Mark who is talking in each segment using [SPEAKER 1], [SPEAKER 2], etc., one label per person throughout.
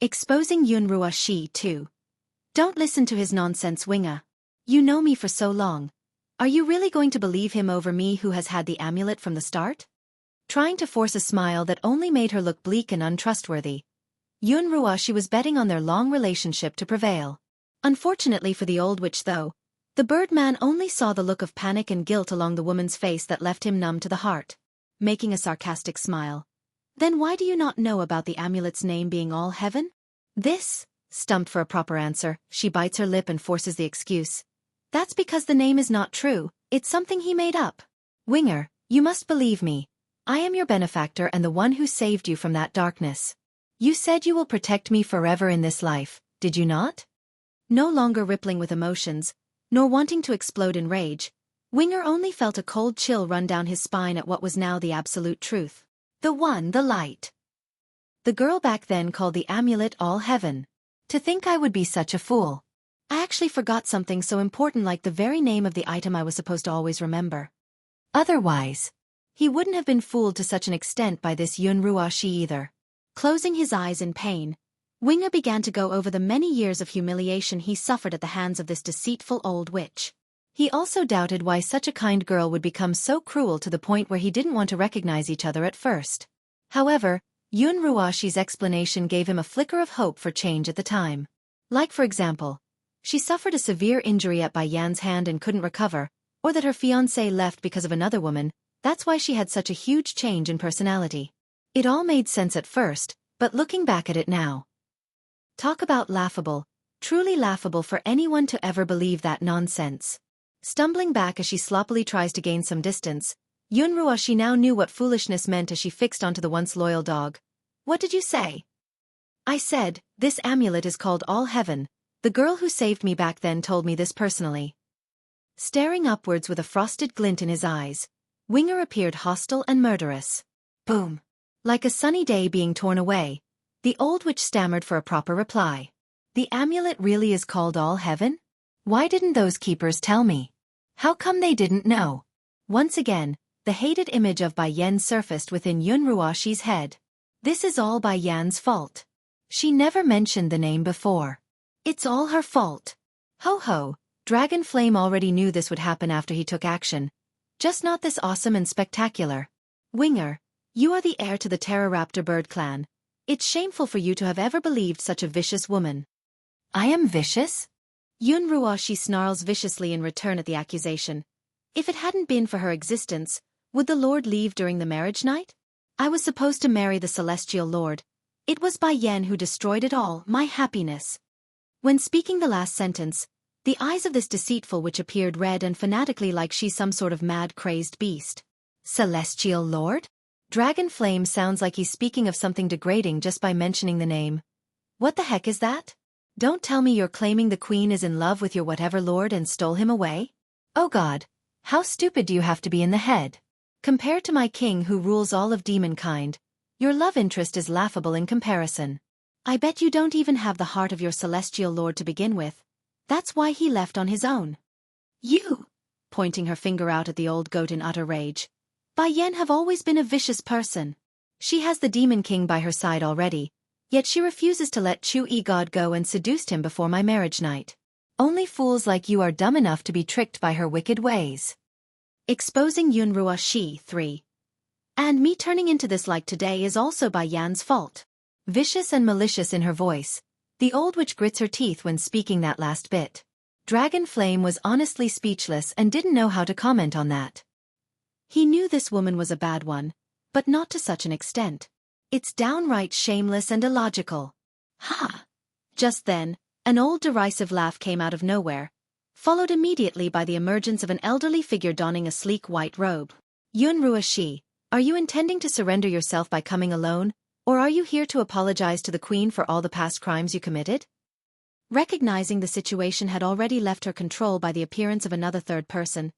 [SPEAKER 1] Exposing Yunrua Shi too. Don't listen to his nonsense, Winga. You know me for so long. Are you really going to believe him over me who has had the amulet from the start? Trying to force a smile that only made her look bleak and untrustworthy, Yunrua Shi was betting on their long relationship to prevail. Unfortunately for the old witch though, the Birdman only saw the look of panic and guilt along the woman's face that left him numb to the heart, making a sarcastic smile. Then why do you not know about the amulet's name being All Heaven? This, stumped for a proper answer, she bites her lip and forces the excuse. That's because the name is not true, it's something he made up. Winger, you must believe me. I am your benefactor and the one who saved you from that darkness. You said you will protect me forever in this life, did you not? No longer rippling with emotions, nor wanting to explode in rage, Winger only felt a cold chill run down his spine at what was now the absolute truth. The light. The girl back then called the amulet All Heaven. To think I would be such a fool. I actually forgot something so important like the very name of the item I was supposed to always remember. Otherwise, he wouldn't have been fooled to such an extent by this Yunrua Shi either. Closing his eyes in pain, Winga began to go over the many years of humiliation he suffered at the hands of this deceitful old witch. He also doubted why such a kind girl would become so cruel to the point where he didn't want to recognize each other at first. However, Yunrua Shi's explanation gave him a flicker of hope for change at the time. Like for example, she suffered a severe injury at Bai Yan's hand and couldn't recover, or that her fiancé left because of another woman, that's why she had such a huge change in personality. It all made sense at first, but looking back at it now. Talk about laughable, truly laughable for anyone to ever believe that nonsense. Stumbling back as she sloppily tries to gain some distance, Yunrua Shi now knew what foolishness meant as she fixed onto the once loyal dog. What did you say? I said, this amulet is called All Heaven. The girl who saved me back then told me this personally. Staring upwards with a frosted glint in his eyes, Winger appeared hostile and murderous. Boom. Like a sunny day being torn away, the old witch stammered for a proper reply. The amulet really is called All Heaven? Why didn't those keepers tell me? How come they didn't know? Once again, the hated image of Bai Yan surfaced within Yunrua Shi's head. This is all Bai Yan's fault. She never mentioned the name before. It's all her fault. Ho ho, Dragon Flame already knew this would happen after he took action. Just not this awesome and spectacular. Winger, you are the heir to the Pteroraptor bird clan. It's shameful for you to have ever believed such a vicious woman. I am vicious? Yunrua Shi snarls viciously in return at the accusation. If it hadn't been for her existence, would the Lord leave during the marriage night? I was supposed to marry the Celestial Lord. It was Bai Yan who destroyed it all, my happiness. When speaking the last sentence, the eyes of this deceitful witch appeared red and fanatically like she's some sort of mad crazed beast. Celestial Lord? Dragon Flame sounds like he's speaking of something degrading just by mentioning the name. What the heck is that? Don't tell me you're claiming the queen is in love with your whatever lord and stole him away? Oh God, how stupid do you have to be in the head? Compared to my king who rules all of demonkind, your love interest is laughable in comparison. I bet you don't even have the heart of your celestial lord to begin with. That's why he left on his own. You! Pointing her finger out at the old goat in utter rage. Bai Yan have always been a vicious person. She has the demon king by her side already, yet she refuses to let Xueqi God go and seduced him before my marriage night. Only fools like you are dumb enough to be tricked by her wicked ways. Exposing Yunrua Shi 3. And me turning into this like today is also Bai Yan's fault. Vicious and malicious in her voice, the old witch grits her teeth when speaking that last bit. Dragon Flame was honestly speechless and didn't know how to comment on that. He knew this woman was a bad one, but not to such an extent. It's downright shameless and illogical. Ha! Just then, an old derisive laugh came out of nowhere, followed immediately by the emergence of an elderly figure donning a sleek white robe. Yunrua Shi, are you intending to surrender yourself by coming alone, or are you here to apologize to the queen for all the past crimes you committed? Recognizing the situation had already left her control by the appearance of another third person,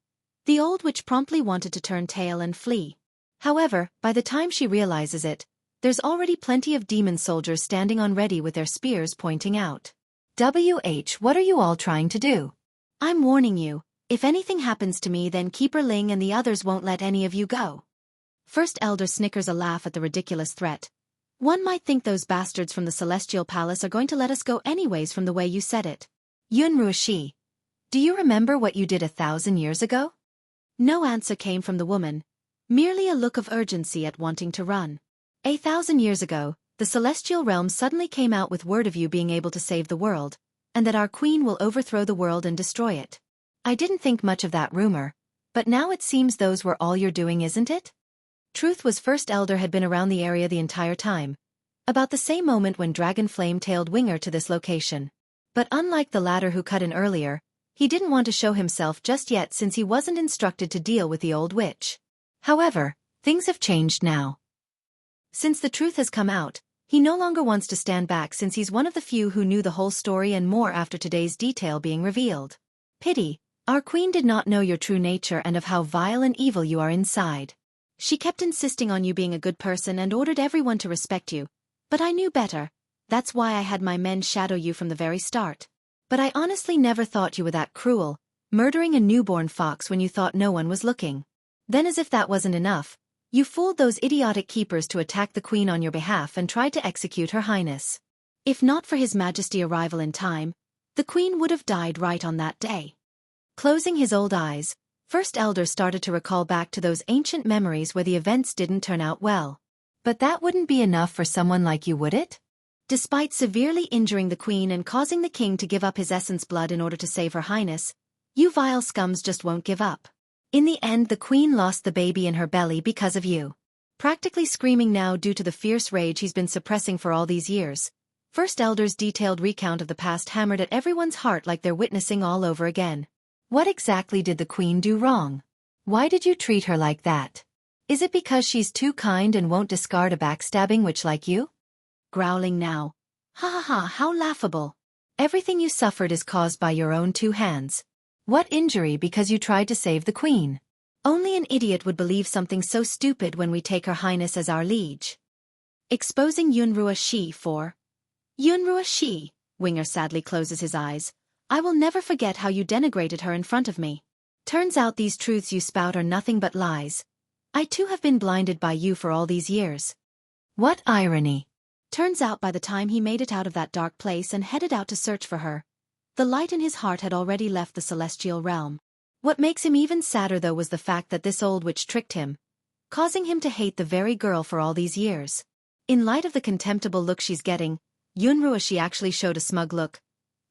[SPEAKER 1] the old witch promptly wanted to turn tail and flee. However, by the time she realizes it, there's already plenty of demon soldiers standing on ready with their spears pointing out. What are you all trying to do? I'm warning you, if anything happens to me then Keeper Ling and the others won't let any of you go. First Elder snickers a laugh at the ridiculous threat, One might think those bastards from the Celestial Palace are going to let us go anyways from the way you said it. Yunruoshi, do you remember what you did 1,000 years ago? No answer came from the woman, merely a look of urgency at wanting to run. 1,000 years ago, the Celestial Realm suddenly came out with word of you being able to save the world, and that our queen will overthrow the world and destroy it. I didn't think much of that rumor, but now it seems those were all you're doing, isn't it? Truth was First Elder had been around the area the entire time, about the same moment when Dragon Flame tailed Winger to this location. But unlike the latter who cut in earlier, he didn't want to show himself just yet since he wasn't instructed to deal with the old witch. However, things have changed now. Since the truth has come out, he no longer wants to stand back since he's one of the few who knew the whole story and more after today's detail being revealed. Pity, our queen did not know your true nature and of how vile and evil you are inside. She kept insisting on you being a good person and ordered everyone to respect you. But I knew better. That's why I had my men shadow you from the very start. But I honestly never thought you were that cruel, murdering a newborn fox when you thought no one was looking. Then, as if that wasn't enough, you fooled those idiotic keepers to attack the queen on your behalf and tried to execute her highness. If not for His Majesty's arrival in time, the queen would have died right on that day. Closing his old eyes, First Elder started to recall back to those ancient memories where the events didn't turn out well. But that wouldn't be enough for someone like you, would it? Despite severely injuring the queen and causing the king to give up his essence blood in order to save her highness, you vile scums just won't give up. In the end, the queen lost the baby in her belly because of you. Practically screaming now due to the fierce rage he's been suppressing for all these years, First Elder's detailed recount of the past hammered at everyone's heart like they're witnessing all over again. What exactly did the queen do wrong? Why did you treat her like that? Is it because she's too kind and won't discard a backstabbing witch like you? Growling now. Ha ha ha, how laughable. Everything you suffered is caused by your own 2 hands. What injury because you tried to save the queen? Only an idiot would believe something so stupid when we take her highness as our liege. Exposing Yunruoshi for... Yunruoshi, Winger sadly closes his eyes. I will never forget how you denigrated her in front of me. Turns out these truths you spout are nothing but lies. I too have been blinded by you for all these years. What irony. Turns out by the time he made it out of that dark place and headed out to search for her, the light in his heart had already left the celestial realm. What makes him even sadder though was the fact that this old witch tricked him, causing him to hate the very girl for all these years. In light of the contemptible look she's getting, Yunruoshi actually showed a smug look.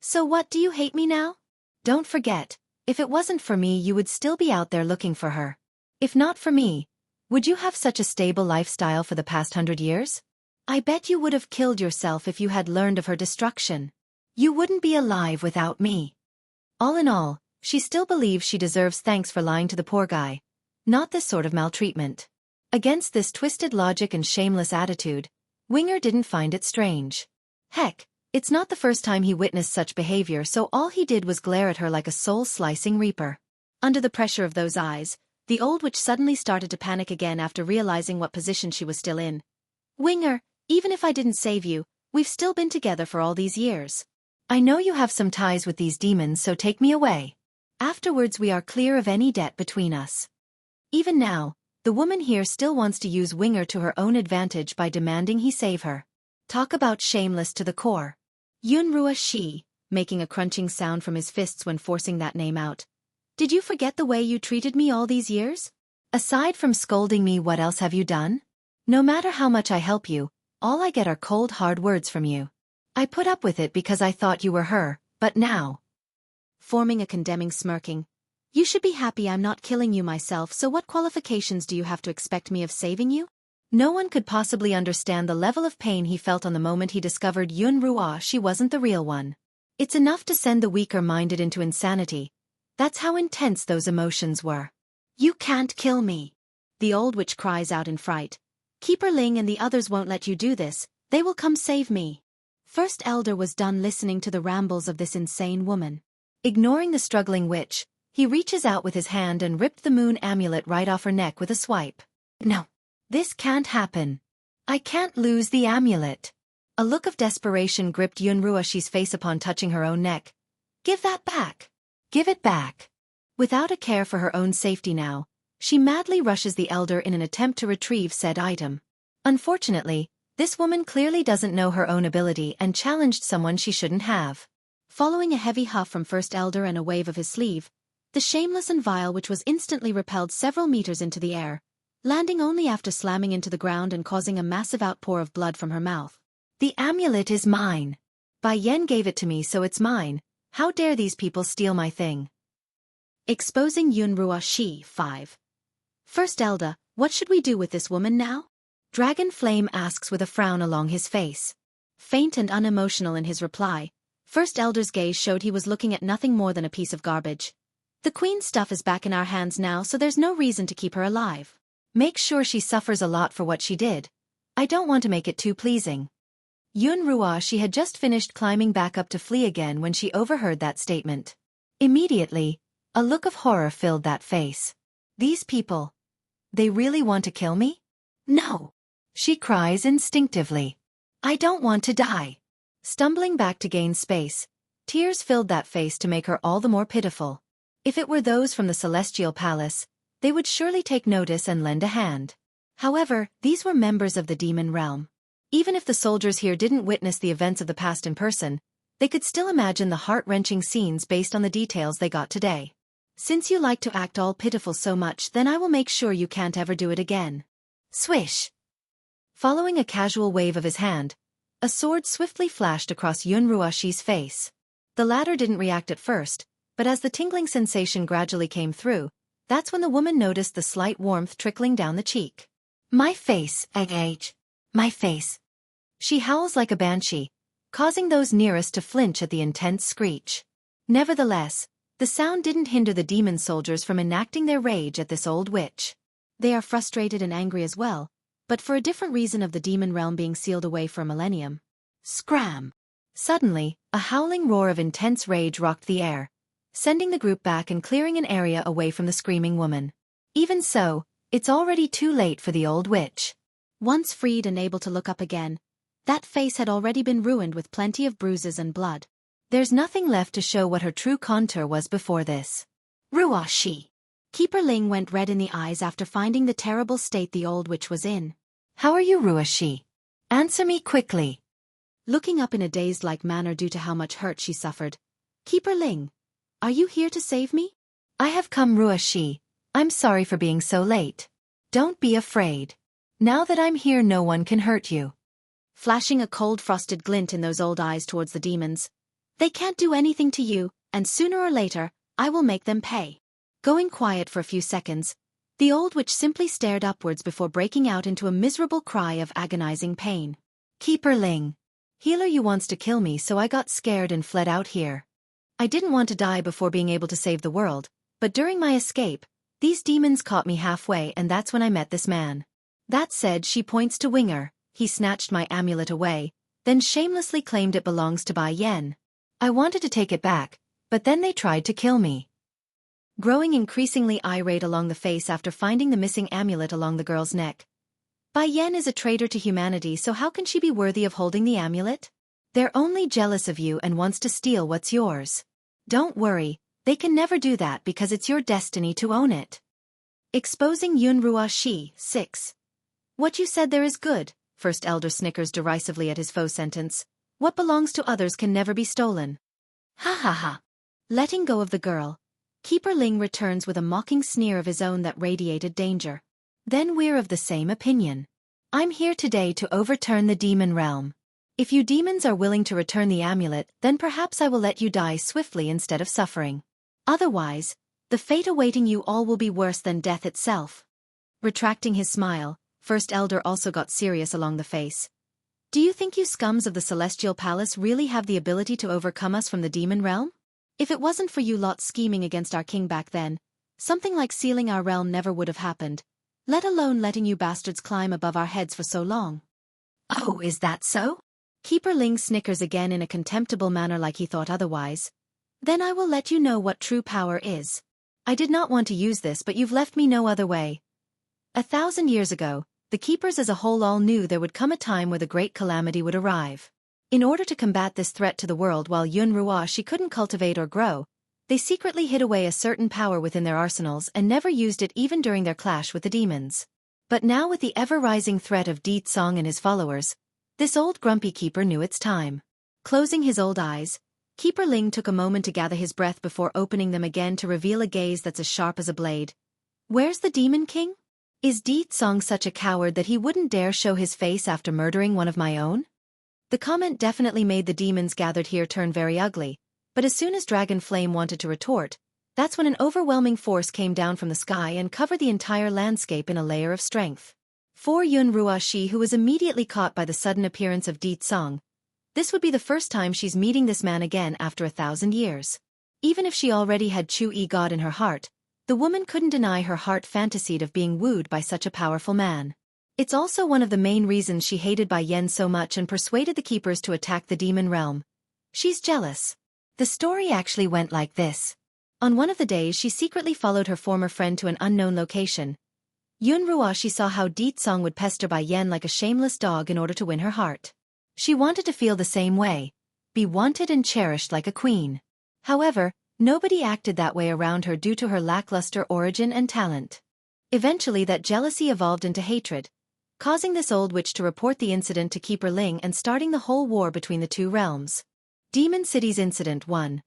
[SPEAKER 1] So what, do you hate me now? Don't forget, if it wasn't for me you would still be out there looking for her. If not for me, would you have such a stable lifestyle for the past 100 years? I bet you would have killed yourself if you had learned of her destruction. You wouldn't be alive without me. All in all, she still believes she deserves thanks for lying to the poor guy, not this sort of maltreatment. Against this twisted logic and shameless attitude, Winger didn't find it strange. Heck, it's not the first time he witnessed such behavior, so all he did was glare at her like a soul-slicing reaper. Under the pressure of those eyes, the old witch suddenly started to panic again after realizing what position she was still in. Winger, even if I didn't save you, we've still been together for all these years. I know you have some ties with these demons, so take me away. Afterwards we are clear of any debt between us. Even now, the woman here still wants to use Winger to her own advantage by demanding he save her. Talk about shameless to the core. Yunruoshi, making a crunching sound from his fists when forcing that name out. Did you forget the way you treated me all these years? Aside from scolding me, what else have you done? No matter how much I help you, all I get are cold hard words from you. I put up with it because I thought you were her, but now... Forming a condemning smirking. You should be happy I'm not killing you myself, so what qualifications do you have to expect me of saving you? No one could possibly understand the level of pain he felt on the moment he discovered Yunruoshi wasn't the real one. It's enough to send the weaker-minded into insanity. That's how intense those emotions were. You can't kill me. The old witch cries out in fright. Keeper Ling and the others won't let you do this, they will come save me. First Elder was done listening to the rambles of this insane woman. Ignoring the struggling witch, he reaches out with his hand and ripped the moon amulet right off her neck with a swipe. No. This can't happen. I can't lose the amulet. A look of desperation gripped Yunruoshi's face upon touching her own neck. Give that back. Give it back. Without a care for her own safety now, she madly rushes the elder in an attempt to retrieve said item. Unfortunately, This woman clearly doesn't know her own ability and challenged someone she shouldn't have. Following a heavy huff from First Elder and a wave of his sleeve, the shameless and vile witch was instantly repelled several meters into the air, landing only after slamming into the ground and causing a massive outpour of blood from her mouth. The amulet is mine. Bai Yan gave it to me, so it's mine. How dare these people steal my thing? Exposing Yunrua Shi 5. First Elder, what should we do with this woman now? Dragon Flame asks with a frown along his face. Faint and unemotional in his reply, First Elder's gaze showed he was looking at nothing more than a piece of garbage. The queen's stuff is back in our hands now, so there's no reason to keep her alive. Make sure she suffers a lot for what she did. I don't want to make it too pleasing. Yunrua Shi had just finished climbing back up to flee again when she overheard that statement. Immediately, a look of horror filled that face. These people. They really want to kill me? No. She cries instinctively. I don't want to die. Stumbling back to gain space, tears filled that face to make her all the more pitiful. If it were those from the Celestial Palace, they would surely take notice and lend a hand. However, these were members of the demon realm. Even if the soldiers here didn't witness the events of the past in person, they could still imagine the heart-wrenching scenes based on the details they got today. Since you like to act all pitiful so much, then I will make sure you can't ever do it again. Swish! Following a casual wave of his hand, a sword swiftly flashed across Yunrua Shi's face. The latter didn't react at first, but as the tingling sensation gradually came through, that's when the woman noticed the slight warmth trickling down the cheek. My face, my face. She howls like a banshee, causing those nearest to flinch at the intense screech. Nevertheless, the sound didn't hinder the demon soldiers from enacting their rage at this old witch. They are frustrated and angry as well, but for a different reason of the demon realm being sealed away for a millennium. Scram! Suddenly, a howling roar of intense rage rocked the air, sending the group back and clearing an area away from the screaming woman. Even so, it's already too late for the old witch. Once freed and able to look up again, that face had already been ruined with plenty of bruises and blood. There's nothing left to show what her true contour was before this. Rua Shi. Keeper Ling went red in the eyes after finding the terrible state the old witch was in. How are you, Rua Shi? Answer me quickly. Looking up in a dazed-like manner due to how much hurt she suffered. Keeper Ling, are you here to save me? I have come, Rua Shi. I'm sorry for being so late. Don't be afraid. Now that I'm here, no one can hurt you. Flashing a cold frosted glint in those old eyes towards the demons. They can't do anything to you, and sooner or later, I will make them pay. Going quiet for a few seconds, the old witch simply stared upwards before breaking out into a miserable cry of agonizing pain. Keeper Ling. Healer, you wants to kill me, so I got scared and fled out here. I didn't want to die before being able to save the world, but during my escape, these demons caught me halfway, and that's when I met this man. That said, she points to Winger. He snatched my amulet away, then shamelessly claimed it belongs to Bai Yan. I wanted to take it back, but then they tried to kill me. Growing increasingly irate along the face after finding the missing amulet along the girl's neck. Bai Yan is a traitor to humanity, so how can she be worthy of holding the amulet? They're only jealous of you and wants to steal what's yours. Don't worry, they can never do that because it's your destiny to own it. Exposing Yunrua Shi 6. What you said there is good. First Elder snickers derisively at his faux sentence. What belongs to others can never be stolen. Ha ha ha. Letting go of the girl, Keeper Ling returns with a mocking sneer of his own that radiated danger. Then we're of the same opinion. I'm here today to overturn the demon realm. If you demons are willing to return the amulet, then perhaps I will let you die swiftly instead of suffering. Otherwise, the fate awaiting you all will be worse than death itself. Retracting his smile, First Elder also got serious along the face. Do you think you scums of the Celestial Palace really have the ability to overcome us from the demon realm? If it wasn't for you lot scheming against our king back then, something like sealing our realm never would have happened, let alone letting you bastards climb above our heads for so long. Oh, is that so? Keeper Ling snickers again in a contemptible manner like he thought otherwise. Then I will let you know what true power is. I did not want to use this, but you've left me no other way. 1,000 years ago, the keepers as a whole all knew there would come a time where the great calamity would arrive. In order to combat this threat to the world while Yunrua Shi couldn't cultivate or grow, they secretly hid away a certain power within their arsenals and never used it even during their clash with the demons. But now with the ever-rising threat of Di Tsong and his followers, This old grumpy keeper knew its time. Closing his old eyes, Keeper Ling took a moment to gather his breath before opening them again to reveal a gaze that's as sharp as a blade. Where's the Demon King? Is Di Tsong such a coward that he wouldn't dare show his face after murdering one of my own? The comment definitely made the demons gathered here turn very ugly, but as soon as Dragon Flame wanted to retort, that's when an overwhelming force came down from the sky and covered the entire landscape in a layer of strength. For Yun Ruoxi, who was immediately caught by the sudden appearance of Di Tsong, this would be the first time she's meeting this man again after 1,000 years. Even if she already had Xueqi God in her heart, the woman couldn't deny her heart fantasied of being wooed by such a powerful man. It's also one of the main reasons she hated Bai Yen so much and persuaded the keepers to attack the demon realm. She's jealous. The story actually went like this. On one of the days she secretly followed her former friend to an unknown location. Yun Ruoxi saw how Di Tsong would pester Bai Yen like a shameless dog in order to win her heart. She wanted to feel the same way, be wanted and cherished like a queen. However, nobody acted that way around her due to her lackluster origin and talent. Eventually that jealousy evolved into hatred, causing this old witch to report the incident to Keeper Ling and starting the whole war between the two realms. Demon City's Incident 1.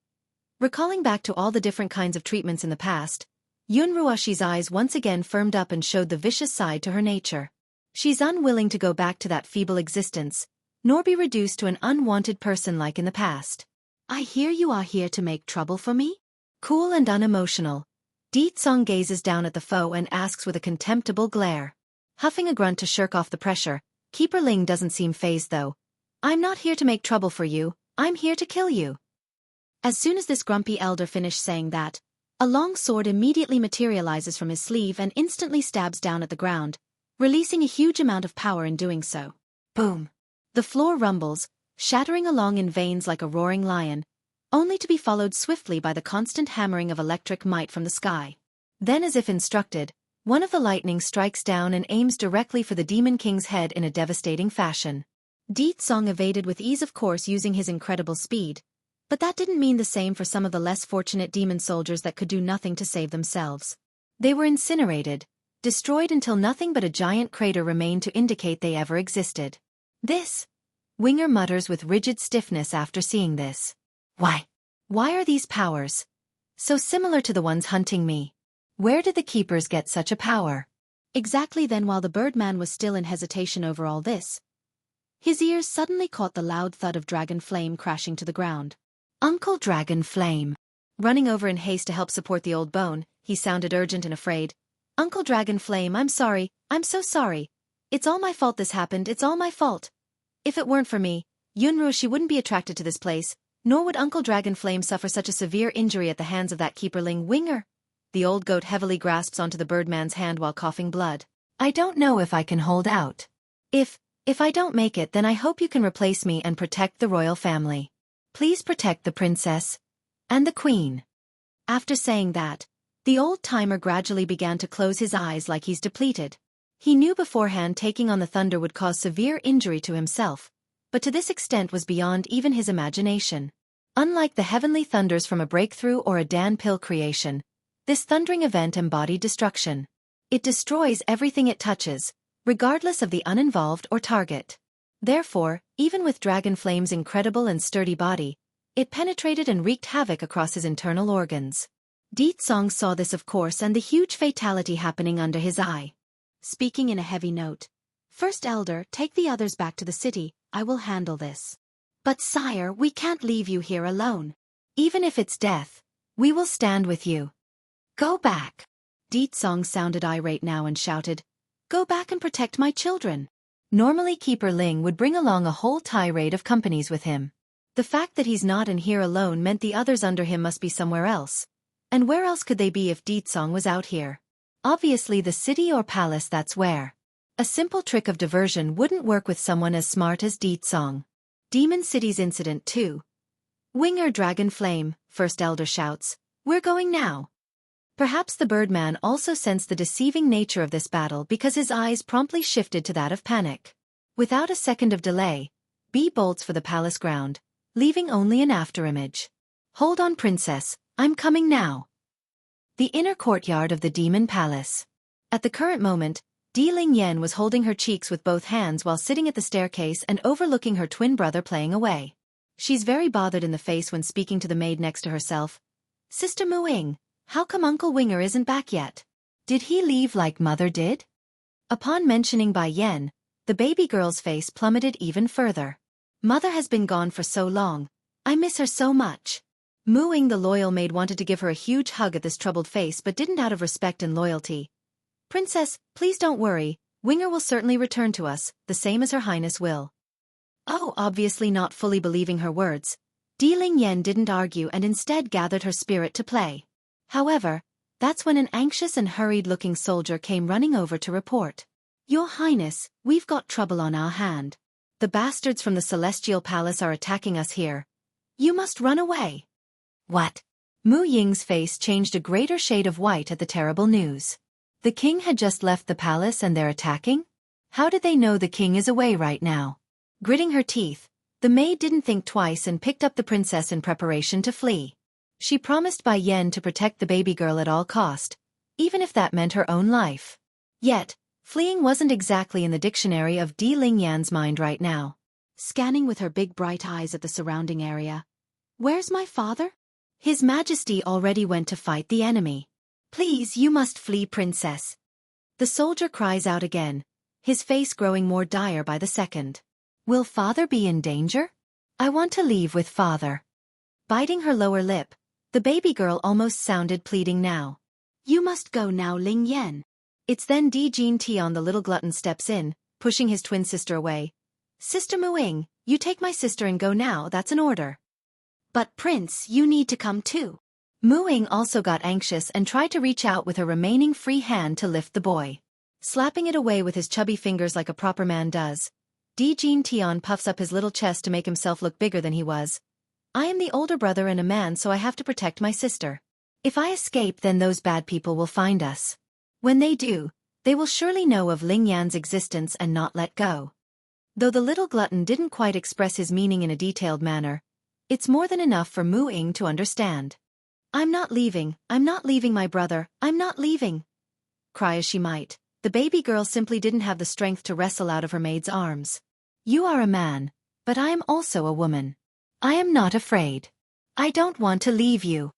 [SPEAKER 1] Recalling back to all the different kinds of treatments in the past, Yun Ruoxi's eyes once again firmed up and showed the vicious side to her nature. She's unwilling to go back to that feeble existence, nor be reduced to an unwanted person like in the past. I hear you are here to make trouble for me? Cool and unemotional, Di Tsong gazes down at the foe and asks with a contemptible glare. Huffing a grunt to shirk off the pressure, Keeper Ling doesn't seem fazed though. I'm not here to make trouble for you, I'm here to kill you. As soon as this grumpy elder finished saying that, a long sword immediately materializes from his sleeve and instantly stabs down at the ground, releasing a huge amount of power in doing so. Boom! The floor rumbles, shattering along in veins like a roaring lion, only to be followed swiftly by the constant hammering of electric might from the sky. Then, as if instructed, one of the lightning strikes down and aims directly for the Demon King's head in a devastating fashion. Di Tsong evaded with ease, of course, using his incredible speed, but that didn't mean the same for some of the less fortunate demon soldiers that could do nothing to save themselves. They were incinerated, destroyed until nothing but a giant crater remained to indicate they ever existed. This, Winger mutters with rigid stiffness after seeing this. Why are these powers so similar to the ones hunting me? Where did the keepers get such a power? Exactly then, while the Birdman was still in hesitation over all this, his ears suddenly caught the loud thud of Dragon Flame crashing to the ground. Uncle Dragon Flame. Running over in haste to help support the old bone, he sounded urgent and afraid. Uncle Dragon Flame, I'm sorry, I'm so sorry. It's all my fault this happened, it's all my fault. If it weren't for me, Yun Ruoxi wouldn't be attracted to this place, nor would Uncle Dragon Flame suffer such a severe injury at the hands of that Keeper Ling Winger. The old goat heavily grasps onto the Birdman's hand while coughing blood. I don't know if I can hold out. If I don't make it, then I hope you can replace me and protect the royal family. Please protect the princess and the queen. After saying that, the old-timer gradually began to close his eyes like he's depleted. He knew beforehand taking on the thunder would cause severe injury to himself, but to this extent was beyond even his imagination. Unlike the heavenly thunders from a breakthrough or a Dan Pill creation, this thundering event embodied destruction. It destroys everything it touches, regardless of the uninvolved or target. Therefore, even with Dragon Flame's incredible and sturdy body, it penetrated and wreaked havoc across his internal organs. Di Tsong saw this, of course, and the huge fatality happening under his eye. Speaking in a heavy note, First Elder, take the others back to the city, I will handle this. But sire, we can't leave you here alone. Even if it's death, we will stand with you. Go back. Di Tsong sounded irate now and shouted, Go back and protect my children. Normally Keeper Ling would bring along a whole tirade of companies with him. The fact that he's not in here alone meant the others under him must be somewhere else. And where else could they be if Di Tsong was out here? Obviously the city or palace, that's where. A simple trick of diversion wouldn't work with someone as smart as Di Tsong. Demon City's Incident 2. Winger Dragon Flame, First Elder shouts, We're going now. Perhaps the Birdman also sensed the deceiving nature of this battle because his eyes promptly shifted to that of panic. Without a second of delay, B bolts for the palace ground, leaving only an afterimage. Hold on, princess, I'm coming now. The inner courtyard of the Demon Palace. At the current moment, Di Lingyan was holding her cheeks with both hands while sitting at the staircase and overlooking her twin brother playing away. She's very bothered in the face when speaking to the maid next to herself. Sister Muing, how come Uncle Winger isn't back yet? Did he leave like Mother did? Upon mentioning Bai Yen, the baby girl's face plummeted even further. Mother has been gone for so long. I miss her so much. Muing the loyal maid wanted to give her a huge hug at this troubled face but didn't out of respect and loyalty. Princess, please don't worry, Winger will certainly return to us, the same as Her Highness will. Oh, obviously not fully believing her words, Di Lingyan didn't argue and instead gathered her spirit to play. However, that's when an anxious and hurried-looking soldier came running over to report. Your Highness, we've got trouble on our hand. The bastards from the Celestial Palace are attacking us here. You must run away. What? Mu Ying's face changed a greater shade of white at the terrible news. The king had just left the palace and they're attacking? How did they know the king is away right now? Gritting her teeth, the maid didn't think twice and picked up the princess in preparation to flee. She promised Bai Yen to protect the baby girl at all cost, even if that meant her own life. Yet, fleeing wasn't exactly in the dictionary of Di Lingyan's mind right now. Scanning with her big bright eyes at the surrounding area. Where's my father? His Majesty already went to fight the enemy. Please, you must flee, princess. The soldier cries out again, his face growing more dire by the second. Will father be in danger? I want to leave with father. Biting her lower lip, the baby girl almost sounded pleading now. You must go now, Ling Yan. It's then Di Jin Tian, the little glutton, steps in, pushing his twin sister away. Sister Muing, you take my sister and go now, that's an order. But Prince, you need to come too. Muing also got anxious and tried to reach out with her remaining free hand to lift the boy. Slapping it away with his chubby fingers like a proper man does, Di Jin Tian puffs up his little chest to make himself look bigger than he was. I am the older brother and a man, so I have to protect my sister. If I escape, then those bad people will find us. When they do, they will surely know of Ling Yan's existence and not let go. Though the little glutton didn't quite express his meaning in a detailed manner, it's more than enough for Muing to understand. I'm not leaving my brother, I'm not leaving. Cry as she might, the baby girl simply didn't have the strength to wrestle out of her maid's arms. You are a man, but I am also a woman. I am not afraid. I don't want to leave you.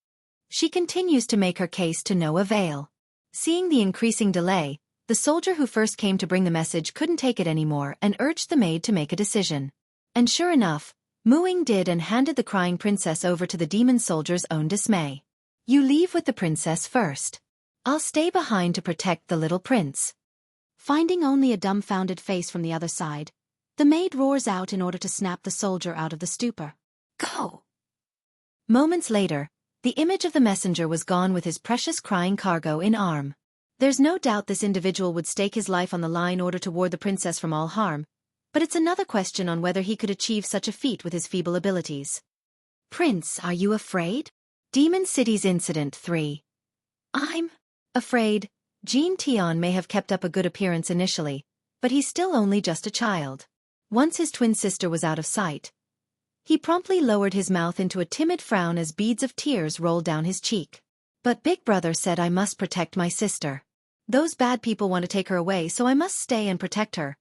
[SPEAKER 1] She continues to make her case to no avail. Seeing the increasing delay, the soldier who first came to bring the message couldn't take it anymore and urged the maid to make a decision. And sure enough, Muing did and handed the crying princess over to the demon soldier's own dismay. You leave with the princess first. I'll stay behind to protect the little prince. Finding only a dumbfounded face from the other side, the maid roars out in order to snap the soldier out of the stupor. Go! Moments later, the image of the messenger was gone with his precious crying cargo in arm. There's no doubt this individual would stake his life on the line in order to ward the princess from all harm, but it's another question on whether he could achieve such a feat with his feeble abilities. Prince, are you afraid? Demon City's Incident 3. I'm afraid. Jin Tian may have kept up a good appearance initially, but he's still only just a child. Once his twin sister was out of sight, he promptly lowered his mouth into a timid frown as beads of tears rolled down his cheek. But Big Brother said I must protect my sister. Those bad people want to take her away, so I must stay and protect her.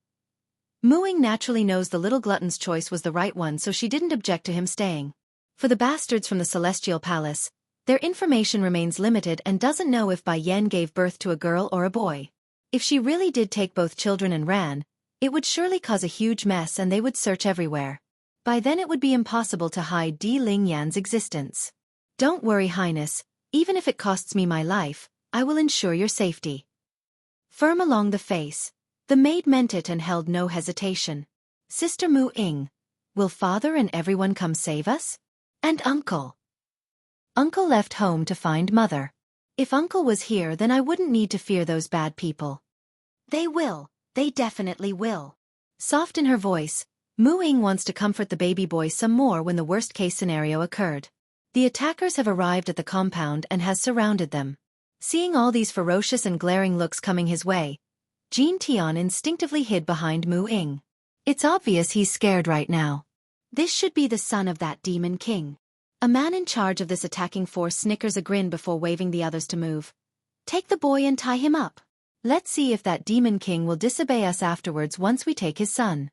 [SPEAKER 1] Muing naturally knows the little glutton's choice was the right one, so she didn't object to him staying. For the bastards from the Celestial Palace, their information remains limited and doesn't know if Bai Yen gave birth to a girl or a boy. If she really did take both children and ran, it would surely cause a huge mess and they would search everywhere. By then it would be impossible to hide Di Lingyan's existence. Don't worry, Highness, even if it costs me my life, I will ensure your safety. Firm along the face, the maid meant it and held no hesitation. Sister Muing, will father and everyone come save us? And uncle? Uncle left home to find mother. If uncle was here, then I wouldn't need to fear those bad people. They will, they definitely will. Soft in her voice, Muing wants to comfort the baby boy some more when the worst-case scenario occurred. The attackers have arrived at the compound and has surrounded them. Seeing all these ferocious and glaring looks coming his way, Jin Tian instinctively hid behind Muing. It's obvious he's scared right now. This should be the son of that demon king. A man in charge of this attacking force snickers a grin before waving the others to move. Take the boy and tie him up. Let's see if that demon king will disobey us afterwards once we take his son.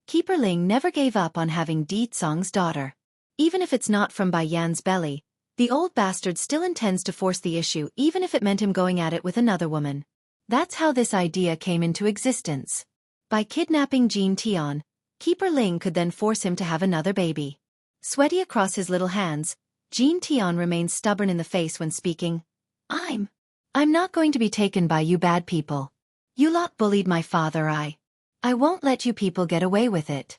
[SPEAKER 1] Keeper Ling never gave up on having Di Tsong's daughter. Even if it's not from Bai Yan's belly, the old bastard still intends to force the issue even if it meant him going at it with another woman. That's how this idea came into existence. By kidnapping Jin Tian, Keeper Ling could then force him to have another baby. Sweaty across his little hands, Jin Tian remains stubborn in the face when speaking. I'm not going to be taken by you bad people. You lot bullied my father. I won't let you people get away with it.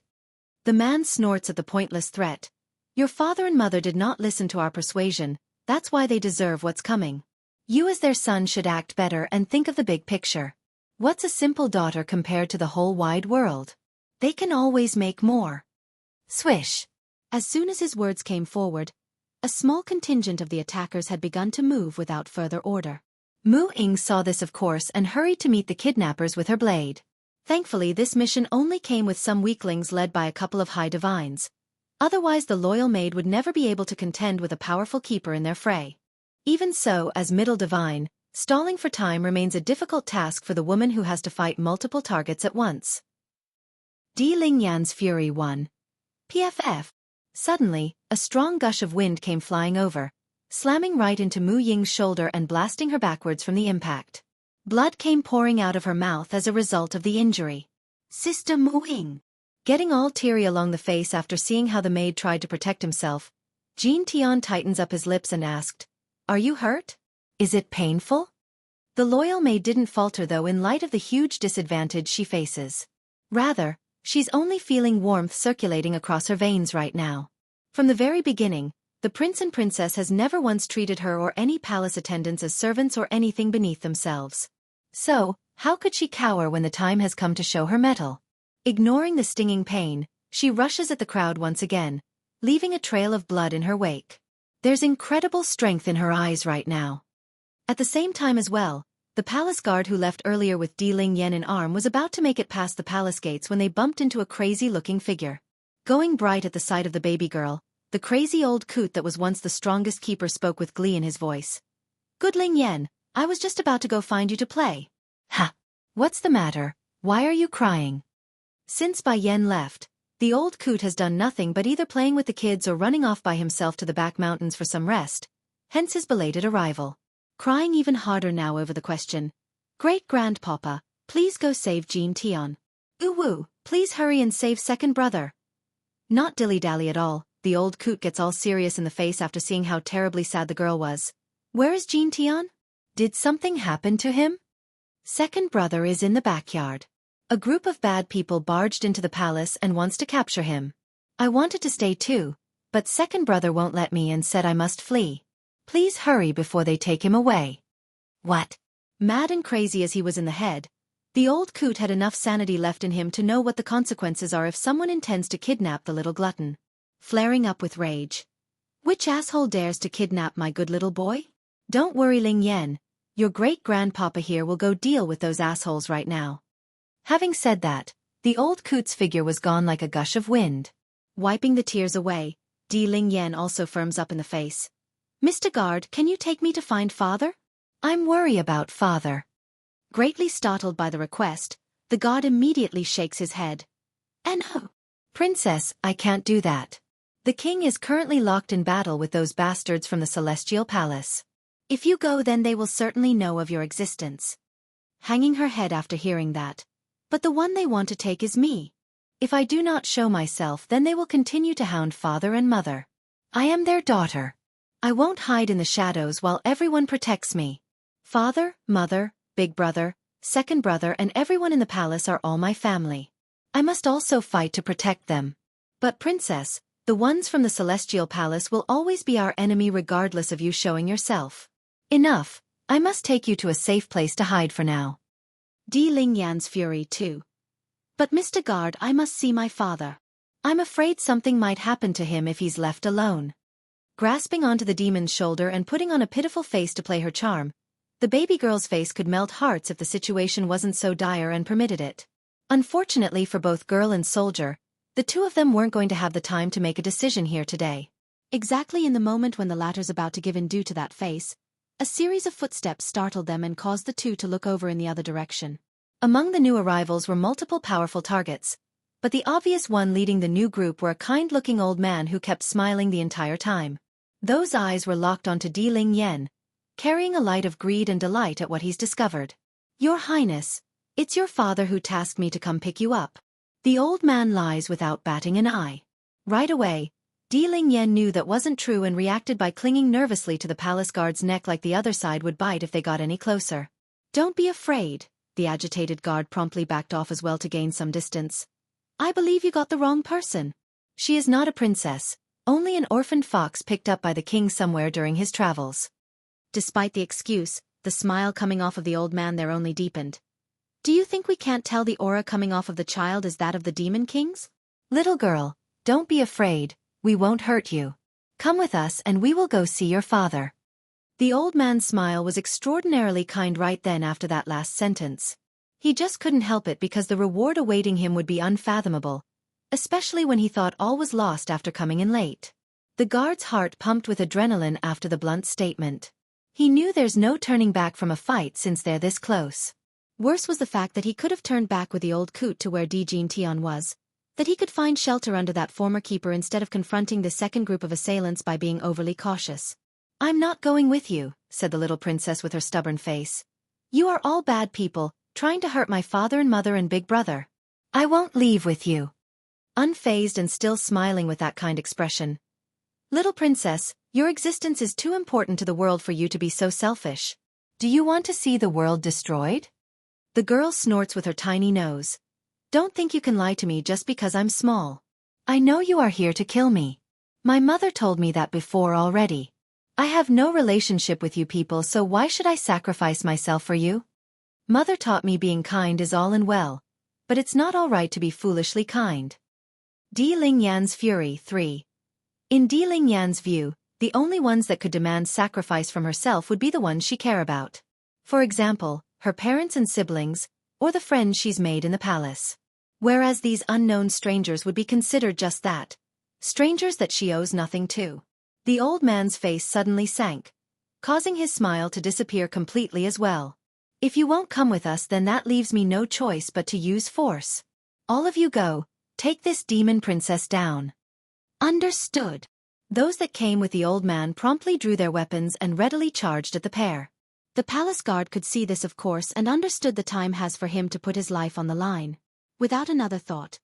[SPEAKER 1] The man snorts at the pointless threat. Your father and mother did not listen to our persuasion, that's why they deserve what's coming. You as their son should act better and think of the big picture. What's a simple daughter compared to the whole wide world? They can always make more. Swish! As soon as his words came forward, a small contingent of the attackers had begun to move without further order. Mu Ying saw this of course and hurried to meet the kidnappers with her blade. Thankfully this mission only came with some weaklings led by a couple of high divines. Otherwise the loyal maid would never be able to contend with a powerful keeper in their fray. Even so, as middle divine, stalling for time remains a difficult task for the woman who has to fight multiple targets at once. Di Lingyan's Fury 1. PFF. Suddenly, a strong gush of wind came flying over, slamming right into Mu Ying's shoulder and blasting her backwards from the impact. Blood came pouring out of her mouth as a result of the injury. Sister Mu Ying. Getting all teary along the face after seeing how the maid tried to protect himself, Jin Tian tightens up his lips and asked, "Are you hurt? Is it painful?" The loyal maid didn't falter though in light of the huge disadvantage she faces. Rather, she's only feeling warmth circulating across her veins right now. From the very beginning, the prince and princess has never once treated her or any palace attendants as servants or anything beneath themselves. So, how could she cower when the time has come to show her mettle? Ignoring the stinging pain, she rushes at the crowd once again, leaving a trail of blood in her wake. There's incredible strength in her eyes right now. At the same time as well, the palace guard who left earlier with Di Lingyan in arm was about to make it past the palace gates when they bumped into a crazy-looking figure. Going bright at the sight of the baby girl, the crazy old coot that was once the strongest keeper spoke with glee in his voice. "Good Lingyan, I was just about to go find you to play." "Ha! What's the matter? Why are you crying?" Since Bai Yan left, the old coot has done nothing but either playing with the kids or running off by himself to the back mountains for some rest, hence his belated arrival. Crying even harder now over the question. "Great-grandpapa, please go save Jin Tian. Uwu, please hurry and save second brother." Not dilly-dally at all, the old coot gets all serious in the face after seeing how terribly sad the girl was. "Where is Jin Tian? Did something happen to him?" "Second brother is in the backyard. A group of bad people barged into the palace and wants to capture him. I wanted to stay too, but second brother won't let me and said I must flee. Please hurry before they take him away." What? Mad and crazy as he was in the head, the old coot had enough sanity left in him to know what the consequences are if someone intends to kidnap the little glutton. Flaring up with rage. "Which asshole dares to kidnap my good little boy? Don't worry Ling Yan, your great-grandpapa here will go deal with those assholes right now." Having said that, the old coot's figure was gone like a gush of wind. Wiping the tears away, Di Lingyan also firms up in the face. "Mr. Guard, can you take me to find father? I'm worried about father." Greatly startled by the request, the guard immediately shakes his head. "No. Princess, I can't do that. The king is currently locked in battle with those bastards from the Celestial Palace. If you go then they will certainly know of your existence." Hanging her head after hearing that. "But the one they want to take is me. If I do not show myself then they will continue to hound father and mother. I am their daughter. I won't hide in the shadows while everyone protects me. Father, mother, big brother, second brother and everyone in the palace are all my family. I must also fight to protect them. But princess, the ones from the Celestial Palace will always be our enemy regardless of you showing yourself. Enough, I must take you to a safe place to hide for now." Di Lingyan's Fury 2. "But Mr. Guard, I must see my father. I'm afraid something might happen to him if he's left alone." Grasping onto the demon's shoulder and putting on a pitiful face to play her charm, the baby girl's face could melt hearts if the situation wasn't so dire and permitted it. Unfortunately for both girl and soldier, the two of them weren't going to have the time to make a decision here today. Exactly in the moment when the latter's about to give in due to that face, A series of footsteps startled them and caused the two to look over in the other direction. Among the new arrivals were multiple powerful targets, but the obvious one leading the new group were a kind-looking old man who kept smiling the entire time. Those eyes were locked onto Diling Yan, carrying a light of greed and delight at what he's discovered. Your Highness, it's your father who tasked me to come pick you up. The old man lies without batting an eye. Right away, Diling Yan knew that wasn't true and reacted by clinging nervously to the palace guard's neck like the other side would bite if they got any closer. Don't be afraid, the agitated guard promptly backed off as well to gain some distance. I believe you got the wrong person. She is not a princess, only an orphaned fox picked up by the king somewhere during his travels. Despite the excuse, the smile coming off of the old man there only deepened. Do you think we can't tell the aura coming off of the child is that of the demon kings? Little girl, don't be afraid, we won't hurt you. Come with us and we will go see your father. The old man's smile was extraordinarily kind right then after that last sentence. He just couldn't help it because the reward awaiting him would be unfathomable, especially when he thought all was lost after coming in late. The guard's heart pumped with adrenaline after the blunt statement. He knew there's no turning back from a fight since they're this close. Worse was the fact that he could have turned back with the old coot to where Dijin Tian was, that he could find shelter under that former keeper instead of confronting the second group of assailants by being overly cautious. I'm not going with you, said the little princess with her stubborn face. You are all bad people, trying to hurt my father and mother and big brother. I won't leave with you. Unfazed and still smiling with that kind expression. Little princess, your existence is too important to the world for you to be so selfish. Do you want to see the world destroyed? The girl snorts with her tiny nose. Don't think you can lie to me just because I'm small. I know you are here to kill me. My mother told me that before already. I have no relationship with you people, so why should I sacrifice myself for you? Mother taught me being kind is all and well, but it's not all right to be foolishly kind. Diling Yan's fury 3. In Diling Yan's view, the only ones that could demand sacrifice from herself would be the ones she care about. For example, her parents and siblings, or the friends she's made in the palace. Whereas these unknown strangers would be considered just that, strangers that she owes nothing to. The old man's face suddenly sank, causing his smile to disappear completely as well. If you won't come with us, then that leaves me no choice but to use force. All of you go, take this demon princess down. Understood. Those that came with the old man promptly drew their weapons and readily charged at the pair. The palace guard could see this of course and understood the time has for him to put his life on the line. Without another thought,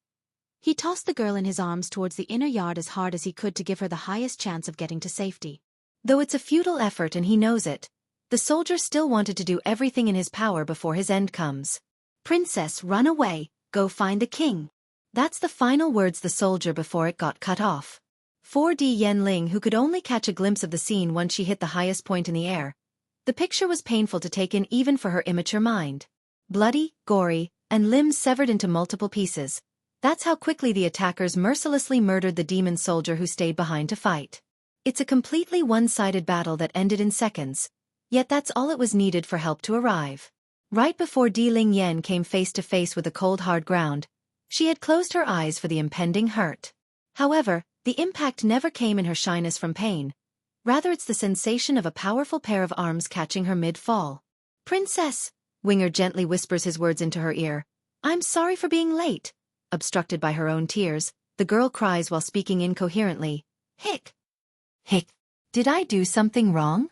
[SPEAKER 1] he tossed the girl in his arms towards the inner yard as hard as he could to give her the highest chance of getting to safety. Though it's a futile effort and he knows it, the soldier still wanted to do everything in his power before his end comes. Princess, run away, go find the king. That's the final words the soldier before it got cut off. 4D Yenling, who could only catch a glimpse of the scene once she hit the highest point in the air. The picture was painful to take in even for her immature mind. Bloody, gory, and limbs severed into multiple pieces. That's how quickly the attackers mercilessly murdered the demon soldier who stayed behind to fight. It's a completely one-sided battle that ended in seconds, yet that's all it was needed for help to arrive. Right before Diling Yan came face to face with the cold hard ground, she had closed her eyes for the impending hurt. However, the impact never came in her shyness from pain. Rather it's the sensation of a powerful pair of arms catching her mid-fall. Princess! Winger gently whispers his words into her ear. I'm sorry for being late. Obstructed by her own tears, the girl cries while speaking incoherently. Hick! Hick! Did I do something wrong?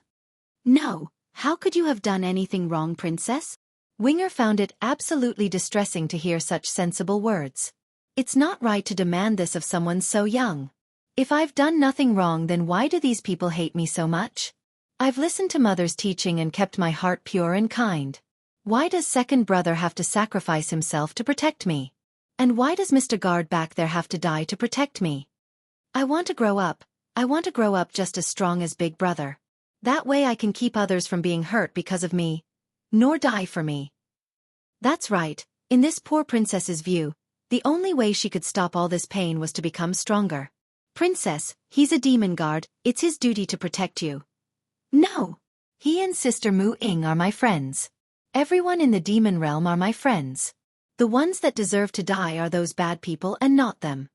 [SPEAKER 1] No, how could you have done anything wrong, princess? Winger found it absolutely distressing to hear such sensible words. It's not right to demand this of someone so young. If I've done nothing wrong, then why do these people hate me so much? I've listened to mother's teaching and kept my heart pure and kind. Why does second brother have to sacrifice himself to protect me? And why does Mr. Guard back there have to die to protect me? I want to grow up. I want to grow up just as strong as big brother. That way I can keep others from being hurt because of me, nor die for me. That's right, in this poor princess's view, the only way she could stop all this pain was to become stronger. Princess, he's a demon guard, it's his duty to protect you. No! He and Sister Mu Ying are my friends. Everyone in the demon realm are my friends. The ones that deserve to die are those bad people and not them.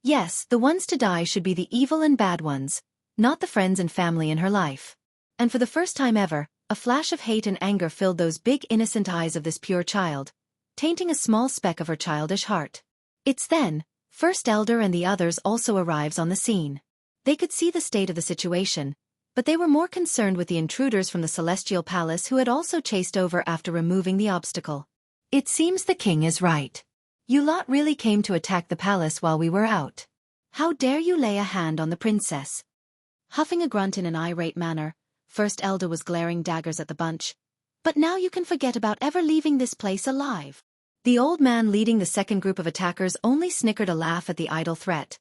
[SPEAKER 1] Yes, the ones to die should be the evil and bad ones, not the friends and family in her life. And for the first time ever, A flash of hate and anger filled those big innocent eyes of this pure child, tainting a small speck of her childish heart. It's then, First Elder and the others also arrives on the scene. They could see the state of the situation, but they were more concerned with the intruders from the Celestial Palace who had also chased over after removing the obstacle. It seems the king is right. You lot really came to attack the palace while we were out. How dare you lay a hand on the princess? Huffing a grunt in an irate manner, First Elder was glaring daggers at the bunch. But now you can forget about ever leaving this place alive. The old man leading the second group of attackers only snickered a laugh at the idle threat.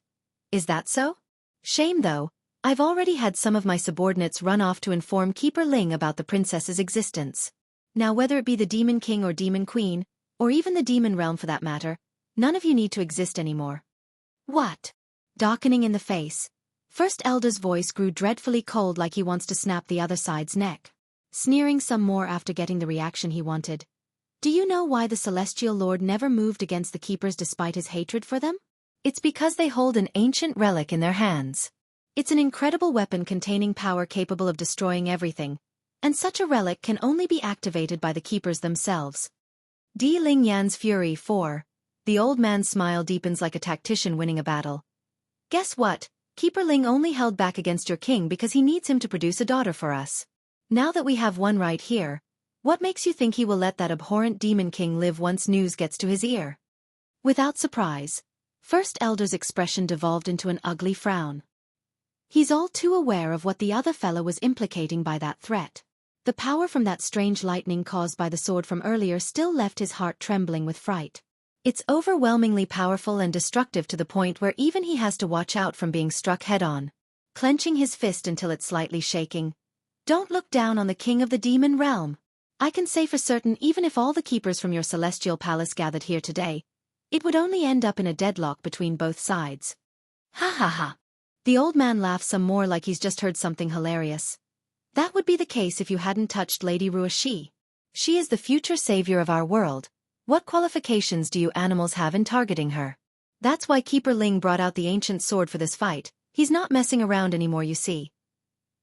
[SPEAKER 1] Is that so? Shame though, I've already had some of my subordinates run off to inform Keeper Ling about the princess's existence. Now whether it be the Demon King or Demon Queen, or even the Demon Realm for that matter, none of you need to exist anymore. What? Darkening in the face, First Elder's voice grew dreadfully cold like he wants to snap the other side's neck. Sneering some more after getting the reaction he wanted. Do you know why the Celestial Lord never moved against the Keepers despite his hatred for them? It's because they hold an ancient relic in their hands. It's an incredible weapon containing power capable of destroying everything, and such a relic can only be activated by the Keepers themselves. Di Ling Yan's fury 4. The old man's smile deepens like a tactician winning a battle. Guess what? Keeper Ling only held back against your king because he needs him to produce a daughter for us. Now that we have one right here, what makes you think he will let that abhorrent Demon King live once news gets to his ear? Without surprise, First Elder's expression devolved into an ugly frown. He's all too aware of what the other fellow was implicating by that threat. The power from that strange lightning caused by the sword from earlier still left his heart trembling with fright. It's overwhelmingly powerful and destructive to the point where even he has to watch out from being struck head-on. Clenching his fist until it's slightly shaking. Don't look down on the king of the demon realm. I can say for certain even if all the keepers from your celestial palace gathered here today, it would only end up in a deadlock between both sides. Ha ha ha. The old man laughs some more like he's just heard something hilarious. That would be the case if you hadn't touched Lady Ruoxi. She is the future savior of our world. What qualifications do you animals have in targeting her? That's why Keeper Ling brought out the ancient sword for this fight. He's not messing around anymore, you see.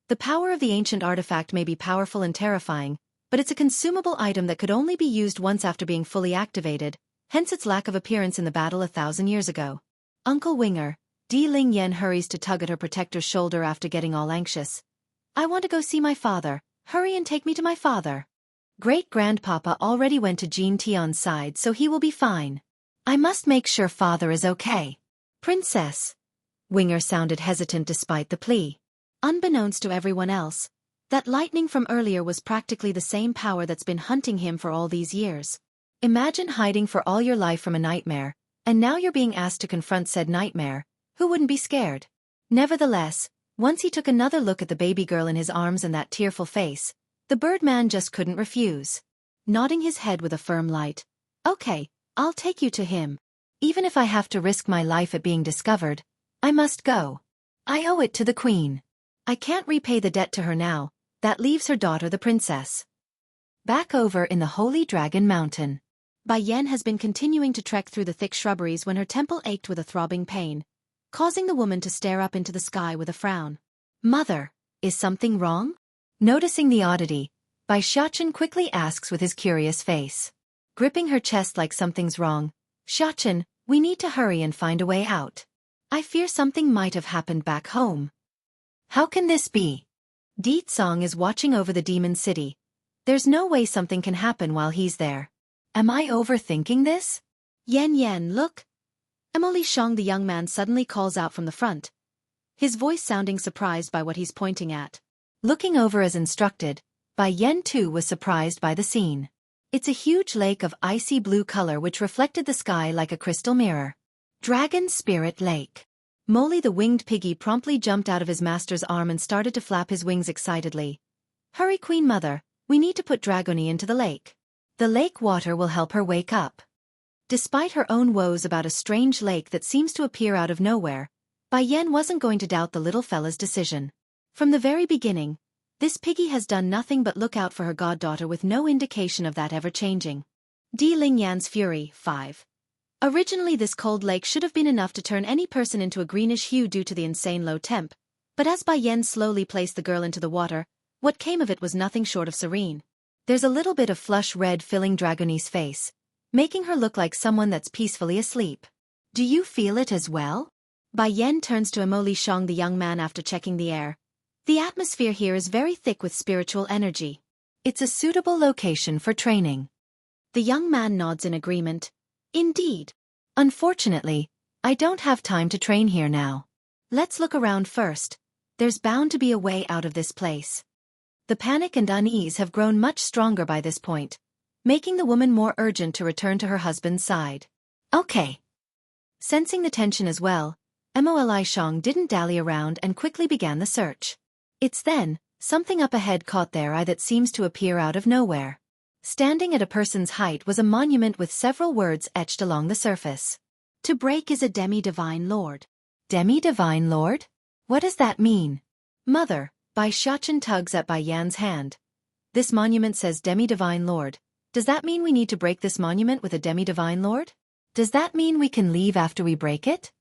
[SPEAKER 1] The power of the ancient artifact may be powerful and terrifying, but it's a consumable item that could only be used once after being fully activated, hence its lack of appearance in the battle 1,000 years ago. Uncle Winger, Di Ling Yan hurries to tug at her protector's shoulder after getting all anxious. I want to go see my father. Hurry and take me to my father. Great-grandpapa already went to Jean Tian's side, so he will be fine. I must make sure father is okay. Princess. Winger sounded hesitant despite the plea. Unbeknownst to everyone else, that lightning from earlier was practically the same power that's been hunting him for all these years. Imagine hiding for all your life from a nightmare, and now you're being asked to confront said nightmare. Who wouldn't be scared? Nevertheless, once he took another look at the baby girl in his arms and that tearful face, the Birdman just couldn't refuse. Nodding his head with a firm light. Okay, I'll take you to him. Even if I have to risk my life at being discovered, I must go. I owe it to the queen. I can't repay the debt to her now, that leaves her daughter the princess. Back over in the Holy Dragon Mountain. Bai Yan has been continuing to trek through the thick shrubberies when her temple ached with a throbbing pain, causing the woman to stare up into the sky with a frown. Mother, is something wrong? Noticing the oddity, Bai Xiachen quickly asks with his curious face. Gripping her chest like something's wrong, Xiachen, we need to hurry and find a way out. I fear something might have happened back home. How can this be? Di Tsong is watching over the demon city. There's no way something can happen while he's there. Am I overthinking this? Yen, look. Emily Shang, the young man, suddenly calls out from the front, his voice sounding surprised by what he's pointing at. Looking over as instructed, Bai Yan too was surprised by the scene. It's a huge lake of icy blue color which reflected the sky like a crystal mirror. Dragon Spirit Lake. Molly the winged piggy promptly jumped out of his master's arm and started to flap his wings excitedly. Hurry, Queen Mother, we need to put Dragony into the lake. The lake water will help her wake up. Despite her own woes about a strange lake that seems to appear out of nowhere, Bai Yan wasn't going to doubt the little fella's decision. From the very beginning, this piggy has done nothing but look out for her goddaughter with no indication of that ever changing. Di Ling Yan's fury 5. Originally this cold lake should have been enough to turn any person into a greenish hue due to the insane low temp, but as Bai Yan slowly placed the girl into the water, What came of it was nothing short of serene. There's a little bit of flush red filling Dragonie's face, making her look like someone that's peacefully asleep. Do you feel it as well? Bai Yan turns to Emo Li Shang, the young man, after checking the air. The atmosphere here is very thick with spiritual energy. It's a suitable location for training. The young man nods in agreement. Indeed. Unfortunately, I don't have time to train here now. Let's look around first. There's bound to be a way out of this place. The panic and unease have grown much stronger by this point, making the woman more urgent to return to her husband's side. Okay. Sensing the tension as well, Emo Li Shang didn't dally around and quickly began the search. It's then, something up ahead caught their eye that seems to appear out of nowhere. Standing at a person's height was a monument with several words etched along the surface. To break is a demi-divine lord. Demi-divine lord? What does that mean? Mother, Bai Xiachen tugs at Bai Yan's hand. This monument says demi-divine lord. Does that mean we need to break this monument with a demi-divine lord? Does that mean we can leave after we break it?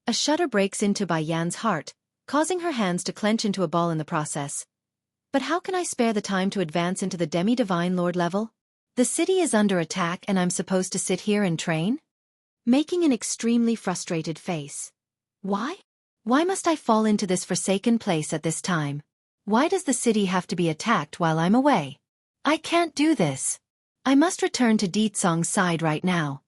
[SPEAKER 1] A shudder breaks into Bai Yan's heart, causing her hands to clench into a ball in the process. But how can I spare the time to advance into the demi-divine lord level? The city is under attack and I'm supposed to sit here and train? Making an extremely frustrated face. Why? Why must I fall into this forsaken place at this time? Why does the city have to be attacked while I'm away? I can't do this. I must return to Ditsong's side right now.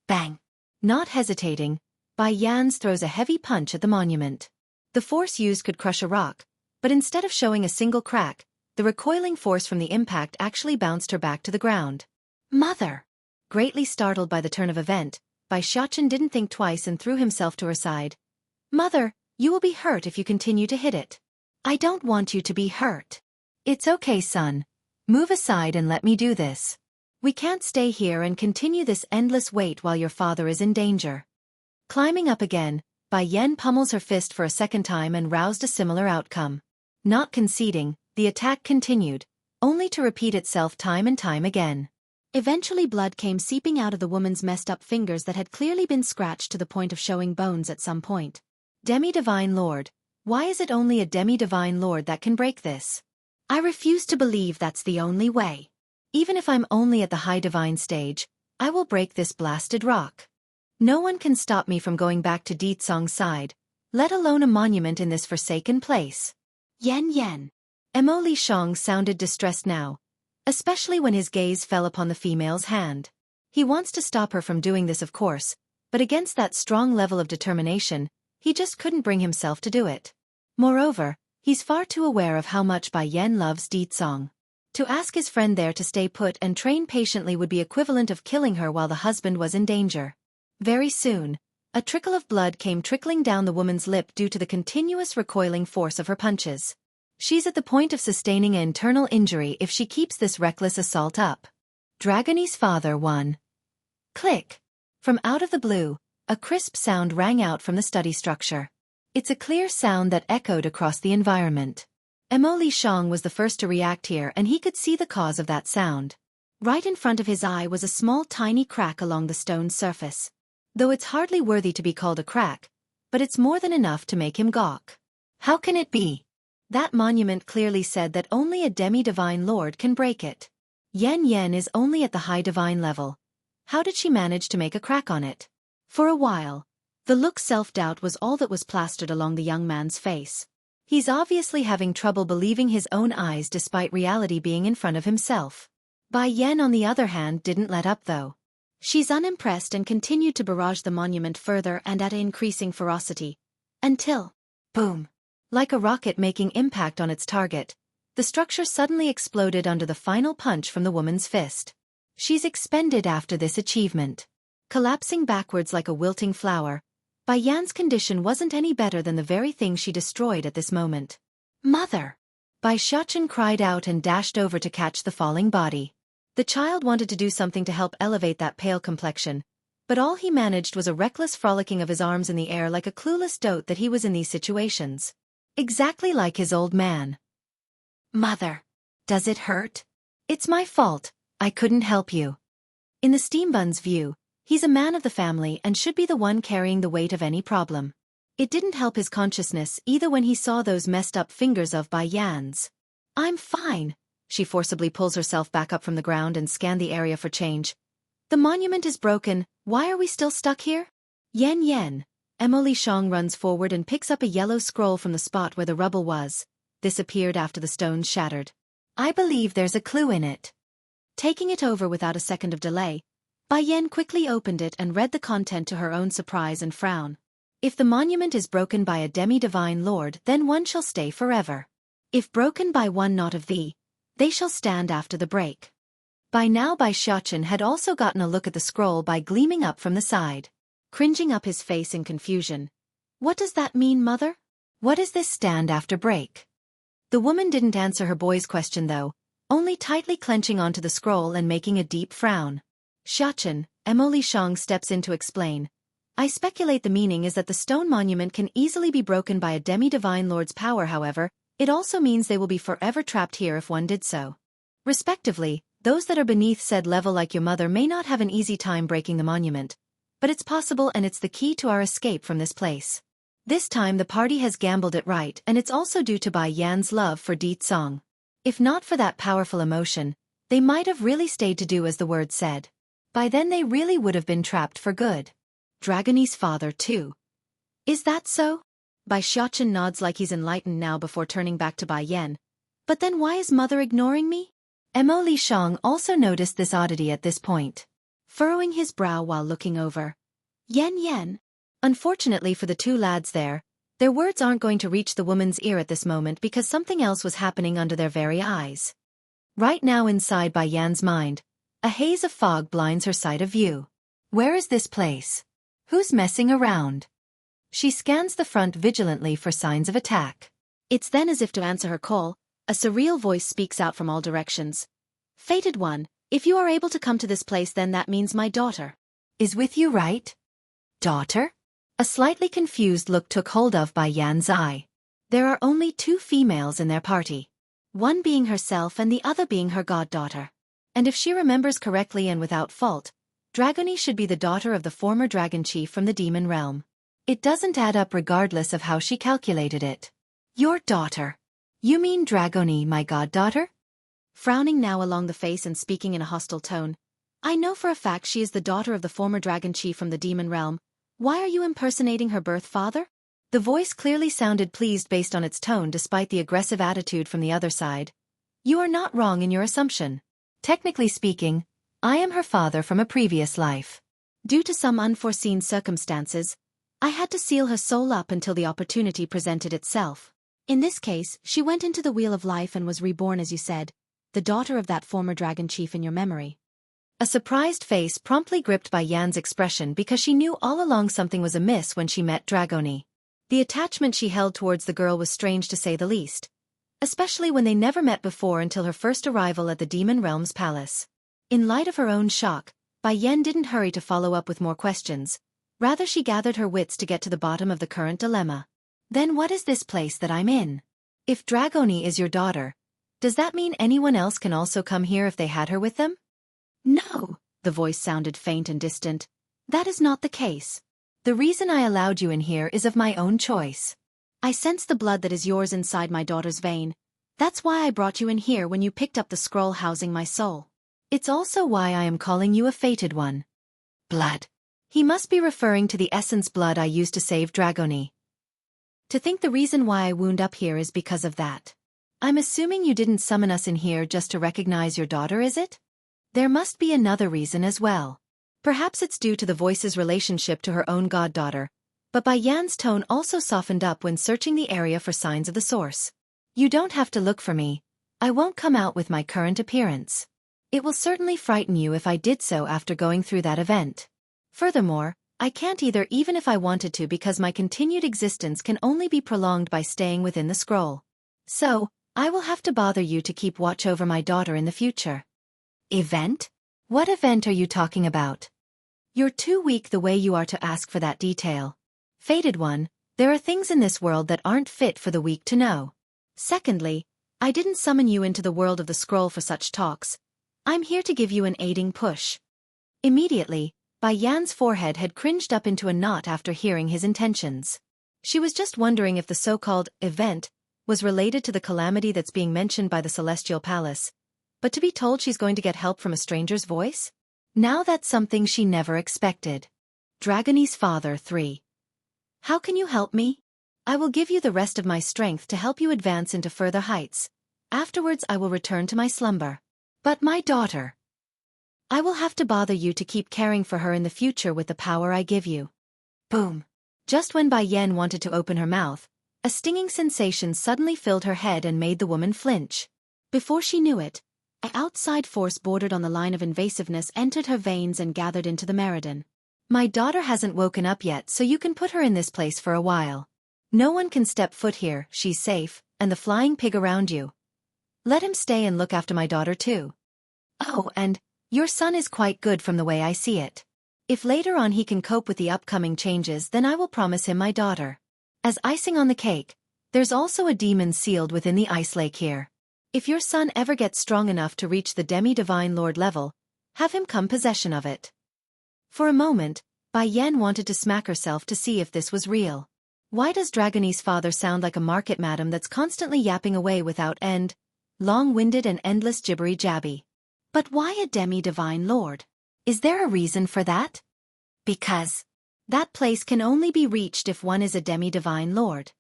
[SPEAKER 1] Bang! Not hesitating, Bai Yan throws a heavy punch at the monument. The force used could crush a rock, but instead of showing a single crack, the recoiling force from the impact actually bounced her back to the ground. Mother! Greatly startled by the turn of event, Bai Xiachen didn't think twice and threw himself to her side. Mother, you will be hurt if you continue to hit it. I don't want you to be hurt. It's okay, son. Move aside and let me do this. We can't stay here and continue this endless wait while your father is in danger. Climbing up again, Bai Yan pummels her fist for a second time and roused a similar outcome. Not conceding, the attack continued, only to repeat itself time and time again. Eventually blood came seeping out of the woman's messed up fingers that had clearly been scratched to the point of showing bones at some point. Demi-divine lord, why is it only a demi-divine lord that can break this? I refuse to believe that's the only way. Even if I'm only at the high divine stage, I will break this blasted rock. No one can stop me from going back to Ditsong's side, let alone a monument in this forsaken place. Yen. Emo Li Shang sounded distressed now, especially when his gaze fell upon the female's hand. He wants to stop her from doing this, of course, but against that strong level of determination, he just couldn't bring himself to do it. Moreover, he's far too aware of how much Bai Yan loves Ditsong. To ask his friend there to stay put and train patiently would be equivalent of killing her while the husband was in danger. Very soon, a trickle of blood came trickling down the woman's lip due to the continuous recoiling force of her punches. She's at the point of sustaining an internal injury if she keeps this reckless assault up. Dragonie's father won. Click! From out of the blue, a crisp sound rang out from the study structure. It's a clear sound that echoed across the environment. Emo Li Shang was the first to react here, and he could see the cause of that sound. Right in front of his eye was a small tiny crack along the stone surface. Though it's hardly worthy to be called a crack, but it's more than enough to make him gawk. How can it be? That monument clearly said that only a demi-divine lord can break it. Yen is only at the high divine level. How did she manage to make a crack on it? For a while, the look self-doubt was all that was plastered along the young man's face. He's obviously having trouble believing his own eyes despite reality being in front of himself. Bai Yan, on the other hand, didn't let up though. She's unimpressed and continued to barrage the monument further and at increasing ferocity. Until, boom! Like a rocket making impact on its target, the structure suddenly exploded under the final punch from the woman's fist. She's expended after this achievement. Collapsing backwards like a wilting flower, Bai Yan's condition wasn't any better than the very thing she destroyed at this moment. Mother! Bai Xiachen cried out and dashed over to catch the falling body. The child wanted to do something to help elevate that pale complexion, but all he managed was a reckless frolicking of his arms in the air like a clueless dote that he was in these situations. Exactly like his old man. Mother! Does it hurt? It's my fault, I couldn't help you. In the steambun's view, he's a man of the family and should be the one carrying the weight of any problem. It didn't help his consciousness either when he saw those messed up fingers of Bai Yan's. I'm fine. She forcibly pulls herself back up from the ground and scans the area for change. The monument is broken. Why are we still stuck here? Yen. Emily Shang runs forward and picks up a yellow scroll from the spot where the rubble was. This appeared after the stones shattered. I believe there's a clue in it. Taking it over without a second of delay, Bai Yan quickly opened it and read the content to her own surprise and frown. If the monument is broken by a demi-divine lord, then one shall stay forever. If broken by one not of thee, they shall stand after the break. By now Bai Xiaochen had also gotten a look at the scroll by gleaming up from the side. Cringing up his face in confusion. What does that mean, mother? What is this stand after break? The woman didn't answer her boy's question though, only tightly clenching onto the scroll and making a deep frown. Xiaochen, Emily Shang steps in to explain. I speculate the meaning is that the stone monument can easily be broken by a demi-divine lord's power. However, it also means they will be forever trapped here if one did so. Respectively, those that are beneath said level like your mother may not have an easy time breaking the monument, but it's possible and it's the key to our escape from this place. This time the party has gambled it right, and it's also due to Bai Yan's love for Di Tsong. If not for that powerful emotion, they might have really stayed to do as the word said. By then they really would have been trapped for good. Dragonie's father too. Is that so? Bai Xiaochen nods like he's enlightened now before turning back to Bai Yan. But then why is mother ignoring me? Emily Shang also noticed this oddity at this point, furrowing his brow while looking over. Yen. Unfortunately for the two lads there, their words aren't going to reach the woman's ear at this moment because something else was happening under their very eyes. Right now inside Bai Yan's mind, a haze of fog blinds her sight of view. Where is this place? Who's messing around? She scans the front vigilantly for signs of attack. It's then as if to answer her call, a surreal voice speaks out from all directions. Fated one, if you are able to come to this place, then that means my daughter is with you, right? Daughter? A slightly confused look took hold of Bai Yan's eye. There are only two females in their party. One being herself and the other being her goddaughter. And if she remembers correctly and without fault, Dragonie should be the daughter of the former dragon chief from the demon realm. It doesn't add up regardless of how she calculated it. Your daughter? You mean Dragonie, my goddaughter? Frowning now along the face and speaking in a hostile tone. I know for a fact she is the daughter of the former dragon chief from the demon realm. Why are you impersonating her birth father? The voice clearly sounded pleased based on its tone despite the aggressive attitude from the other side. You are not wrong in your assumption. Technically speaking, I am her father from a previous life. Due to some unforeseen circumstances, I had to seal her soul up until the opportunity presented itself. In this case, she went into the wheel of life and was reborn as you said, the daughter of that former dragon chief in your memory. A surprised face promptly gripped by Yan's expression because she knew all along something was amiss when she met Dragonie. The attachment she held towards the girl was strange to say the least, especially when they never met before until her first arrival at the Demon Realm's palace. In light of her own shock, Bai Yan didn't hurry to follow up with more questions. Rather she gathered her wits to get to the bottom of the current dilemma. Then what is this place that I'm in? If Dragonie is your daughter, does that mean anyone else can also come here if they had her with them? No, the voice sounded faint and distant. That is not the case. The reason I allowed you in here is of my own choice. I sense the blood that is yours inside my daughter's vein. That's why I brought you in here when you picked up the scroll housing my soul. It's also why I am calling you a fated one. Blood. He must be referring to the essence blood I used to save Dragonie. To think the reason why I wound up here is because of that. I'm assuming you didn't summon us in here just to recognize your daughter, is it? There must be another reason as well. Perhaps it's due to the voice's relationship to her own goddaughter, but Bai Yan's tone also softened up when searching the area for signs of the source. You don't have to look for me. I won't come out with my current appearance. It will certainly frighten you if I did so after going through that event. Furthermore, I can't either even if I wanted to because my continued existence can only be prolonged by staying within the scroll. So, I will have to bother you to keep watch over my daughter in the future. Event? What event are you talking about? You're too weak the way you are to ask for that detail. Fated one, there are things in this world that aren't fit for the weak to know. Secondly, I didn't summon you into the world of the scroll for such talks. I'm here to give you an aiding push. Immediately, Bai Yan's forehead had cringed up into a knot after hearing his intentions. She was just wondering if the so-called event was related to the calamity that's being mentioned by the Celestial Palace, but to be told she's going to get help from a stranger's voice? Now that's something she never expected. Dragonie's father 3. How can you help me? I will give you the rest of my strength to help you advance into further heights. Afterwards I will return to my slumber. But my daughter. I will have to bother you to keep caring for her in the future with the power I give you. Boom. Just when Bai Yan wanted to open her mouth, a stinging sensation suddenly filled her head and made the woman flinch. Before she knew it, an outside force bordered on the line of invasiveness entered her veins and gathered into the meridian. My daughter hasn't woken up yet, so you can put her in this place for a while. No one can step foot here, she's safe, and the flying pig around you. Let him stay and look after my daughter too. Oh, and your son is quite good from the way I see it. If later on he can cope with the upcoming changes, then I will promise him my daughter. As icing on the cake, there's also a demon sealed within the ice lake here. If your son ever gets strong enough to reach the demi-divine lord level, have him come possession of it. For a moment, Bai Yan wanted to smack herself to see if this was real. Why does Dragonie's father sound like a market madam that's constantly yapping away without end, long-winded and endless jibbery-jabby? But why a demi-divine lord? Is there a reason for that? Because that place can only be reached if one is a demi-divine lord.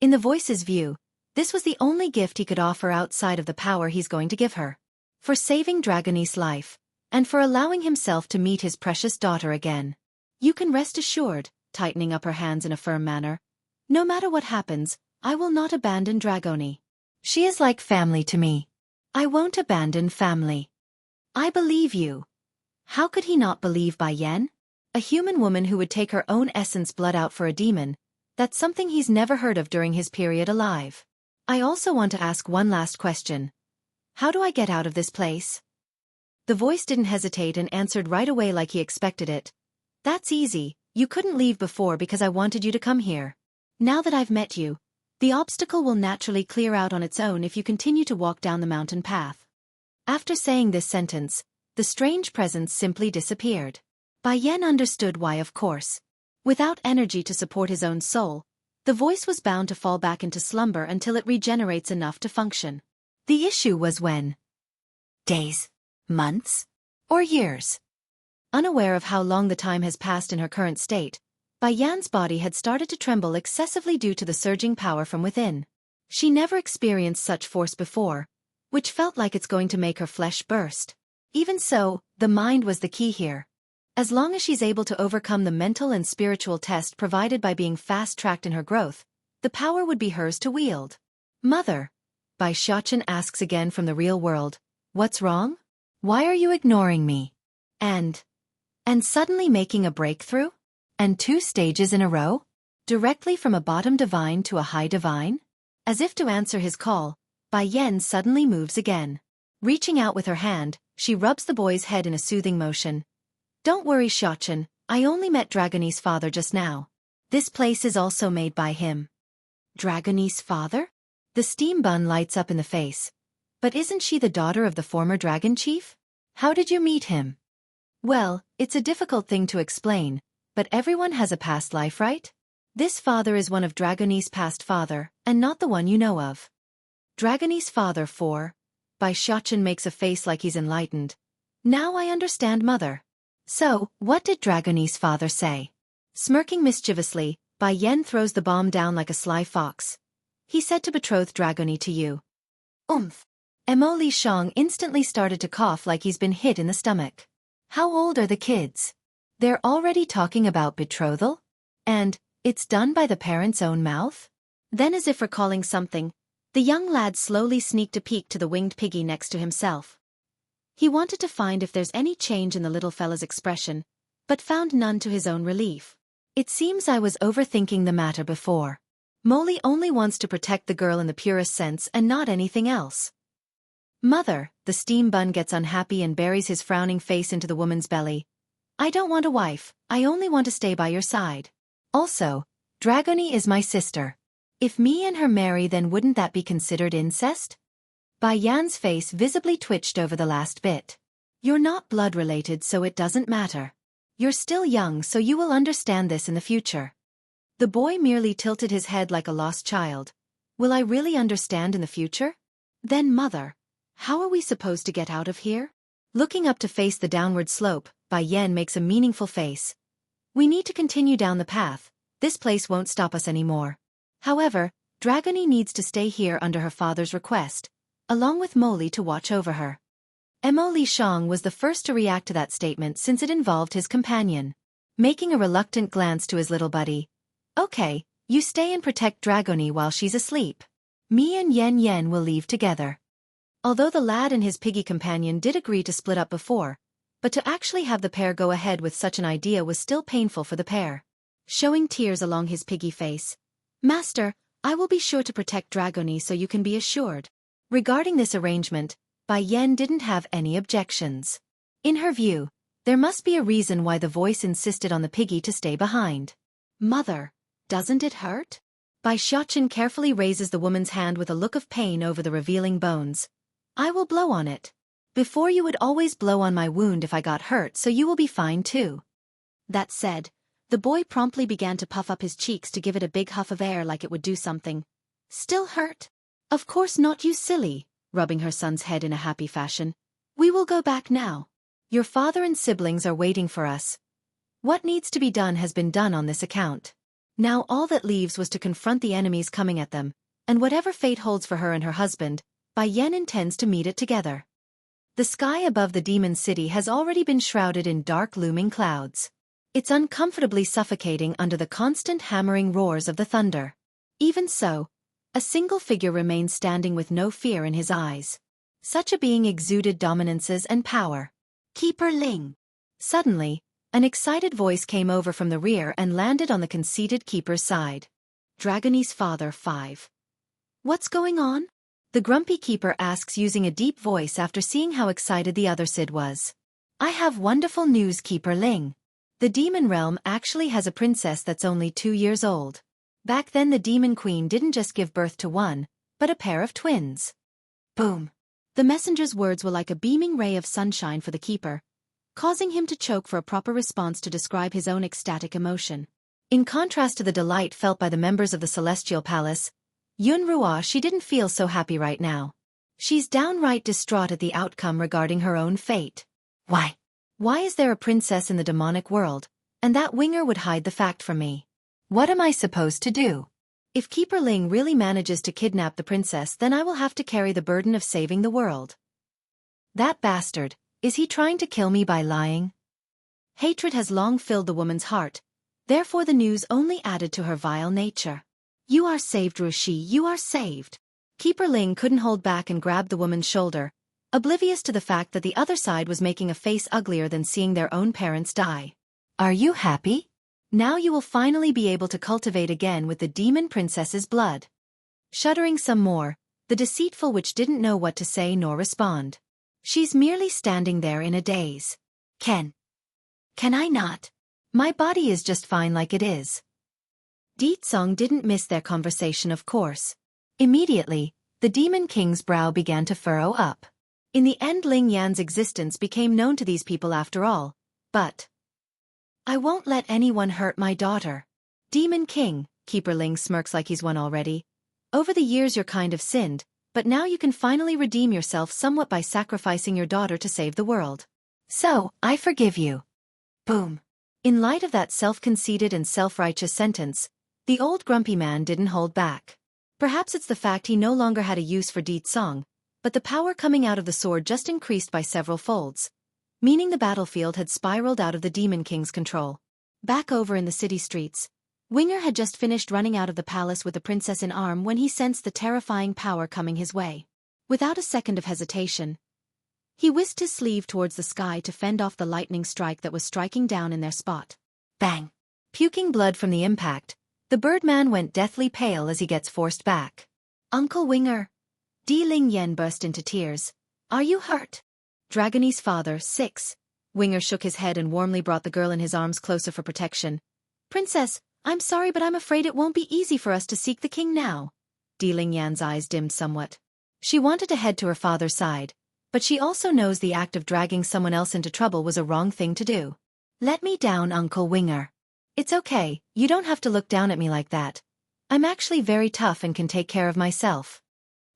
[SPEAKER 1] In the voice's view, this was the only gift he could offer outside of the power he's going to give her. For saving Dragonie's life, and for allowing himself to meet his precious daughter again. You can rest assured, tightening up her hands in a firm manner. No matter what happens, I will not abandon Dragonie. She is like family to me. I won't abandon family. I believe you. How could he not believe Bai Yan? A human woman who would take her own essence blood out for a demon. That's something he's never heard of during his period alive. I also want to ask one last question. How do I get out of this place? The voice didn't hesitate and answered right away like he expected it. That's easy, you couldn't leave before because I wanted you to come here. Now that I've met you, the obstacle will naturally clear out on its own if you continue to walk down the mountain path. After saying this sentence, the strange presence simply disappeared. Bai Yan understood why, of course. Without energy to support his own soul, the voice was bound to fall back into slumber until it regenerates enough to function. The issue was when? Days, months, or years? Unaware of how long the time has passed in her current state, Bai Yan's body had started to tremble excessively due to the surging power from within. She never experienced such force before, which felt like it's going to make her flesh burst. Even so, the mind was the key here. As long as she's able to overcome the mental and spiritual test provided by being fast-tracked in her growth, the power would be hers to wield. Mother, Bai Xiaochen asks again from the real world, what's wrong? Why are you ignoring me? And suddenly making a breakthrough? And 2 stages in a row? Directly from a bottom divine to a high divine? As if to answer his call, Bai Yan suddenly moves again. Reaching out with her hand, she rubs the boy's head in a soothing motion. Don't worry, Xiaochen, I only met Dragonie's father just now. This place is also made by him. Dragonie's father? The steam bun lights up in the face. But isn't she the daughter of the former dragon chief? How did you meet him? Well, it's a difficult thing to explain, but everyone has a past life, right? This father is one of Dragonie's past father, and not the one you know of. Dragonie's father Bai Xiaochen makes a face like he's enlightened. Now I understand, mother. So, what did Dragonie's father say? Smirking mischievously, Bai Yan throws the bomb down like a sly fox. He said to betroth Dragonie to you. Emo Li Shang instantly started to cough like he's been hit in the stomach. How old are the kids? They're already talking about betrothal? And, it's done by the parents' own mouth? Then as if recalling something, the young lad slowly sneaked a peek to the winged piggy next to himself. He wanted to find if there's any change in the little fella's expression, but found none to his own relief. It seems I was overthinking the matter before. Molly only wants to protect the girl in the purest sense and not anything else. Mother, the steam bun gets unhappy and buries his frowning face into the woman's belly. I don't want a wife, I only want to stay by your side. Also, Dragonie is my sister. If me and her marry, then wouldn't that be considered incest? Bai Yan's face visibly twitched over the last bit. You're not blood-related, so it doesn't matter. You're still young, so you will understand this in the future. The boy merely tilted his head like a lost child, Will I really understand in the future? Then mother, how are we supposed to get out of here? Looking up to face the downward slope, Bai Yan makes a meaningful face. We need to continue down the path. This place won't stop us anymore. However, Dragony needs to stay here under her father's request, along with Moli to watch over her. Mo Li Shang was the first to react to that statement since it involved his companion. Making a reluctant glance to his little buddy. Okay, you stay and protect Dragony while she's asleep. Me and Yen Yen will leave together. Although the lad and his piggy companion did agree to split up before, but to actually have the pair go ahead with such an idea was still painful for the pair. Showing tears along his piggy face. Master, I will be sure to protect Dragony so you can be assured. Regarding this arrangement, Bai Yan didn't have any objections. In her view, there must be a reason why the voice insisted on the piggy to stay behind. Mother, doesn't it hurt? Bai Xiaochen carefully raises the woman's hand with a look of pain over the revealing bones. I will blow on it. Before you would always blow on my wound if I got hurt, so you will be fine too. That said, the boy promptly began to puff up his cheeks to give it a big huff of air like it would do something. Still hurt? Of course not, you silly, rubbing her son's head in a happy fashion. We will go back now. Your father and siblings are waiting for us. What needs to be done has been done on this account. Now all that leaves was to confront the enemies coming at them, and whatever fate holds for her and her husband, Bai Yan intends to meet it together. The sky above the demon city has already been shrouded in dark looming clouds. It's uncomfortably suffocating under the constant hammering roars of the thunder. Even so, a single figure remains standing with no fear in his eyes. Such a being exuded dominances and power. Keeper Ling. Suddenly, an excited voice came over from the rear and landed on the conceited keeper's side. Dragony's father 5. What's going on? The grumpy keeper asks using a deep voice after seeing how excited the other Sid was. I have wonderful news, Keeper Ling. The demon realm actually has a princess that's only 2 years old. Back then the demon queen didn't just give birth to one, but a pair of twins. Boom. The messenger's words were like a beaming ray of sunshine for the keeper, causing him to choke for a proper response to describe his own ecstatic emotion. In contrast to the delight felt by the members of the Celestial Palace, Yun Ruo, she didn't feel so happy right now. She's downright distraught at the outcome regarding her own fate. Why? Why is there a princess in the demonic world, and that Winger would hide the fact from me? What am I supposed to do? If Keeper Ling really manages to kidnap the princess, then I will have to carry the burden of saving the world. That bastard, is he trying to kill me by lying? Hatred has long filled the woman's heart, therefore the news only added to her vile nature. You are saved, Rushi, you are saved. Keeper Ling couldn't hold back and grabbed the woman's shoulder, oblivious to the fact that the other side was making a face uglier than seeing their own parents die. Are you happy? Now you will finally be able to cultivate again with the demon princess's blood. Shuddering some more, the deceitful witch didn't know what to say nor respond. She's merely standing there in a daze. Can I not? My body is just fine like it is. Song didn't miss their conversation, of course. Immediately, the Demon King's brow began to furrow up. In the end, Ling Yan's existence became known to these people after all, but I won't let anyone hurt my daughter. Demon King, Keeper Ling smirks like he's won already. Over the years you're kind of sinned, but now you can finally redeem yourself somewhat by sacrificing your daughter to save the world. So, I forgive you. Boom. In light of that self-conceited and self-righteous sentence, the old grumpy man didn't hold back. Perhaps it's the fact he no longer had a use for Song, but the power coming out of the sword just increased by several folds, meaning the battlefield had spiraled out of the Demon King's control. Back over in the city streets, Winger had just finished running out of the palace with the princess in arm when he sensed the terrifying power coming his way. Without a second of hesitation, he whisked his sleeve towards the sky to fend off the lightning strike that was striking down in their spot. Bang! Puking blood from the impact, the Birdman went deathly pale as he gets forced back. Uncle Winger! Ling Yan burst into tears. Are you hurt? Dragony's father 6. Winger shook his head and warmly brought the girl in his arms closer for protection. Princess, I'm sorry, but I'm afraid it won't be easy for us to seek the king now. Ling Yan's eyes dimmed somewhat. She wanted to head to her father's side, but she also knows the act of dragging someone else into trouble was a wrong thing to do. Let me down, Uncle Winger. It's okay, you don't have to look down at me like that. I'm actually very tough and can take care of myself.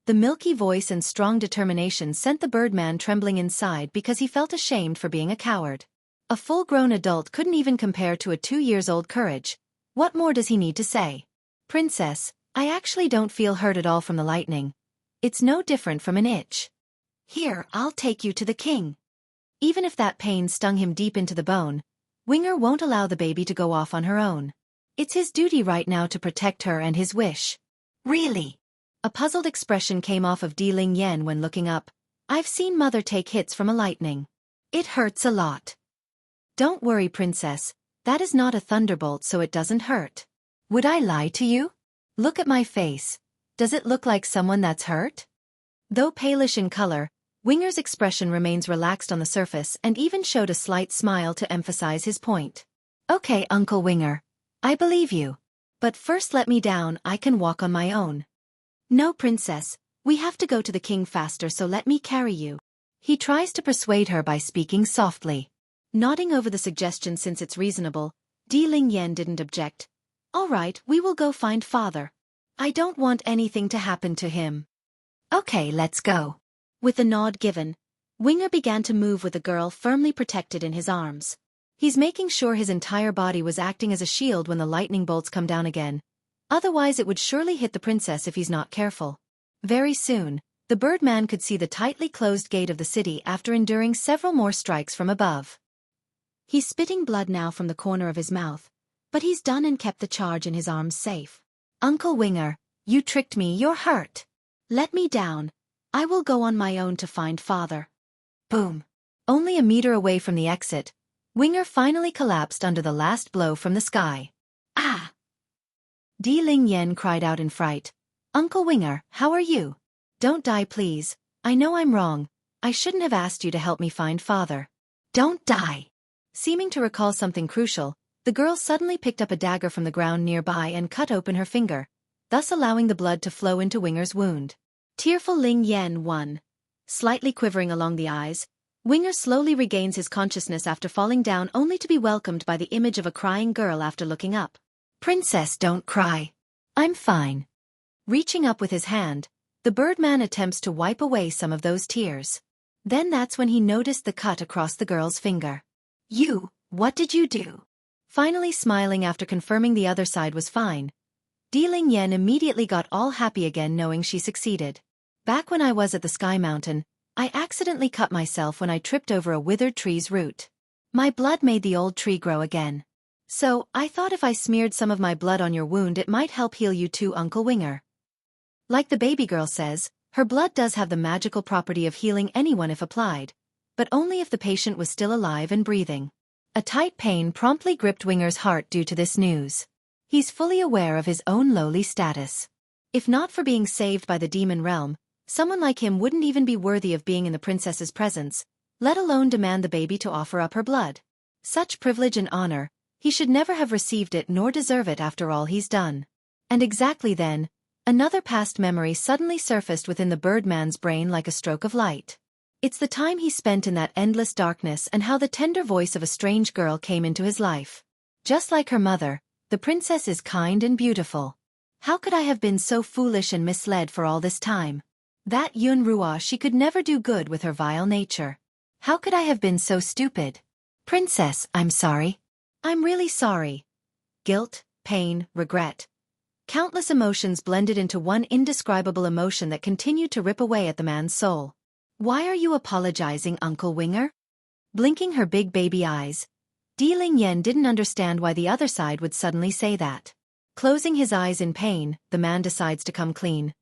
[SPEAKER 1] The milky voice and strong determination sent the birdman trembling inside because he felt ashamed for being a coward. A full-grown adult couldn't even compare to a 2-year-old courage. What more does he need to say? Princess, I actually don't feel hurt at all from the lightning. It's no different from an itch. Here, I'll take you to the king. Even if that pain stung him deep into the bone, Winger won't allow the baby to go off on her own. It's his duty right now to protect her and his wish. Really? A puzzled expression came off of Di Ling Yen when looking up. I've seen mother take hits from a lightning. It hurts a lot. Don't worry, princess. That is not a thunderbolt, so it doesn't hurt. Would I lie to you? Look at my face. Does it look like someone that's hurt? Though palish in color, Winger's expression remains relaxed on the surface and even showed a slight smile to emphasize his point. Okay, Uncle Winger. I believe you. But first let me down, I can walk on my own. No, princess, we have to go to the king faster, so let me carry you. He tries to persuade her by speaking softly. Nodding over the suggestion since it's reasonable, Di Ling Yen didn't object. All right, we will go find father. I don't want anything to happen to him. Okay, let's go. With a nod given, Winger began to move with the girl firmly protected in his arms. He's making sure his entire body was acting as a shield when the lightning bolts come down again. Otherwise it would surely hit the princess if he's not careful. Very soon, the birdman could see the tightly closed gate of the city after enduring several more strikes from above. He's spitting blood now from the corner of his mouth, but he's done and kept the charge in his arms safe. Uncle Winger, you tricked me, you're hurt. Let me down. I will go on my own to find father. Boom. Only a meter away from the exit, Winger finally collapsed under the last blow from the sky. Ah! Di Ling Yen cried out in fright. Uncle Winger, how are you? Don't die, please. I know I'm wrong. I shouldn't have asked you to help me find father. Don't die. Seeming to recall something crucial, the girl suddenly picked up a dagger from the ground nearby and cut open her finger, thus allowing the blood to flow into Winger's wound. Tearful Ling Yen 1. Slightly quivering along the eyes, Winger slowly regains his consciousness after falling down only to be welcomed by the image of a crying girl after looking up. Princess, don't cry. I'm fine. Reaching up with his hand, the birdman attempts to wipe away some of those tears. Then that's when he noticed the cut across the girl's finger. What did you do? Finally smiling after confirming the other side was fine, Di Ling Yen immediately got all happy again knowing she succeeded. Back when I was at the Sky Mountain, I accidentally cut myself when I tripped over a withered tree's root. My blood made the old tree grow again. So, I thought if I smeared some of my blood on your wound it might help heal you too, Uncle Winger. Like the baby girl says, her blood does have the magical property of healing anyone if applied, but only if the patient was still alive and breathing. A tight pain promptly gripped Winger's heart due to this news. He's fully aware of his own lowly status. If not for being saved by the demon realm, someone like him wouldn't even be worthy of being in the princess's presence, let alone demand the baby to offer up her blood. Such privilege and honor, he should never have received it nor deserve it after all he's done. And exactly then, another past memory suddenly surfaced within the birdman's brain like a stroke of light. It's the time he spent in that endless darkness and how the tender voice of a strange girl came into his life. Just like her mother, the princess is kind and beautiful. How could I have been so foolish and misled for all this time? That Yun Rua, she could never do good with her vile nature. How could I have been so stupid? Princess, I'm sorry. I'm really sorry. Guilt, pain, regret. Countless emotions blended into one indescribable emotion that continued to rip away at the man's soul. Why are you apologizing, Uncle Winger? Blinking her big baby eyes, Di Ling Yen didn't understand why the other side would suddenly say that. Closing his eyes in pain, the man decides to come clean.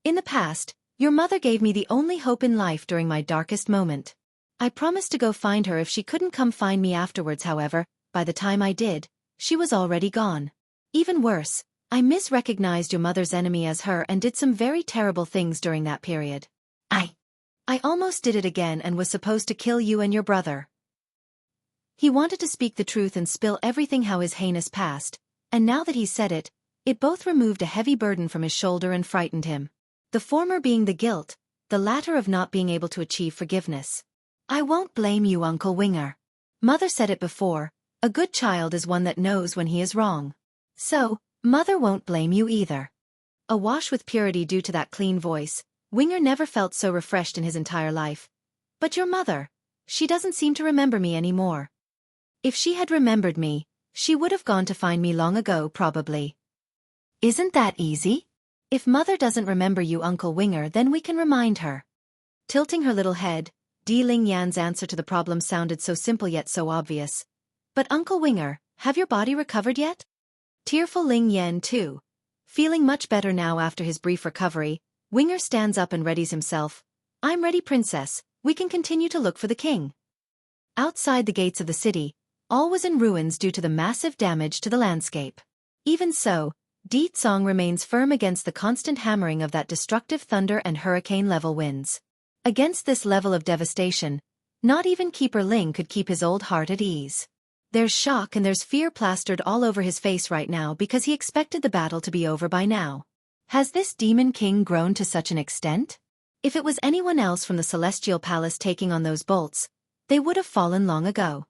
[SPEAKER 1] In the past, your mother gave me the only hope in life during my darkest moment. I promised to go find her if she couldn't come find me afterwards. However, by the time I did, she was already gone. Even worse, I misrecognized your mother's enemy as her and did some very terrible things during that period. I almost did it again and was supposed to kill you and your brother. He wanted to speak the truth and spill everything how his heinous past, and now that he said it, it both removed a heavy burden from his shoulder and frightened him. The former being the guilt, the latter of not being able to achieve forgiveness. I won't blame you, Uncle Winger. Mother said it before, a good child is one that knows when he is wrong. So, Mother won't blame you either. Awash with purity due to that clean voice, Winger never felt so refreshed in his entire life. But your mother, she doesn't seem to remember me anymore. If she had remembered me, she would have gone to find me long ago probably. Isn't that easy? If mother doesn't remember you, Uncle Winger, then we can remind her. Tilting her little head, Di Ling Yan's answer to the problem sounded so simple yet so obvious. But Uncle Winger, have your body recovered yet? Tearful Ling Yan too. Feeling much better now after his brief recovery, Winger stands up and readies himself. I'm ready, princess, we can continue to look for the king. Outside the gates of the city, all was in ruins due to the massive damage to the landscape. Even so, Di Tsong remains firm against the constant hammering of that destructive thunder and hurricane-level winds. Against this level of devastation, not even Keeper Ling could keep his old heart at ease. There's shock and there's fear plastered all over his face right now because he expected the battle to be over by now. Has this demon king grown to such an extent? If it was anyone else from the Celestial Palace taking on those bolts, they would have fallen long ago.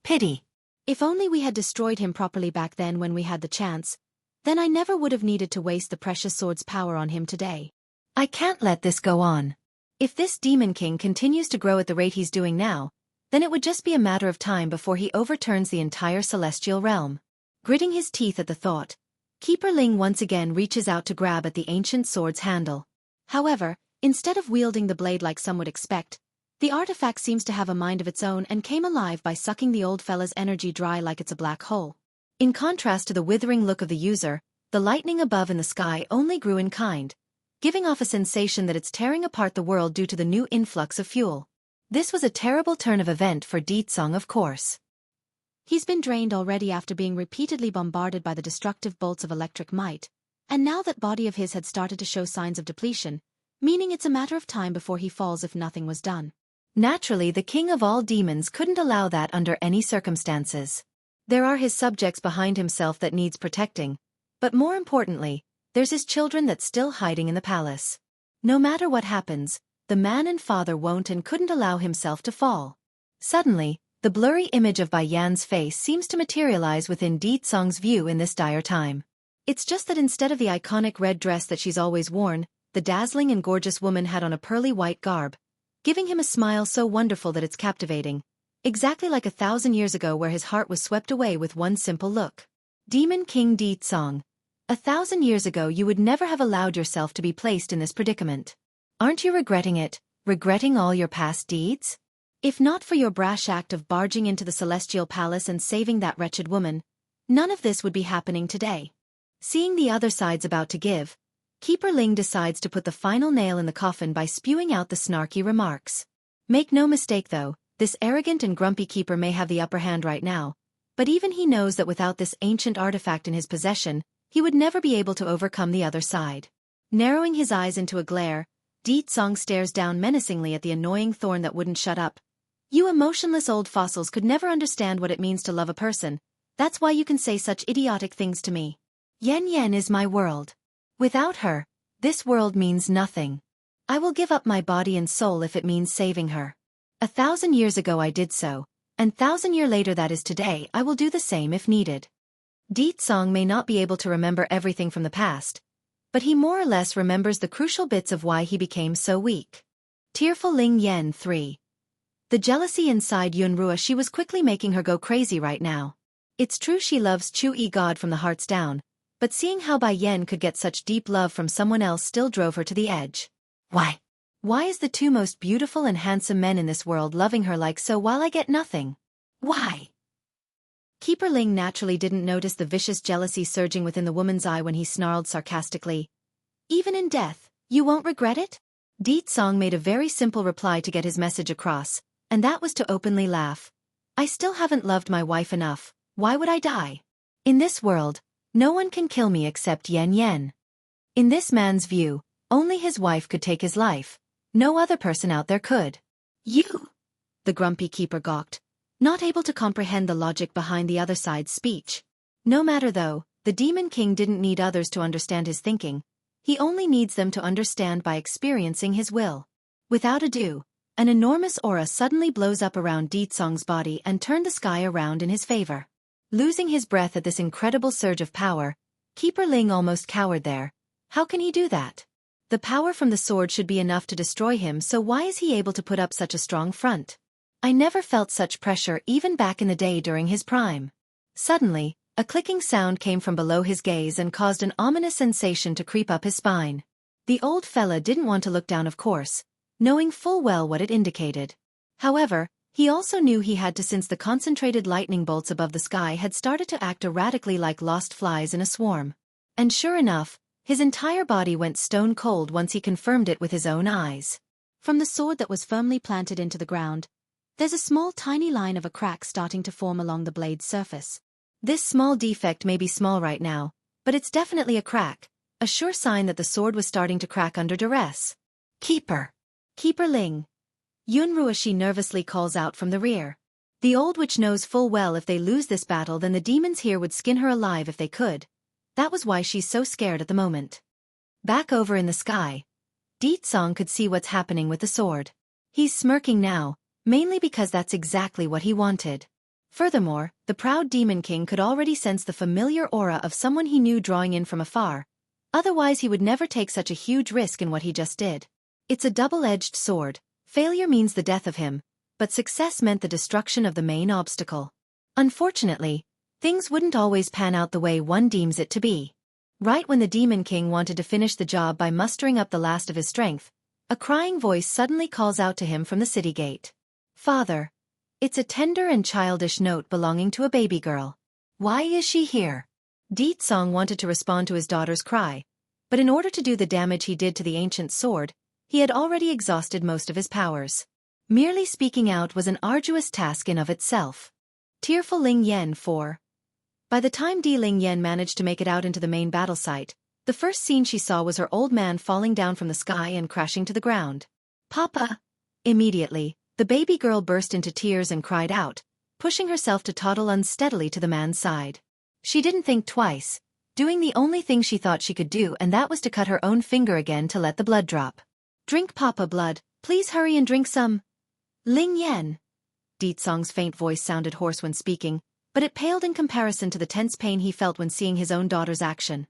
[SPEAKER 1] Pity. If only we had destroyed him properly back then when we had the chance, then I never would have needed to waste the precious sword's power on him today. I can't let this go on. If this demon king continues to grow at the rate he's doing now, then it would just be a matter of time before he overturns the entire celestial realm. Gritting his teeth at the thought, Keeper Ling once again reaches out to grab at the ancient sword's handle. However, instead of wielding the blade like some would expect, the artifact seems to have a mind of its own and came alive by sucking the old fella's energy dry like it's a black hole. In contrast to the withering look of the user, the lightning above in the sky only grew in kind, giving off a sensation that it's tearing apart the world due to the new influx of fuel. This was a terrible turn of event for Di Tsong, of course. He's been drained already after being repeatedly bombarded by the destructive bolts of electric might, and now that body of his had started to show signs of depletion, meaning it's a matter of time before he falls if nothing was done. Naturally, the king of all demons couldn't allow that under any circumstances. There are his subjects behind himself that needs protecting, but more importantly, there's his children that's still hiding in the palace. No matter what happens, the man and father won't and couldn't allow himself to fall. Suddenly, the blurry image of Bai Yan's face seems to materialize within Di Tsong's view in this dire time. It's just that instead of the iconic red dress that she's always worn, the dazzling and gorgeous woman had on a pearly white garb, giving him a smile so wonderful that it's captivating, exactly like 1,000 years ago where his heart was swept away with one simple look. Demon King Di Tsong. 1,000 years ago you would never have allowed yourself to be placed in this predicament. Aren't you regretting it, regretting all your past deeds? If not for your brash act of barging into the Celestial Palace and saving that wretched woman, none of this would be happening today. Seeing the other side's about to give, Keeper Ling decides to put the final nail in the coffin by spewing out the snarky remarks. Make no mistake though, this arrogant and grumpy keeper may have the upper hand right now, but even he knows that without this ancient artifact in his possession, he would never be able to overcome the other side. Narrowing his eyes into a glare, Di Tsong stares down menacingly at the annoying thorn that wouldn't shut up. You emotionless old fossils could never understand what it means to love a person. That's why you can say such idiotic things to me. Yan Yan is my world. Without her, this world means nothing. I will give up my body and soul if it means saving her. 1,000 years ago I did so, and 1,000 years later, that is today, I will do the same if needed. Di Tsong may not be able to remember everything from the past, but he more or less remembers the crucial bits of why he became so weak. Tearful Ling Yan 3. The jealousy inside Yunrua, she was quickly making her go crazy right now. It's true she loves Xueqi God from the hearts down, but seeing how Bai Yan could get such deep love from someone else still drove her to the edge. Why? Why is the two most beautiful and handsome men in this world loving her like so while I get nothing? Why? Keeper Ling naturally didn't notice the vicious jealousy surging within the woman's eye when he snarled sarcastically. Even in death, you won't regret it? Di Tsong made a very simple reply to get his message across, and that was to openly laugh. I still haven't loved my wife enough, why would I die? In this world, no one can kill me except Yan Yan. In this man's view, only his wife could take his life. No other person out there could. You? The grumpy keeper gawked, not able to comprehend the logic behind the other side's speech. No matter though, the Demon King didn't need others to understand his thinking. He only needs them to understand by experiencing his will. Without ado, an enormous aura suddenly blows up around Di Tsong's body and turned the sky around in his favor. Losing his breath at this incredible surge of power, Keeper Ling almost cowered there. How can he do that? The power from the sword should be enough to destroy him, so why is he able to put up such a strong front? I never felt such pressure even back in the day during his prime. Suddenly, a clicking sound came from below his gaze and caused an ominous sensation to creep up his spine. The old fella didn't want to look down, of course, knowing full well what it indicated. However, he also knew he had to, since the concentrated lightning bolts above the sky had started to act erratically like lost flies in a swarm. And sure enough, his entire body went stone cold once he confirmed it with his own eyes. From the sword that was firmly planted into the ground, there's a small tiny line of a crack starting to form along the blade's surface. This small defect may be small right now, but it's definitely a crack, a sure sign that the sword was starting to crack under duress. Keeper Ling. Xueqi nervously calls out from the rear. The old witch knows full well if they lose this battle then the demons here would skin her alive if they could. That was why she's so scared at the moment. Back over in the sky, Song could see what's happening with the sword. He's smirking now, mainly because that's exactly what he wanted. Furthermore, the proud Demon King could already sense the familiar aura of someone he knew drawing in from afar. Otherwise he would never take such a huge risk in what he just did. It's a double-edged sword. Failure means the death of him, but success meant the destruction of the main obstacle. Unfortunately, things wouldn't always pan out the way one deems it to be. Right when the Demon King wanted to finish the job by mustering up the last of his strength, a crying voice suddenly calls out to him from the city gate. Father. It's a tender and childish note belonging to a baby girl. Why is she here? Song wanted to respond to his daughter's cry, but in order to do the damage he did to the ancient sword, he had already exhausted most of his powers. Merely speaking out was an arduous task in of itself. Tearful Ling Yan 4. By the time Ling Yan managed to make it out into the main battle site, the first scene she saw was her old man falling down from the sky and crashing to the ground. Papa! Immediately, the baby girl burst into tears and cried out, pushing herself to toddle unsteadily to the man's side. She didn't think twice, doing the only thing she thought she could do, and that was to cut her own finger again to let the blood drop. Drink Papa blood, please hurry and drink some. Ling Yan. Song's faint voice sounded hoarse when speaking, but it paled in comparison to the tense pain he felt when seeing his own daughter's action.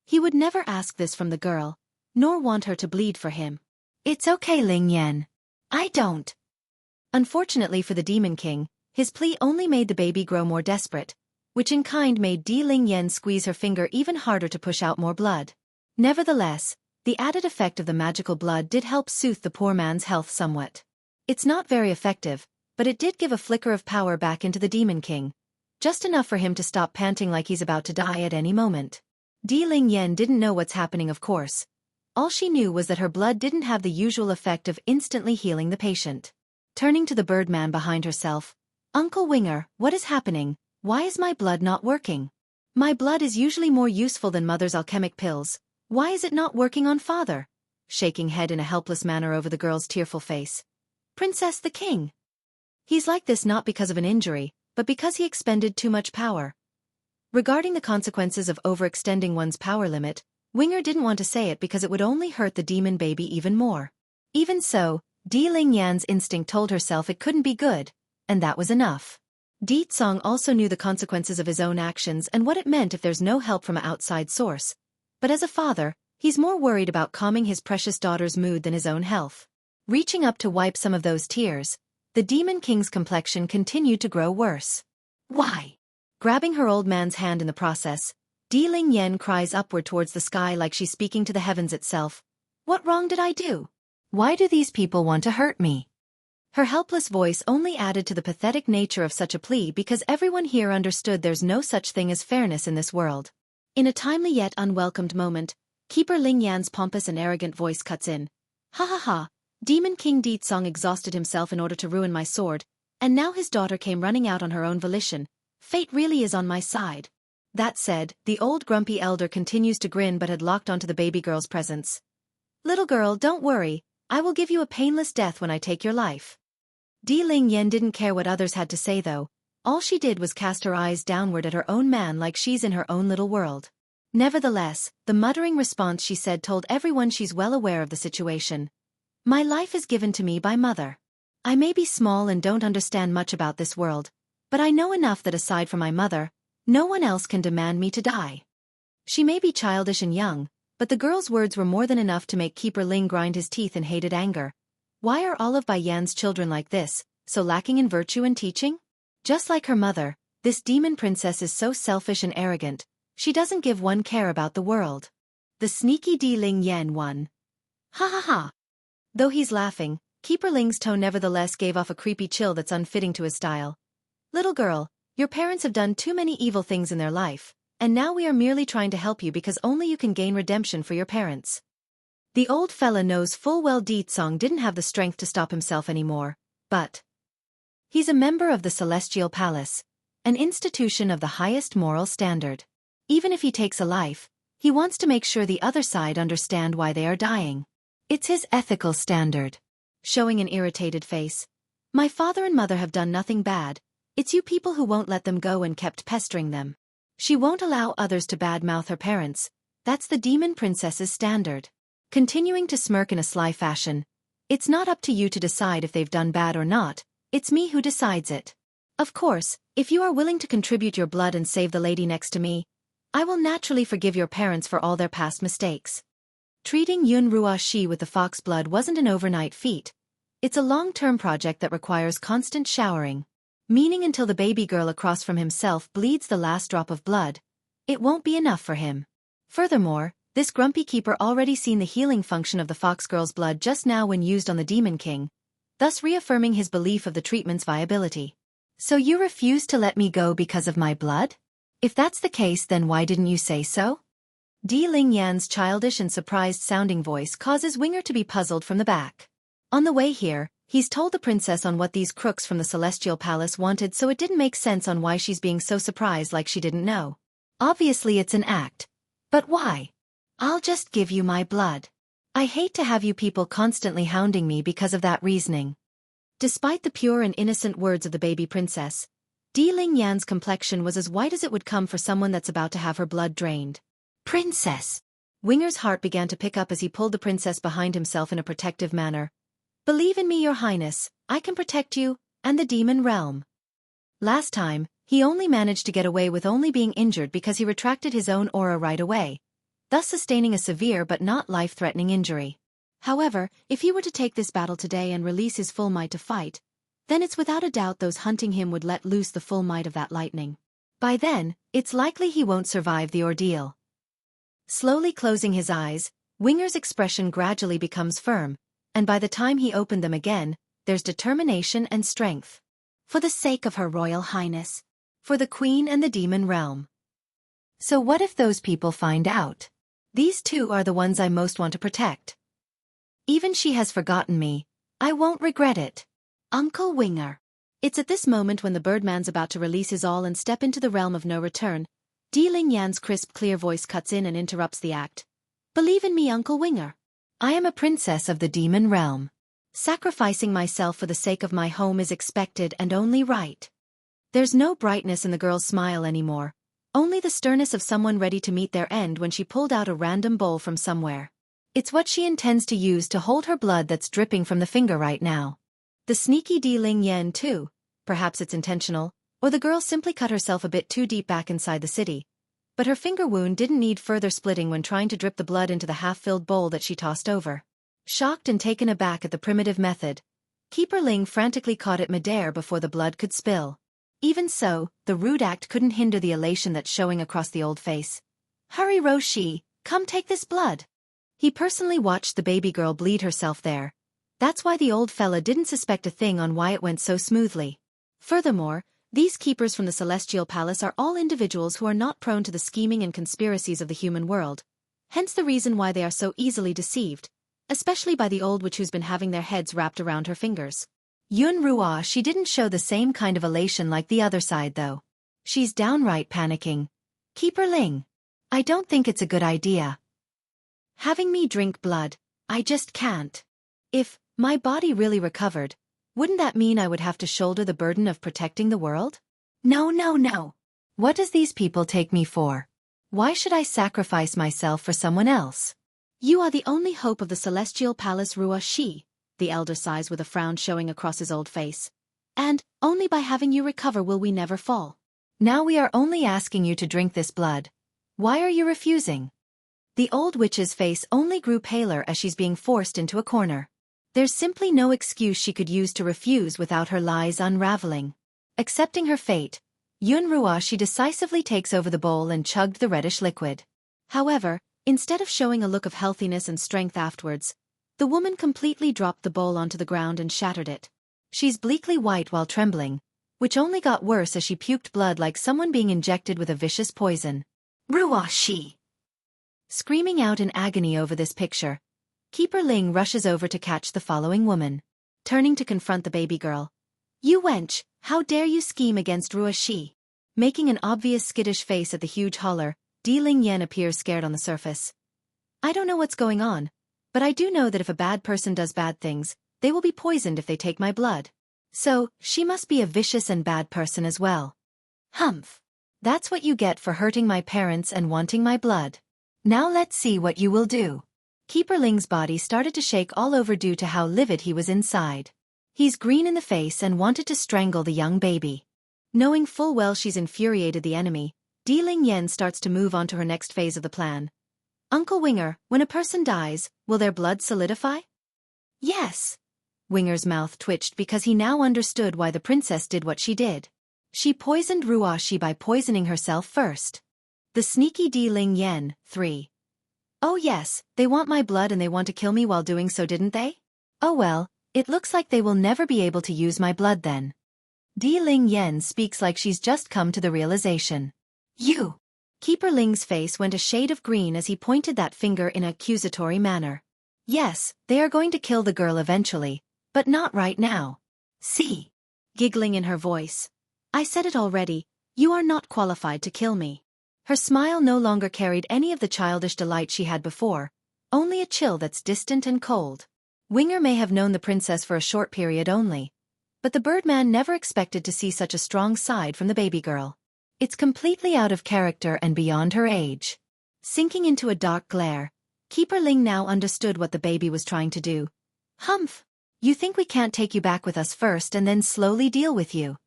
[SPEAKER 1] He would never ask this from the girl, nor want her to bleed for him. It's okay, Ling Yan. I don't. Unfortunately for the Demon King, his plea only made the baby grow more desperate, which in kind made Ling Yan squeeze her finger even harder to push out more blood. Nevertheless, the added effect of the magical blood did help soothe the poor man's health somewhat. It's not very effective, but it did give a flicker of power back into the Demon King, just enough for him to stop panting like he's about to die at any moment. Ling Yan didn't know what's happening, of course. All she knew was that her blood didn't have the usual effect of instantly healing the patient. Turning to the birdman behind herself, Uncle Winger, what is happening? Why is my blood not working? My blood is usually more useful than Mother's alchemic pills. Why is it not working on Father? Shaking head in a helpless manner over the girl's tearful face. Princess the King. He's like this not because of an injury, but because he expended too much power. Regarding the consequences of overextending one's power limit, Winger didn't want to say it because it would only hurt the demon baby even more. Even so, Ling Yan's instinct told herself it couldn't be good, and that was enough. Song also knew the consequences of his own actions and what it meant if there's no help from an outside source. But as a father, he's more worried about calming his precious daughter's mood than his own health. Reaching up to wipe some of those tears, the Demon King's complexion continued to grow worse. Why? Grabbing her old man's hand in the process, Ling Yan cries upward towards the sky like she's speaking to the heavens itself. What wrong did I do? Why do these people want to hurt me? Her helpless voice only added to the pathetic nature of such a plea because everyone here understood there's no such thing as fairness in this world. In a timely yet unwelcomed moment, Keeper Ling Yan's pompous and arrogant voice cuts in. Ha ha ha, Demon King Song exhausted himself in order to ruin my sword, and now his daughter came running out on her own volition. Fate really is on my side. That said, the old grumpy elder continues to grin but had locked onto the baby girl's presence. Little girl, don't worry, I will give you a painless death when I take your life. Ling Yan didn't care what others had to say though. All she did was cast her eyes downward at her own man like she's in her own little world. Nevertheless, the muttering response she said told everyone she's well aware of the situation. My life is given to me by Mother. I may be small and don't understand much about this world, but I know enough that aside from my mother, no one else can demand me to die. She may be childish and young, but the girl's words were more than enough to make Keeper Ling grind his teeth in hated anger. Why are all of Bai Yan's children like this, so lacking in virtue and teaching? Just like her mother, this demon princess is so selfish and arrogant, she doesn't give one care about the world. The sneaky Di Ling Yan one. Ha ha ha. Though he's laughing, Keeper Ling's tone nevertheless gave off a creepy chill that's unfitting to his style. Little girl, your parents have done too many evil things in their life, and now we are merely trying to help you because only you can gain redemption for your parents. The old fella knows full well Song didn't have the strength to stop himself anymore, but he's a member of the Celestial Palace, an institution of the highest moral standard. Even if he takes a life, he wants to make sure the other side understand why they are dying. It's his ethical standard. Showing an irritated face. My father and mother have done nothing bad, it's you people who won't let them go and kept pestering them. She won't allow others to badmouth her parents, that's the demon princess's standard. Continuing to smirk in a sly fashion. It's not up to you to decide if they've done bad or not, it's me who decides it. Of course, if you are willing to contribute your blood and save the lady next to me, I will naturally forgive your parents for all their past mistakes. Treating Yun Rua Shi with the fox blood wasn't an overnight feat. It's a long-term project that requires constant showering. Meaning until the baby girl across from himself bleeds the last drop of blood, it won't be enough for him. Furthermore, this grumpy keeper already seen the healing function of the fox girl's blood just now when used on the Demon King, thus reaffirming his belief of the treatment's viability. So you refuse to let me go because of my blood? If that's the case, then why didn't you say so? Di Ling Yan's childish and surprised-sounding voice causes Winger to be puzzled from the back. On the way here, he's told the princess on what these crooks from the Celestial Palace wanted, so it didn't make sense on why she's being so surprised like she didn't know. Obviously it's an act. But why? I'll just give you my blood. I hate to have you people constantly hounding me because of that reasoning. Despite the pure and innocent words of the baby princess, Di Ling Yan's complexion was as white as it would come for someone that's about to have her blood drained. Princess! Winger's heart began to pick up as he pulled the princess behind himself in a protective manner. Believe in me, your highness, I can protect you, and the demon realm. Last time, he only managed to get away with only being injured because he retracted his own aura right away, thus sustaining a severe but not life-threatening injury. However, if he were to take this battle today and release his full might to fight, then it's without a doubt those hunting him would let loose the full might of that lightning. By then, it's likely he won't survive the ordeal. Slowly closing his eyes, Winger's expression gradually becomes firm, and by the time he opened them again, there's determination and strength. For the sake of Her Royal Highness. For the Queen and the Demon Realm. So what if those people find out? These two are the ones I most want to protect. Even she has forgotten me, I won't regret it. Uncle Winger. It's at this moment when the Birdman's about to release his all and step into the realm of no return, Di Ling Yan's crisp clear voice cuts in and interrupts the act. Believe in me, Uncle Winger. I am a princess of the demon realm. Sacrificing myself for the sake of my home is expected and only right. There's no brightness in the girl's smile anymore, only the sternness of someone ready to meet their end when she pulled out a random bowl from somewhere. It's what she intends to use to hold her blood that's dripping from the finger right now. The sneaky Di Ling Yan too, perhaps it's intentional, or the girl simply cut herself a bit too deep back inside the city. But her finger wound didn't need further splitting when trying to drip the blood into the half-filled bowl that she tossed over. Shocked and taken aback at the primitive method, Keeper Ling frantically caught it midair before the blood could spill. Even so, the rude act couldn't hinder the elation that's showing across the old face. Hurry, Roshi, come take this blood. He personally watched the baby girl bleed herself there. That's why the old fella didn't suspect a thing on why it went so smoothly. Furthermore, these keepers from the Celestial Palace are all individuals who are not prone to the scheming and conspiracies of the human world, hence the reason why they are so easily deceived, especially by the old witch who's been having their heads wrapped around her fingers. Yun Rua, she didn't show the same kind of elation like the other side though. She's downright panicking. Keeper Ling. I don't think it's a good idea. Having me drink blood, I just can't. If my body really recovered, wouldn't that mean I would have to shoulder the burden of protecting the world? No, no, no. What does these people take me for? Why should I sacrifice myself for someone else? You are the only hope of the Celestial Palace, Rua Shi, the elder sighs with a frown showing across his old face. And only by having you recover will we never fall. Now we are only asking you to drink this blood. Why are you refusing? The old witch's face only grew paler as she's being forced into a corner. There's simply no excuse she could use to refuse without her lies unraveling. Accepting her fate, Yunruo decisively takes over the bowl and chugged the reddish liquid. However, instead of showing a look of healthiness and strength afterwards, the woman completely dropped the bowl onto the ground and shattered it. She's bleakly white while trembling, which only got worse as she puked blood like someone being injected with a vicious poison. Ruoshi! Screaming out in agony over this picture, Keeper Ling rushes over to catch the following woman. Turning to confront the baby girl. You wench, how dare you scheme against Ruoshi? Making an obvious skittish face at the huge holler, Di Ling Yan appears scared on the surface. I don't know what's going on, but I do know that if a bad person does bad things, they will be poisoned if they take my blood. So, she must be a vicious and bad person as well. Humph. That's what you get for hurting my parents and wanting my blood. Now let's see what you will do. Keeper Ling's body started to shake all over due to how livid he was inside. He's green in the face and wanted to strangle the young baby. Knowing full well she's infuriated the enemy, Di Ling Yan starts to move on to her next phase of the plan. Uncle Winger, when a person dies, will their blood solidify? Yes. Winger's mouth twitched because he now understood why the princess did what she did. She poisoned Ruoshi by poisoning herself first. The sneaky Di Ling Yan, 3. Oh yes, they want my blood and they want to kill me while doing so, didn't they? Oh well, it looks like they will never be able to use my blood then. Di Ling Yan speaks like she's just come to the realization. You! Keeper Ling's face went a shade of green as he pointed that finger in an accusatory manner. Yes, they are going to kill the girl eventually, but not right now. See? Giggling in her voice. I said it already, you are not qualified to kill me. Her smile no longer carried any of the childish delight she had before, only a chill that's distant and cold. Winger may have known the princess for a short period only, but the Birdman never expected to see such a strong side from the baby girl. It's completely out of character and beyond her age. Sinking into a dark glare, Keeper Ling now understood what the baby was trying to do. Humph! You think we can't take you back with us first and then slowly deal with you?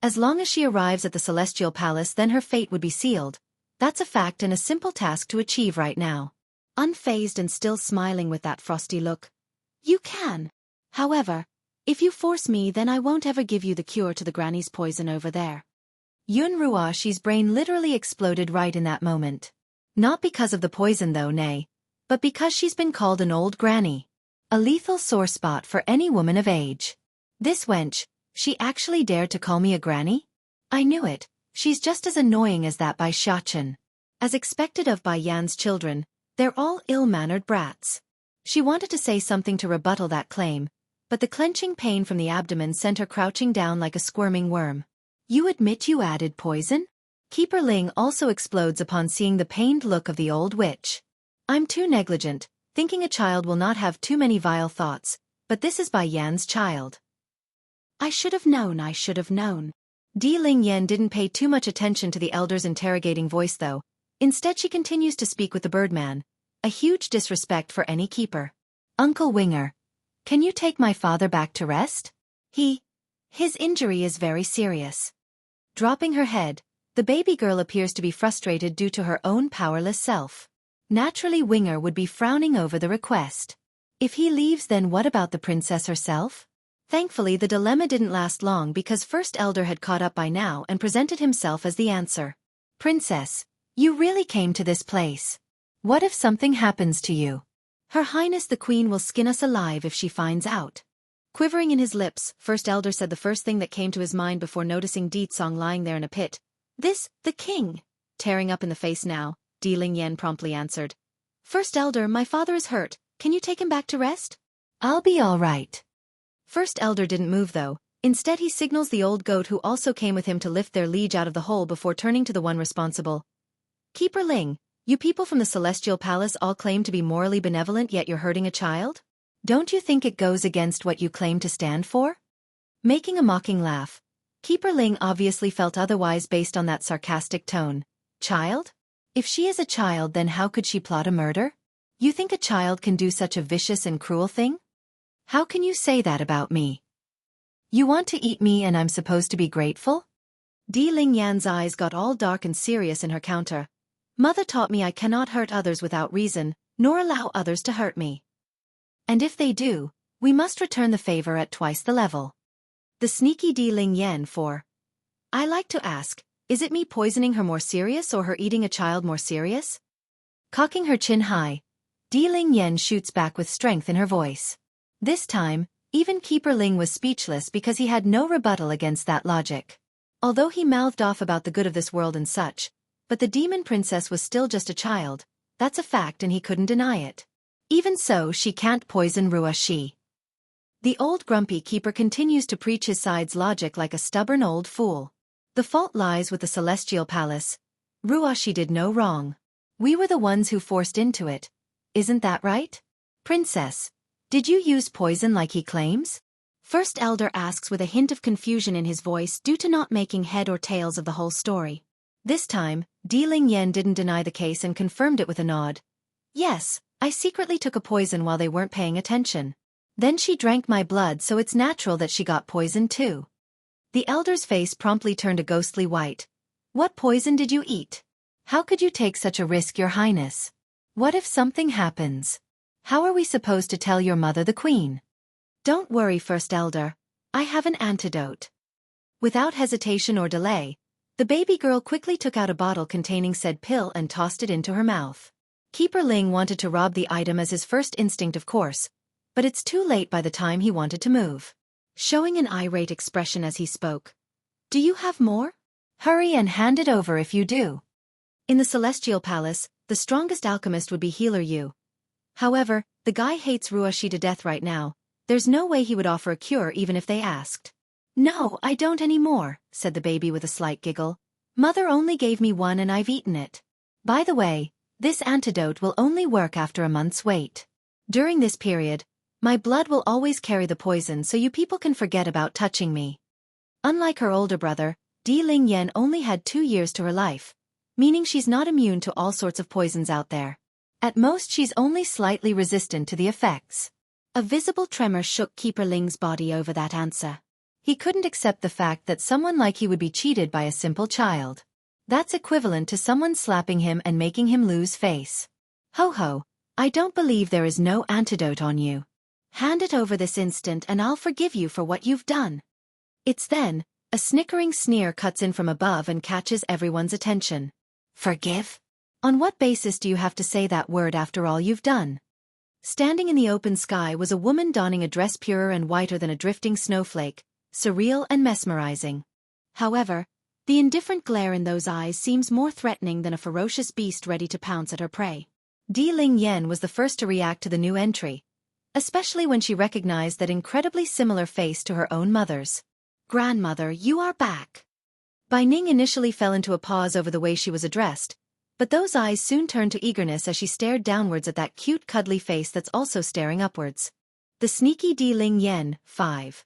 [SPEAKER 1] As long as she arrives at the Celestial Palace, then her fate would be sealed. That's a fact and a simple task to achieve right now. Unfazed and still smiling with that frosty look. You can. However, if you force me, then I won't ever give you the cure to the granny's poison over there. Yunruoshi's brain literally exploded right in that moment. Not because of the poison though, nay, but because she's been called an old granny. A lethal sore spot for any woman of age. This wench, she actually dared to call me a granny? I knew it, she's just as annoying as that Bai Xiachen. As expected of Bai Yan's children, they're all ill-mannered brats. She wanted to say something to rebuttal that claim, but the clenching pain from the abdomen sent her crouching down like a squirming worm. You admit you added poison? Keeper Ling also explodes upon seeing the pained look of the old witch. I'm too negligent, thinking a child will not have too many vile thoughts, but this is Bai Yan's child. I should have known. Di Ling Yan didn't pay too much attention to the elder's interrogating voice though. Instead she continues to speak with the Birdman, a huge disrespect for any keeper. Uncle Winger, can you take my father back to rest? His injury is very serious. Dropping her head, the baby girl appears to be frustrated due to her own powerless self. Naturally Winger would be frowning over the request. If he leaves, then what about the princess herself? Thankfully the dilemma didn't last long because First Elder had caught up by now and presented himself as the answer. Princess, you really came to this place. What if something happens to you? Her Highness the Queen will skin us alive if she finds out. Quivering in his lips, First Elder said the first thing that came to his mind before noticing Ditsong lying there in a pit. The king. Tearing up in the face now, Di Ling Yan promptly answered. First Elder, my father is hurt. Can you take him back to rest? I'll be all right. First Elder didn't move though. Instead he signals the old goat who also came with him to lift their liege out of the hole before turning to the one responsible. Keeper Ling, you people from the Celestial Palace all claim to be morally benevolent, yet you're hurting a child? Don't you think it goes against what you claim to stand for? Making a mocking laugh, Keeper Ling obviously felt otherwise based on that sarcastic tone. Child? If she is a child, then how could she plot a murder? You think a child can do such a vicious and cruel thing? How can you say that about me? You want to eat me and I'm supposed to be grateful? Di Ling Yan's eyes got all dark and serious in her counter. Mother taught me I cannot hurt others without reason, nor allow others to hurt me. And if they do, we must return the favor at twice the level. The sneaky Di Ling Yan 4. I like to ask, is it me poisoning her more serious or her eating a child more serious? Cocking her chin high, Di Ling Yan shoots back with strength in her voice. This time, even Keeper Ling was speechless because he had no rebuttal against that logic. Although he mouthed off about the good of this world and such, but the demon princess was still just a child, that's a fact and he couldn't deny it. Even so, she can't poison Ruoxi. The old grumpy keeper continues to preach his side's logic like a stubborn old fool. The fault lies with the celestial palace. Ruoxi did no wrong. We were the ones who forced into it. Isn't that right? Princess, did you use poison like he claims? First Elder asks with a hint of confusion in his voice due to not making head or tails of the whole story. This time, Di Ling Yan didn't deny the case and confirmed it with a nod. Yes, I secretly took a poison while they weren't paying attention. Then she drank my blood, so it's natural that she got poisoned too. The elder's face promptly turned a ghostly white. What poison did you eat? How could you take such a risk, Your Highness? What if something happens? How are we supposed to tell your mother, the queen? Don't worry, First Elder. I have an antidote. Without hesitation or delay, the baby girl quickly took out a bottle containing said pill and tossed it into her mouth. Keeper Ling wanted to rob the item as his first instinct, of course, but it's too late by the time he wanted to move. Showing an irate expression as he spoke. Do you have more? Hurry and hand it over if you do. In the Celestial Palace, the strongest alchemist would be Healer Yu. However, the guy hates Ruoxi to death right now. There's no way he would offer a cure even if they asked. No, I don't anymore, said the baby with a slight giggle. Mother only gave me one and I've eaten it. By the way, this antidote will only work after a month's wait. During this period, my blood will always carry the poison so you people can forget about touching me. Unlike her older brother, Di Ling Yan only had 2 years to her life, meaning she's not immune to all sorts of poisons out there. At most she's only slightly resistant to the effects. A visible tremor shook Keeper Ling's body over that answer. He couldn't accept the fact that someone like he would be cheated by a simple child. That's equivalent to someone slapping him and making him lose face. Ho ho, I don't believe there is no antidote on you. Hand it over this instant and I'll forgive you for what you've done. It's then, a snickering sneer cuts in from above and catches everyone's attention. Forgive? On what basis do you have to say that word after all you've done? Standing in the open sky was a woman donning a dress purer and whiter than a drifting snowflake, surreal and mesmerizing. However, the indifferent glare in those eyes seems more threatening than a ferocious beast ready to pounce at her prey. Di Ling Yan was the first to react to the new entry, especially when she recognized that incredibly similar face to her own mother's. Grandmother, you are back. Bai Ning initially fell into a pause over the way she was addressed, but those eyes soon turned to eagerness as she stared downwards at that cute cuddly face that's also staring upwards. The sneaky Di Ling Yan, 5.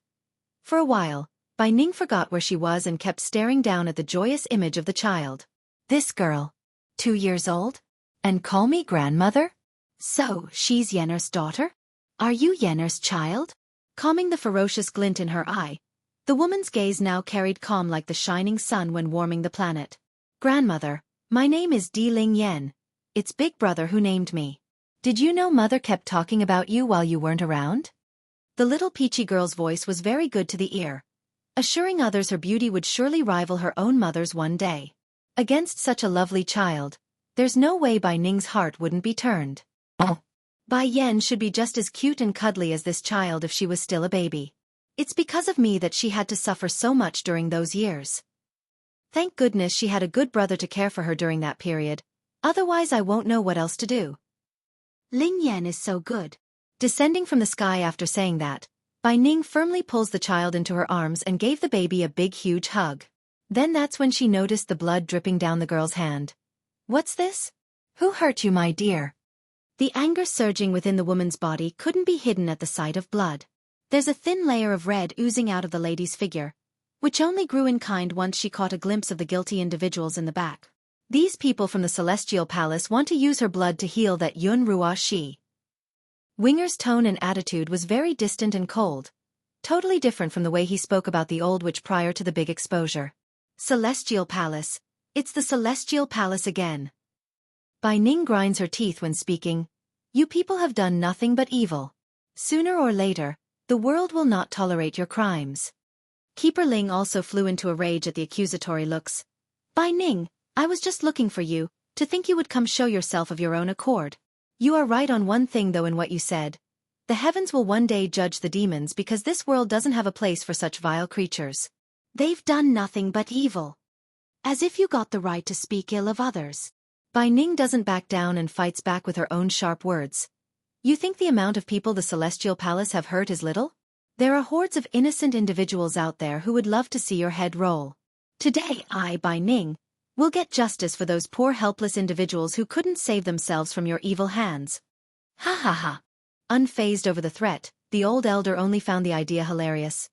[SPEAKER 1] For a while, Bai Ning forgot where she was and kept staring down at the joyous image of the child. This girl, 2 years old? And call me grandmother? So, she's Yenner's daughter? Are you Yenner's child? Calming the ferocious glint in her eye, the woman's gaze now carried calm like the shining sun when warming the planet. Grandmother, my name is Di Ling Yan. It's Big Brother who named me. Did you know Mother kept talking about you while you weren't around? The little peachy girl's voice was very good to the ear, assuring others her beauty would surely rival her own mother's one day. Against such a lovely child, there's no way Bai Ning's heart wouldn't be turned. Oh. Bai Yan should be just as cute and cuddly as this child if she was still a baby. It's because of me that she had to suffer so much during those years. Thank goodness she had a good brother to care for her during that period, otherwise I won't know what else to do. Ling Yan is so good. Descending from the sky after saying that, Bai Ning firmly pulls the child into her arms and gave the baby a big huge hug. Then that's when she noticed the blood dripping down the girl's hand. What's this? Who hurt you, my dear? The anger surging within the woman's body couldn't be hidden at the sight of blood. There's a thin layer of red oozing out of the lady's figure, which only grew in kind once she caught a glimpse of the guilty individuals in the back. These people from the Celestial Palace want to use her blood to heal that Yun Ruoxi. Winger's tone and attitude was very distant and cold, totally different from the way he spoke about the old witch prior to the big exposure. Celestial Palace. It's the Celestial Palace again. Bai Ning grinds her teeth when speaking. You people have done nothing but evil. Sooner or later, the world will not tolerate your crimes. Keeper Ling also flew into a rage at the accusatory looks. Bai Ning, I was just looking for you, to think you would come show yourself of your own accord. You are right on one thing though in what you said. The heavens will one day judge the demons because this world doesn't have a place for such vile creatures. They've done nothing but evil. As if you got the right to speak ill of others. Bai Ning doesn't back down and fights back with her own sharp words. You think the amount of people the Celestial Palace have hurt is little? There are hordes of innocent individuals out there who would love to see your head roll. Today I, Bai Ning, will get justice for those poor helpless individuals who couldn't save themselves from your evil hands. Ha ha ha. Unfazed over the threat, the old elder only found the idea hilarious.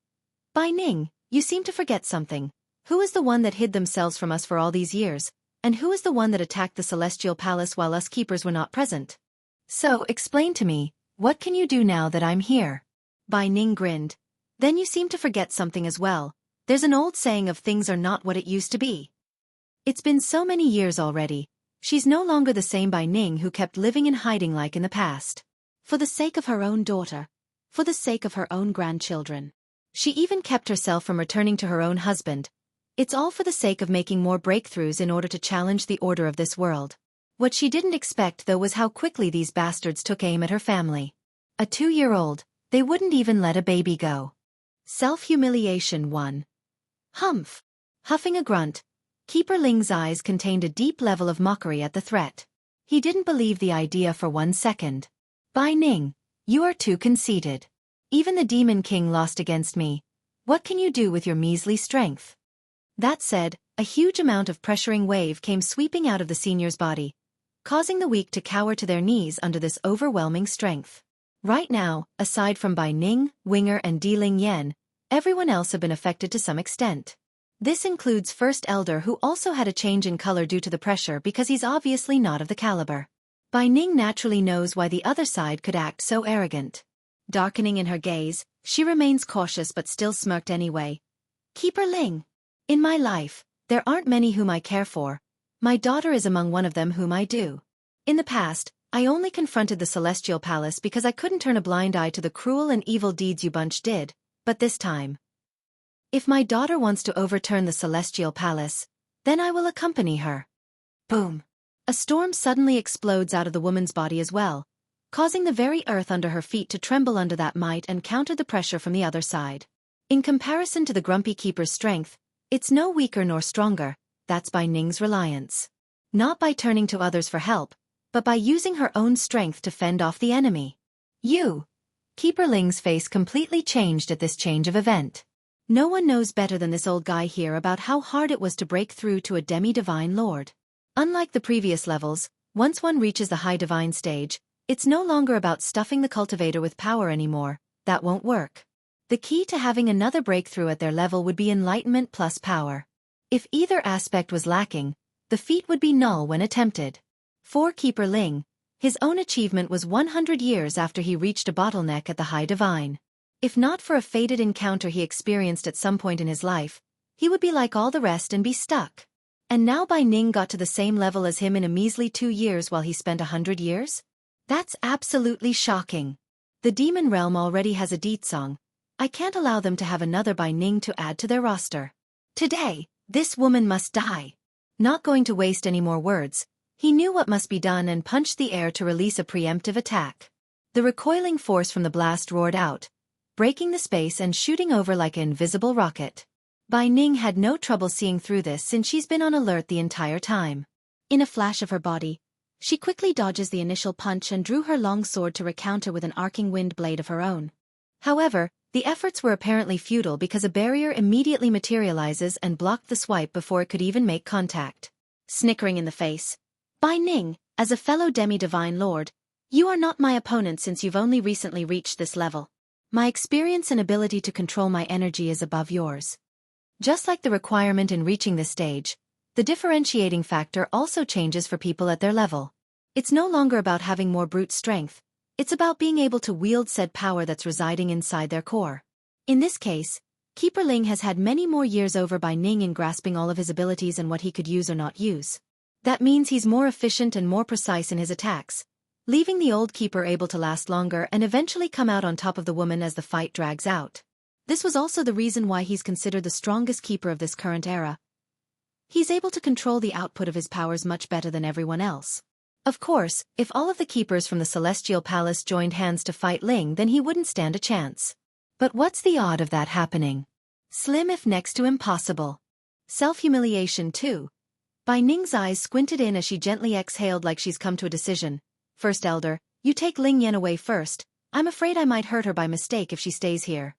[SPEAKER 1] Bai Ning, you seem to forget something. Who is the one that hid themselves from us for all these years, and who is the one that attacked the Celestial Palace while us keepers were not present? So, explain to me, what can you do now that I'm here? Bai Ning grinned. Then you seem to forget something as well. There's an old saying of things are not what it used to be. It's been so many years already. She's no longer the same Bai Ning who kept living in hiding like in the past. For the sake of her own daughter. For the sake of her own grandchildren. She even kept herself from returning to her own husband. It's all for the sake of making more breakthroughs in order to challenge the order of this world. What she didn't expect though was how quickly these bastards took aim at her family. A 2-year-old, they wouldn't even let a baby go. Self-humiliation 1. Humph. Huffing a grunt, Keeper Ling's eyes contained a deep level of mockery at the threat. He didn't believe the idea for 1 second. Bai Ning, you are too conceited. Even the Demon King lost against me. What can you do with your measly strength? That said, a huge amount of pressuring wave came sweeping out of the senior's body, causing the weak to cower to their knees under this overwhelming strength. Right now, aside from Bai Ning, Winger and Di Ling Yan, everyone else had been affected to some extent. This includes First Elder who also had a change in color due to the pressure because he's obviously not of the caliber. Bai Ning naturally knows why the other side could act so arrogant. Darkening in her gaze, she remains cautious but still smirked anyway. Keeper Ling. In my life, there aren't many whom I care for. My daughter is among one of them whom I do. In the past, I only confronted the Celestial Palace because I couldn't turn a blind eye to the cruel and evil deeds you bunch did, but this time. If my daughter wants to overturn the Celestial Palace, then I will accompany her. Boom. A storm suddenly explodes out of the woman's body as well, causing the very earth under her feet to tremble under that might and counter the pressure from the other side. In comparison to the grumpy keeper's strength, it's no weaker nor stronger. That's Bai Ning's reliance. Not by turning to others for help, but by using her own strength to fend off the enemy. You! Keeper Ling's face completely changed at this change of event. No one knows better than this old guy here about how hard it was to break through to a demi-divine lord. Unlike the previous levels, once one reaches the high divine stage, it's no longer about stuffing the cultivator with power anymore. That won't work. The key to having another breakthrough at their level would be enlightenment plus power. If either aspect was lacking, the feat would be null when attempted. For Keeper Ling, his own achievement was 100 years after he reached a bottleneck at the high divine. If not for a fated encounter he experienced at some point in his life, he would be like all the rest and be stuck. And now Bai Ning got to the same level as him in a measly 2 years while he spent 100 years? That's absolutely shocking. The demon realm already has a deed song. I can't allow them to have another Bai Ning to add to their roster. Today, this woman must die. Not going to waste any more words, he knew what must be done and punched the air to release a preemptive attack. The recoiling force from the blast roared out, breaking the space and shooting over like an invisible rocket. Bai Ning had no trouble seeing through this since she's been on alert the entire time. In a flash of her body, she quickly dodges the initial punch and drew her long sword to recounter with an arcing wind blade of her own. However, the efforts were apparently futile because a barrier immediately materializes and blocked the swipe before it could even make contact. Snickering in the face. Bai Ning, as a fellow demi-divine lord, you are not my opponent since you've only recently reached this level. My experience and ability to control my energy is above yours. Just like the requirement in reaching this stage, the differentiating factor also changes for people at their level. It's no longer about having more brute strength, it's about being able to wield said power that's residing inside their core. In this case, Keeper Ling has had many more years over Bai Ning in grasping all of his abilities and what he could use or not use. That means he's more efficient and more precise in his attacks, leaving the old keeper able to last longer and eventually come out on top of the woman as the fight drags out. This was also the reason why he's considered the strongest keeper of this current era. He's able to control the output of his powers much better than everyone else. Of course, if all of the keepers from the Celestial Palace joined hands to fight Ling, then he wouldn't stand a chance. But what's the odd of that happening? Slim if next to impossible. Self-humiliation too. Bai Ning's eyes squinted in as she gently exhaled like she's come to a decision. First Elder, you take Ling Yan away first. I'm afraid I might hurt her by mistake if she stays here.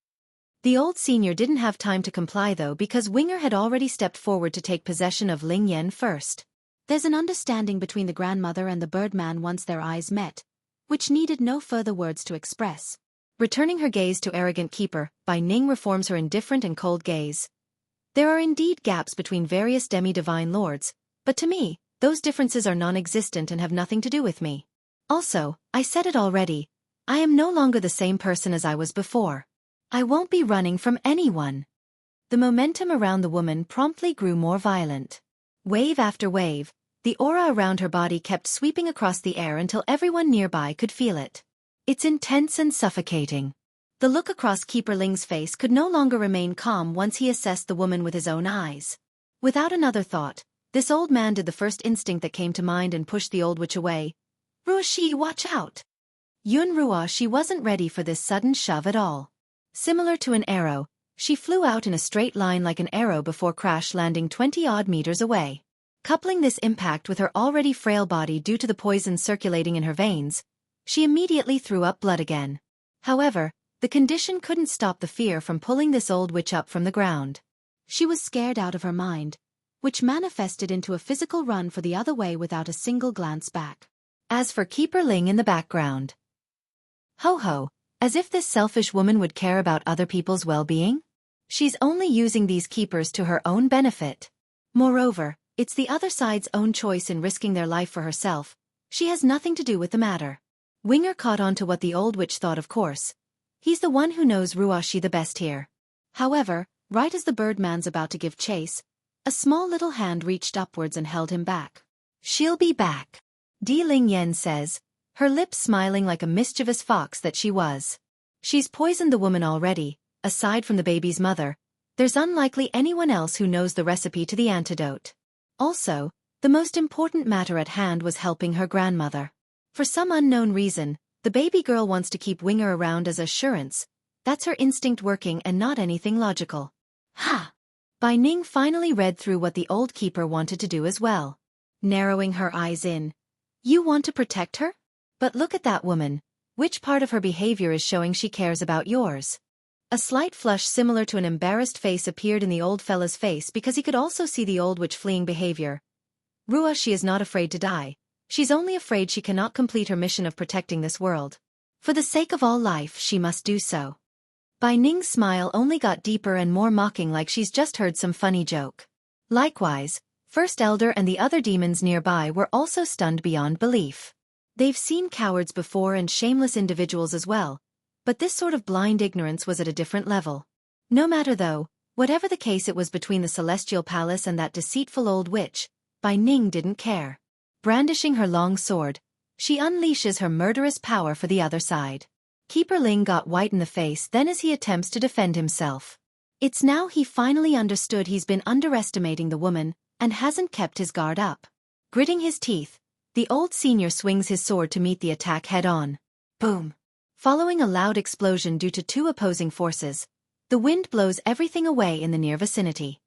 [SPEAKER 1] The old senior didn't have time to comply though because Winger had already stepped forward to take possession of Ling Yan first. There's an understanding between the grandmother and the birdman once their eyes met, which needed no further words to express. Returning her gaze to arrogant keeper, Bai Ning reforms her indifferent and cold gaze. There are indeed gaps between various demi-divine lords, but to me, those differences are non-existent and have nothing to do with me. Also, I said it already, I am no longer the same person as I was before. I won't be running from anyone. The momentum around the woman promptly grew more violent. Wave after wave, the aura around her body kept sweeping across the air until everyone nearby could feel it. It's intense and suffocating. The look across Keeper Ling's face could no longer remain calm once he assessed the woman with his own eyes. Without another thought, this old man did the first instinct that came to mind and pushed the old witch away. Ruoshi, watch out! Yun Ruoshi wasn't ready for this sudden shove at all. Similar to an arrow, she flew out in a straight line like an arrow before crash landing 20-odd meters away. Coupling this impact with her already frail body due to the poison circulating in her veins, she immediately threw up blood again. However, the condition couldn't stop the fear from pulling this old witch up from the ground. She was scared out of her mind, which manifested into a physical run for the other way without a single glance back. As for Keeper Ling in the background. Ho-ho, as if this selfish woman would care about other people's well-being? She's only using these keepers to her own benefit. Moreover, it's the other side's own choice in risking their life for herself. She has nothing to do with the matter. Winger caught on to what the old witch thought, of course. He's the one who knows Ruoshi the best here. However, right as the birdman's about to give chase, a small little hand reached upwards and held him back. She'll be back, Di Ling Yen says, her lips smiling like a mischievous fox that she was. She's poisoned the woman already. Aside from the baby's mother, there's unlikely anyone else who knows the recipe to the antidote. Also, the most important matter at hand was helping her grandmother. For some unknown reason, the baby girl wants to keep Winger around as assurance. That's her instinct working and not anything logical. Ha! Bai Ning finally read through what the old keeper wanted to do as well. Narrowing her eyes in. You want to protect her? But look at that woman. Which part of her behavior is showing she cares about yours? A slight flush similar to an embarrassed face appeared in the old fella's face because he could also see the old witch fleeing behavior. Ruoshi is not afraid to die. She's only afraid she cannot complete her mission of protecting this world. For the sake of all life, she must do so. Bai Ning's smile only got deeper and more mocking, like she's just heard some funny joke. Likewise, First Elder and the other demons nearby were also stunned beyond belief. They've seen cowards before and shameless individuals as well, but this sort of blind ignorance was at a different level. No matter though, whatever the case it was between the Celestial Palace and that deceitful old witch, Bai Ning didn't care. Brandishing her long sword, she unleashes her murderous power for the other side. Keeper Ling got white in the face then as he attempts to defend himself. It's now he finally understood he's been underestimating the woman and hasn't kept his guard up. Gritting his teeth, the old senior swings his sword to meet the attack head-on. Boom! Following a loud explosion due to two opposing forces, the wind blows everything away in the near vicinity.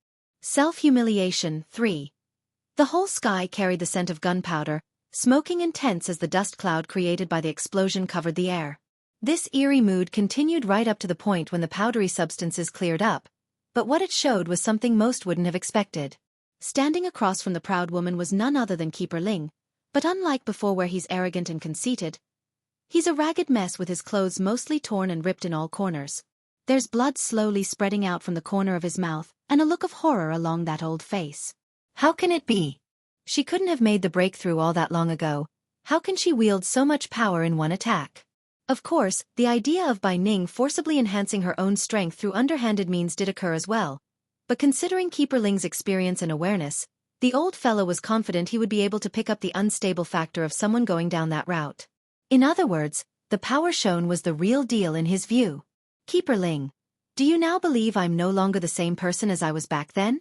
[SPEAKER 1] Self-humiliation 3. The whole sky carried the scent of gunpowder, smoking intense as the dust cloud created by the explosion covered the air. This eerie mood continued right up to the point when the powdery substances cleared up, but what it showed was something most wouldn't have expected. Standing across from the proud woman was none other than Keeper Ling, but unlike before where he's arrogant and conceited, he's a ragged mess with his clothes mostly torn and ripped in all corners. There's blood slowly spreading out from the corner of his mouth and a look of horror along that old face. How can it be? She couldn't have made the breakthrough all that long ago. How can she wield so much power in one attack? Of course, the idea of Bai Ning forcibly enhancing her own strength through underhanded means did occur as well, but considering Keeper Ling's experience and awareness, The old fellow was confident he would be able to pick up the unstable factor of someone going down that route. In other words, the power shown was the real deal in his view. Keeper Ling, do you now believe I'm no longer the same person as I was back then?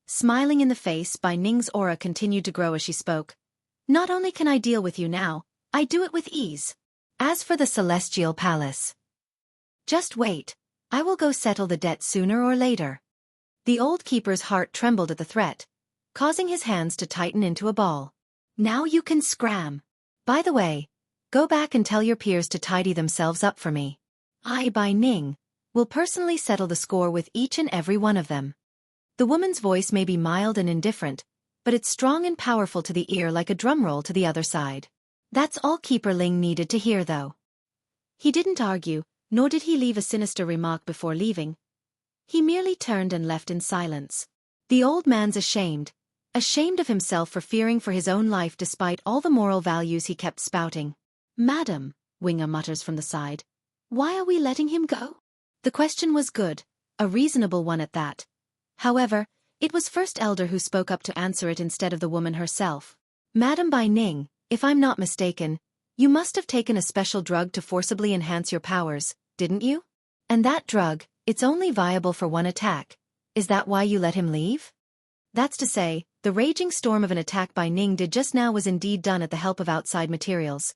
[SPEAKER 1] Smiling in the face, Bai Ning's aura continued to grow as she spoke. Not only can I deal with you now, I do it with ease. As for the Celestial Palace, just wait. I will go settle the debt sooner or later. The old keeper's heart trembled at the threat, causing his hands to tighten into a ball. Now you can scram. By the way, go back and tell your peers to tidy themselves up for me. I, Bai Ning, will personally settle the score with each and every one of them. The woman's voice may be mild and indifferent, but it's strong and powerful to the ear like a drum roll to the other side. That's all Keeper Ling needed to hear though. He didn't argue, nor did he leave a sinister remark before leaving. He merely turned and left in silence. The old man's ashamed of himself for fearing for his own life despite all the moral values he kept spouting. Madam, Winga mutters from the side. Why are we letting him go? The question was good, a reasonable one at that. However, it was First Elder who spoke up to answer it instead of the woman herself. Madam Bai Ning, if I'm not mistaken, you must have taken a special drug to forcibly enhance your powers, didn't you? And that drug, it's only viable for one attack. Is that why you let him leave? That's to say, the raging storm of an attack Bai Ning did just now was indeed done at the help of outside materials.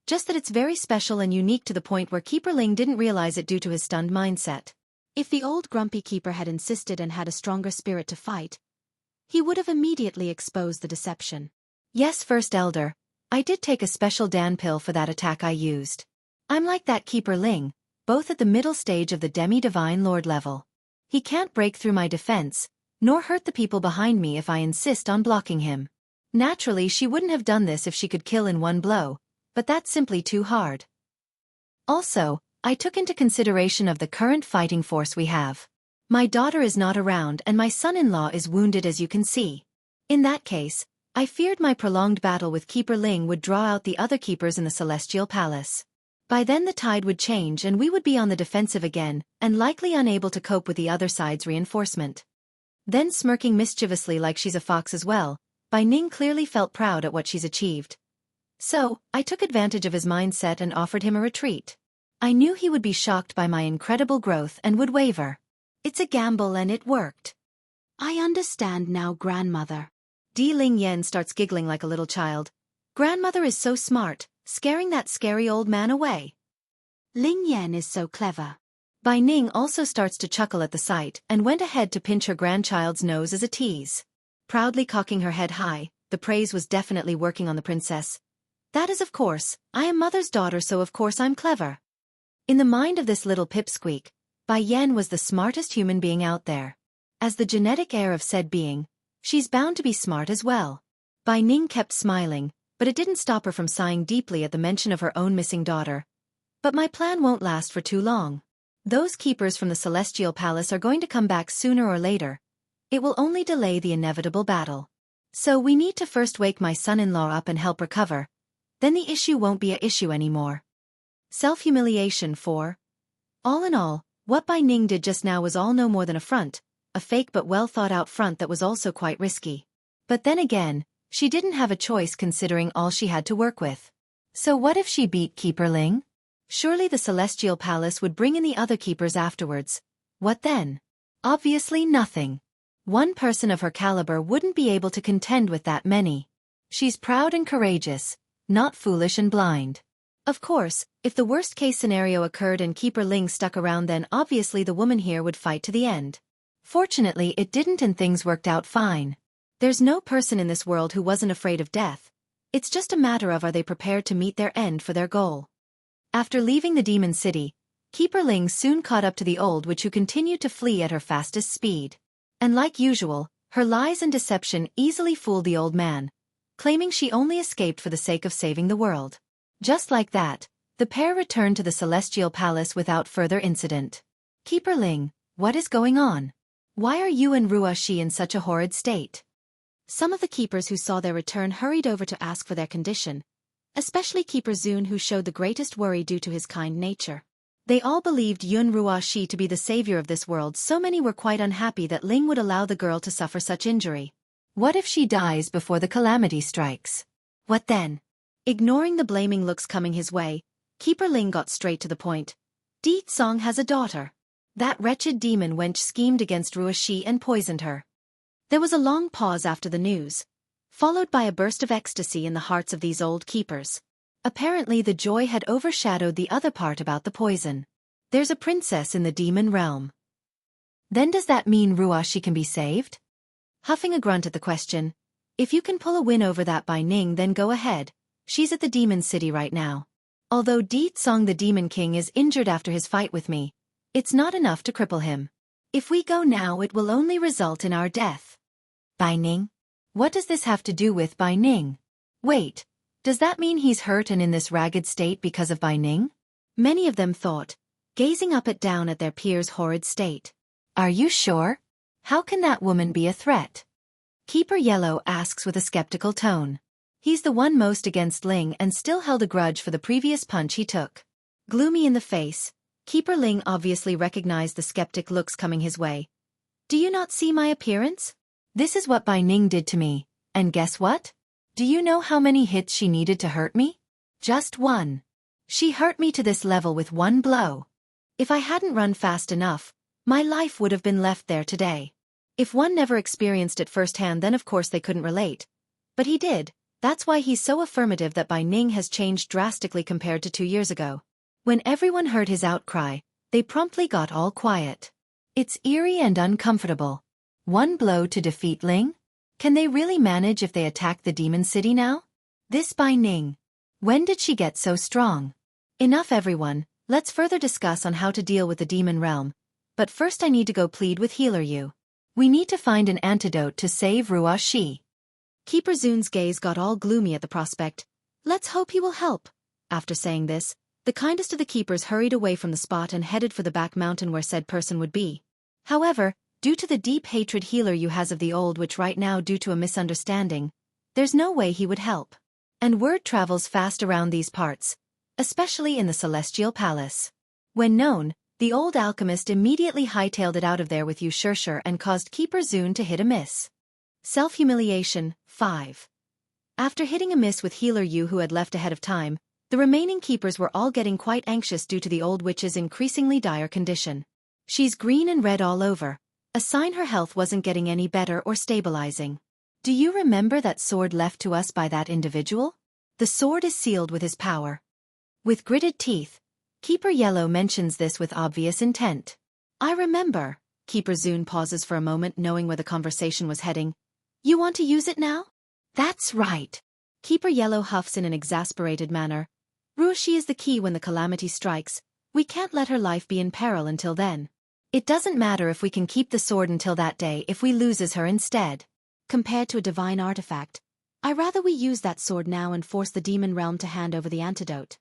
[SPEAKER 1] Just that it's very special and unique to the point where Keeper Ling didn't realize it due to his stunned mindset. If the old grumpy keeper had insisted and had a stronger spirit to fight, he would have immediately exposed the deception. Yes, First Elder, I did take a special Dan pill for that attack I used. I'm like that Keeper Ling, both at the middle stage of the demi-divine lord level. He can't break through my defense, nor hurt the people behind me if I insist on blocking him. Naturally, she wouldn't have done this if she could kill in one blow, but that's simply too hard. Also, I took into consideration of the current fighting force we have. My daughter is not around and my son-in-law is wounded as you can see. In that case, I feared my prolonged battle with Keeper Ling would draw out the other keepers in the Celestial Palace. By then the tide would change and we would be on the defensive again, and likely unable to cope with the other side's reinforcement. Then smirking mischievously like she's a fox as well, Bai Ning clearly felt proud at what she's achieved. So, I took advantage of his mindset and offered him a retreat. I knew he would be shocked by my incredible growth and would waver. It's a gamble and it worked. I understand now, grandmother. Di Ling Yen starts giggling like a little child. Grandmother is so smart, scaring that scary old man away. Ling Yen is so clever. Bai Ning also starts to chuckle at the sight and went ahead to pinch her grandchild's nose as a tease. Proudly cocking her head high, the praise was definitely working on the princess. That is of course, I am mother's daughter so of course I'm clever. In the mind of this little pipsqueak, Bai Yen was the smartest human being out there. As the genetic heir of said being, she's bound to be smart as well. Bai Ning kept smiling, but it didn't stop her from sighing deeply at the mention of her own missing daughter. But my plan won't last for too long. Those keepers from the Celestial Palace are going to come back sooner or later. It will only delay the inevitable battle. So we need to first wake my son-in-law up and help recover. Then the issue won't be an issue anymore. Self-humiliation for. All in all, what Bai Ning did just now was all no more than a front, a fake but well-thought-out front that was also quite risky. But then again, she didn't have a choice considering all she had to work with. So what if she beat Keeper Ling? Surely the Celestial Palace would bring in the other keepers afterwards. What then? Obviously nothing. One person of her caliber wouldn't be able to contend with that many. She's proud and courageous, not foolish and blind. Of course, if the worst-case scenario occurred and Keeper Ling stuck around, then obviously the woman here would fight to the end. Fortunately it didn't and things worked out fine. There's no person in this world who wasn't afraid of death. It's just a matter of are they prepared to meet their end for their goal. After leaving the Demon City, Keeper Ling soon caught up to the old witch who continued to flee at her fastest speed. And like usual, her lies and deception easily fooled the old man, claiming she only escaped for the sake of saving the world. Just like that, the pair returned to the Celestial Palace without further incident. Keeper Ling, what is going on? Why are you and Ruashi in such a horrid state? Some of the keepers who saw their return hurried over to ask for their condition, especially Keeper Zun, who showed the greatest worry due to his kind nature. They all believed Yun Ruashi to be the savior of this world, so many were quite unhappy that Ling would allow the girl to suffer such injury. What if she dies before the calamity strikes? What then? Ignoring the blaming looks coming his way, Keeper Ling got straight to the point. Di Song has a daughter. That wretched demon wench schemed against Ruoxi and poisoned her. There was a long pause after the news, followed by a burst of ecstasy in the hearts of these old keepers. Apparently the joy had overshadowed the other part about the poison. There's a princess in the demon realm. Then does that mean Ruoxi can be saved? Huffing a grunt at the question, if you can pull a win over that Bai Ning then go ahead, she's at the demon city right now. Although Di Song the demon king is injured after his fight with me, it's not enough to cripple him. If we go now it will only result in our death. Bai Ning? What does this have to do with Bai Ning? Wait, does that mean he's hurt and in this ragged state because of Bai Ning? Many of them thought, gazing up and down at their peer's horrid state. Are you sure? How can that woman be a threat? Keeper Yellow asks with a skeptical tone. He's the one most against Ling and still held a grudge for the previous punch he took. Gloomy in the face, Keeper Ling obviously recognized the skeptic looks coming his way. Do you not see my appearance? This is what Bai Ning did to me, and guess what? Do you know how many hits she needed to hurt me? Just one. She hurt me to this level with one blow. If I hadn't run fast enough, my life would have been left there today. If one never experienced it firsthand then of course they couldn't relate. But he did, that's why he's so affirmative that Bai Ning has changed drastically compared to 2 years ago. When everyone heard his outcry, they promptly got all quiet. It's eerie and uncomfortable. One blow to defeat Ling? Can they really manage if they attack the demon city now? This Bai Ning. When did she get so strong? Enough everyone, let's further discuss on how to deal with the demon realm. But first I need to go plead with Healer Yu. We need to find an antidote to save Ruoxi. Keeper Zun's gaze got all gloomy at the prospect. Let's hope he will help. After saying this, the kindest of the keepers hurried away from the spot and headed for the back mountain where said person would be. However, due to the deep hatred Healer Yu has of the old witch right now due to a misunderstanding, there's no way he would help. And word travels fast around these parts, especially in the Celestial Palace. When known, the old alchemist immediately hightailed it out of there with Xianxia and caused Keeper Zun to hit a miss. Self-humiliation, 5. After hitting a miss with Healer Yu who had left ahead of time, the remaining keepers were all getting quite anxious due to the old witch's increasingly dire condition. She's green and red all over, a sign her health wasn't getting any better or stabilizing. Do you remember that sword left to us by that individual? The sword is sealed with his power. With gritted teeth, Keeper Yellow mentions this with obvious intent. I remember. Keeper Zun pauses for a moment knowing where the conversation was heading. You want to use it now? That's right. Keeper Yellow huffs in an exasperated manner. Ruoxi is the key when the calamity strikes. We can't let her life be in peril until then. It doesn't matter if we can keep the sword until that day if we loses her instead. Compared to a divine artifact, I rather we use that sword now and force the demon realm to hand over the antidote.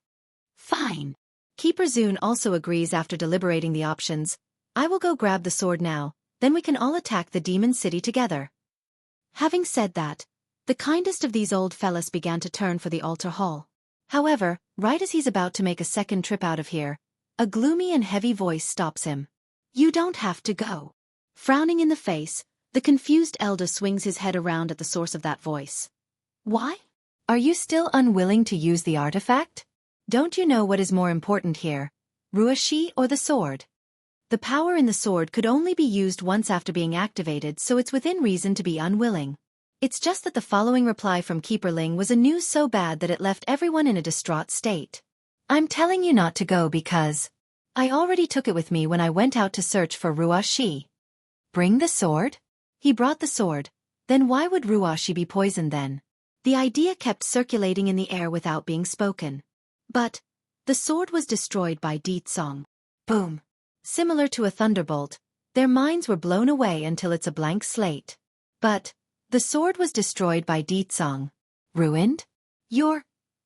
[SPEAKER 1] Fine. Keeper Zun also agrees after deliberating the options. I will go grab the sword now, then we can all attack the demon city together. Having said that, the kindest of these old fellas began to turn for the altar hall. However, right as he's about to make a second trip out of here, a gloomy and heavy voice stops him. You don't have to go. Frowning in the face, the confused elder swings his head around at the source of that voice. Why? Are you still unwilling to use the artifact? Don't you know what is more important here, Ruoxi or the sword? The power in the sword could only be used once after being activated, so it's within reason to be unwilling. It's just that the following reply from Keeper Ling was a news so bad that it left everyone in a distraught state. I'm telling you not to go because I already took it with me when I went out to search for Ruoxi. Bring the sword? He brought the sword. Then why would Ruoxi be poisoned then? The idea kept circulating in the air without being spoken. But the sword was destroyed by Di Song. Boom. Similar to a thunderbolt, their minds were blown away until it's a blank slate. But the sword was destroyed by Di Song. Ruined? You're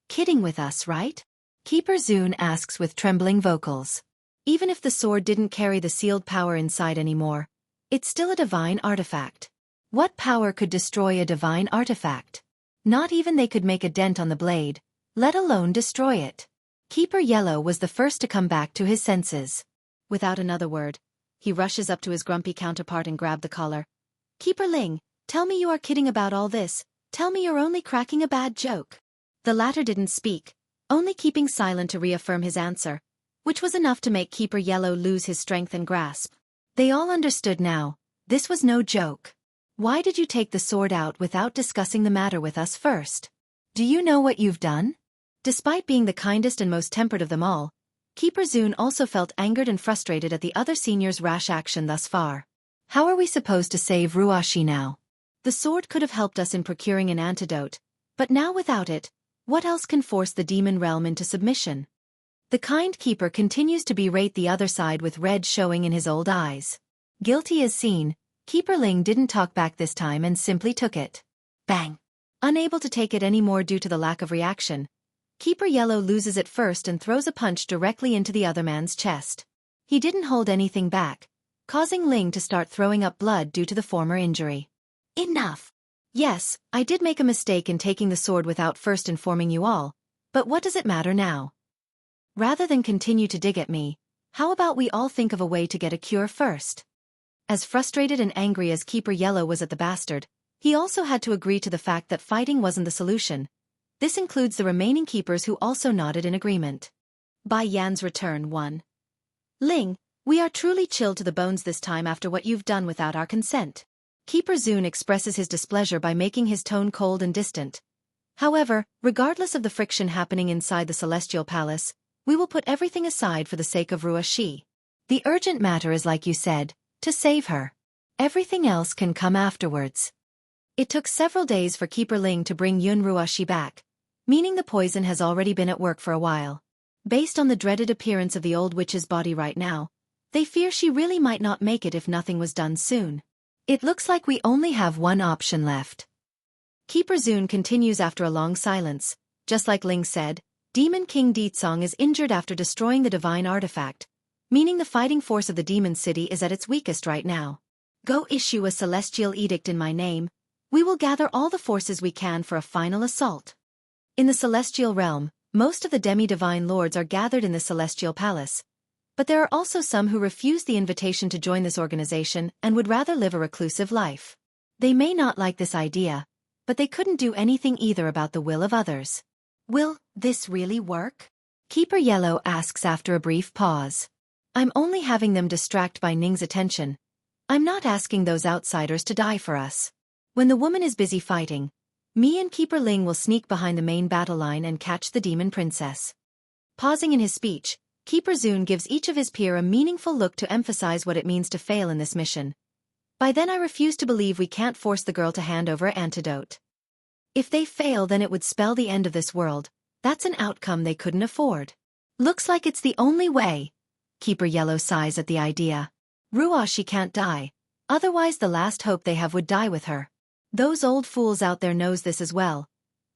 [SPEAKER 1] kidding with us, right? Keeper Zun asks with trembling vocals. Even if the sword didn't carry the sealed power inside anymore, it's still a divine artifact. What power could destroy a divine artifact? Not even they could make a dent on the blade, let alone destroy it. Keeper Yellow was the first to come back to his senses. Without another word, he rushes up to his grumpy counterpart and grabbed the collar. Keeper Ling, Tell me you are kidding about all this. Tell me you're only cracking a bad joke. The latter didn't speak, only keeping silent to reaffirm his answer, which was enough to make Keeper Yellow lose his strength and grasp. They all understood now. This was no joke. Why did you take the sword out without discussing the matter with us first? Do you know what you've done? Despite being the kindest and most tempered of them all, Keeper Zune also felt angered and frustrated at the other senior's rash action thus far. How are we supposed to save Ruashi now? The sword could have helped us in procuring an antidote, but now without it, what else can force the demon realm into submission? The kind keeper continues to berate the other side with red showing in his old eyes. Guilty as seen, Keeper Ling didn't talk back this time and simply took it. Bang! Unable to take it anymore due to the lack of reaction, Keeper Yellow loses it first and throws a punch directly into the other man's chest. He didn't hold anything back, causing Ling to start throwing up blood due to the former injury. Enough! Yes, I did make a mistake in taking the sword without first informing you all, but what does it matter now? Rather than continue to dig at me, how about we all think of a way to get a cure first? As frustrated and angry as Keeper Yellow was at the bastard, he also had to agree to the fact that fighting wasn't the solution. This includes the remaining keepers who also nodded in agreement. Bai Yan's return 1. Ling, we are truly chilled to the bones this time after what you've done without our consent. Keeper Zune expresses his displeasure by making his tone cold and distant. However, regardless of the friction happening inside the Celestial Palace, we will put everything aside for the sake of Ruashi. The urgent matter is, like you said, to save her. Everything else can come afterwards. It took several days for Keeper Ling to bring Yun Ruashi back, meaning the poison has already been at work for a while. Based on the dreaded appearance of the old witch's body right now, they fear she really might not make it if nothing was done soon. It looks like we only have one option left. Keeper Zune continues after a long silence. Just like Ling said, Demon King Ditsong is injured after destroying the divine artifact, meaning the fighting force of the demon city is at its weakest right now. Go issue a celestial edict in my name. We will gather all the forces we can for a final assault. In the celestial realm, most of the demi-divine lords are gathered in the celestial palace, but there are also some who refuse the invitation to join this organization and would rather live a reclusive life. They may not like this idea, but they couldn't do anything either about the will of others. Will this really work? Keeper Yellow asks after a brief pause. I'm only having them distract by Ning's attention. I'm not asking those outsiders to die for us. When the woman is busy fighting, me and Keeper Ling will sneak behind the main battle line and catch the demon princess. Pausing in his speech, Keeper Zune gives each of his peer a meaningful look to emphasize what it means to fail in this mission. By then I refuse to believe we can't force the girl to hand over an antidote. If they fail, then it would spell the end of this world. That's an outcome they couldn't afford. Looks like it's the only way. Keeper Yellow sighs at the idea. Ruashi can't die, otherwise the last hope they have would die with her. Those old fools out there knows this as well.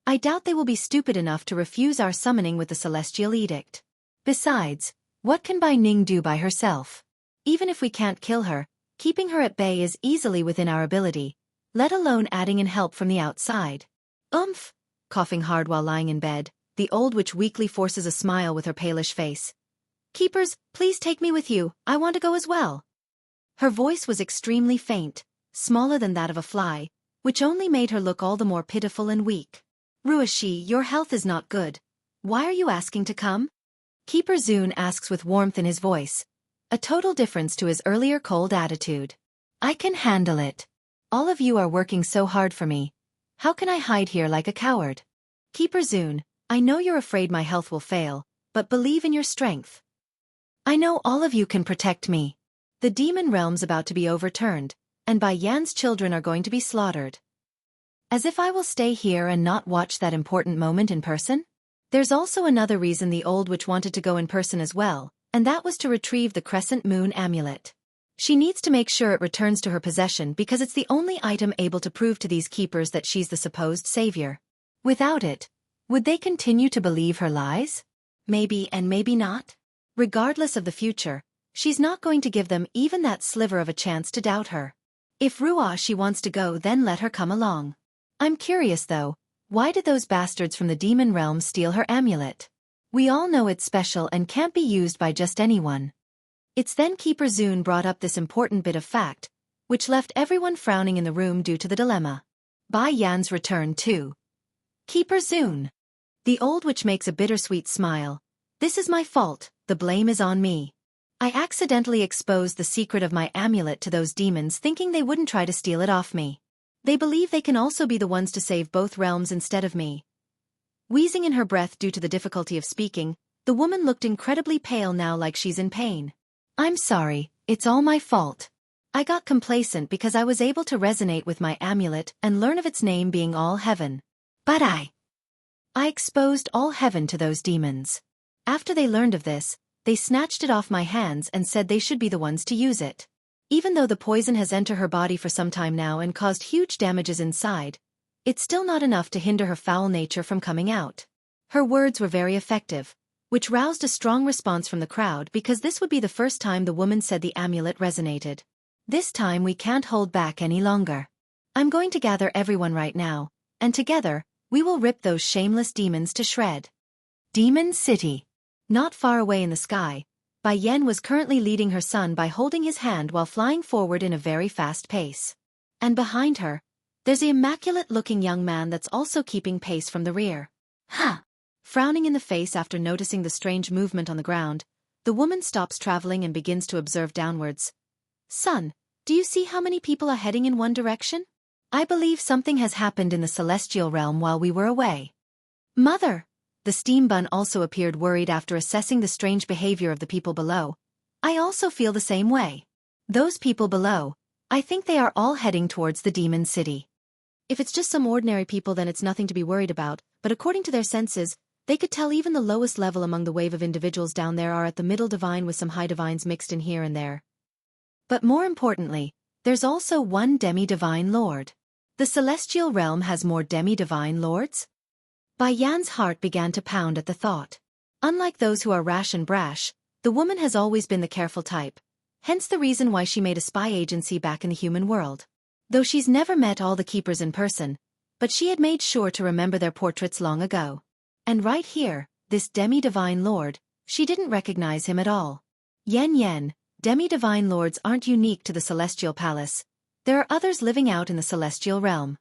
[SPEAKER 1] I doubt they will be stupid enough to refuse our summoning with the Celestial Edict. Besides, what can Bai Ning do by herself? Even if we can't kill her, keeping her at bay is easily within our ability, let alone adding in help from the outside. Coughing hard while lying in bed, the old witch weakly forces a smile with her palish face. Keepers, please take me with you, I want to go as well. Her voice was extremely faint, smaller than that of a fly, which only made her look all the more pitiful and weak. Ruashi, your health is not good. Why are you asking to come? Keeper Zune asks with warmth in his voice, a total difference to his earlier cold attitude. I can handle it. All of you are working so hard for me. How can I hide here like a coward? Keeper Zune, I know you're afraid my health will fail, but believe in your strength. I know all of you can protect me. The demon realm's about to be overturned, and Bai Yan's children are going to be slaughtered. As if I will stay here and not watch that important moment in person? There's also another reason the old witch wanted to go in person as well, and that was to retrieve the crescent moon amulet. She needs to make sure it returns to her possession because it's the only item able to prove to these keepers that she's the supposed savior. Without it, would they continue to believe her lies? Maybe and maybe not. Regardless of the future, she's not going to give them even that sliver of a chance to doubt her. If Ruashi wants to go, then let her come along. I'm curious though, why did those bastards from the demon realm steal her amulet? We all know it's special and can't be used by just anyone. It's then Keeper Zune brought up this important bit of fact, which left everyone frowning in the room due to the dilemma. Bai Yan's return too. Keeper Zun. The old witch makes a bittersweet smile. This is my fault, the blame is on me. I accidentally exposed the secret of my amulet to those demons thinking they wouldn't try to steal it off me. They believe they can also be the ones to save both realms instead of me. Wheezing in her breath due to the difficulty of speaking, the woman looked incredibly pale now, like she's in pain. I'm sorry, it's all my fault. I got complacent because I was able to resonate with my amulet and learn of its name being All Heaven. But I exposed All Heaven to those demons. After they learned of this, they snatched it off my hands and said they should be the ones to use it. Even though the poison has entered her body for some time now and caused huge damages inside, it's still not enough to hinder her foul nature from coming out. Her words were very effective, which roused a strong response from the crowd because this would be the first time the woman said the amulet resonated. This time we can't hold back any longer. I'm going to gather everyone right now, and together, we will rip those shameless demons to shred. Demon City. Not far away in the sky, Bai Yan was currently leading her son by holding his hand while flying forward in a very fast pace. And behind her, there's an immaculate-looking young man that's also keeping pace from the rear. Ha! Frowning in the face after noticing the strange movement on the ground, the woman stops traveling and begins to observe downwards. Son, do you see how many people are heading in one direction? I believe something has happened in the celestial realm while we were away. Mother! The steam bun also appeared worried after assessing the strange behavior of the people below. I also feel the same way. Those people below, I think they are all heading towards the demon city. If it's just some ordinary people, then it's nothing to be worried about, but according to their senses, they could tell even the lowest level among the wave of individuals down there are at the middle divine with some high divines mixed in here and there. But more importantly, there's also one demi-divine lord. The celestial realm has more demi-divine lords? Bai Yan's heart began to pound at the thought. Unlike those who are rash and brash, the woman has always been the careful type, hence the reason why she made a spy agency back in the human world. Though she's never met all the keepers in person, but she had made sure to remember their portraits long ago. And right here, this demi-divine lord, she didn't recognize him at all. Yen, demi-divine lords aren't unique to the celestial palace. There are others living out in the celestial realm.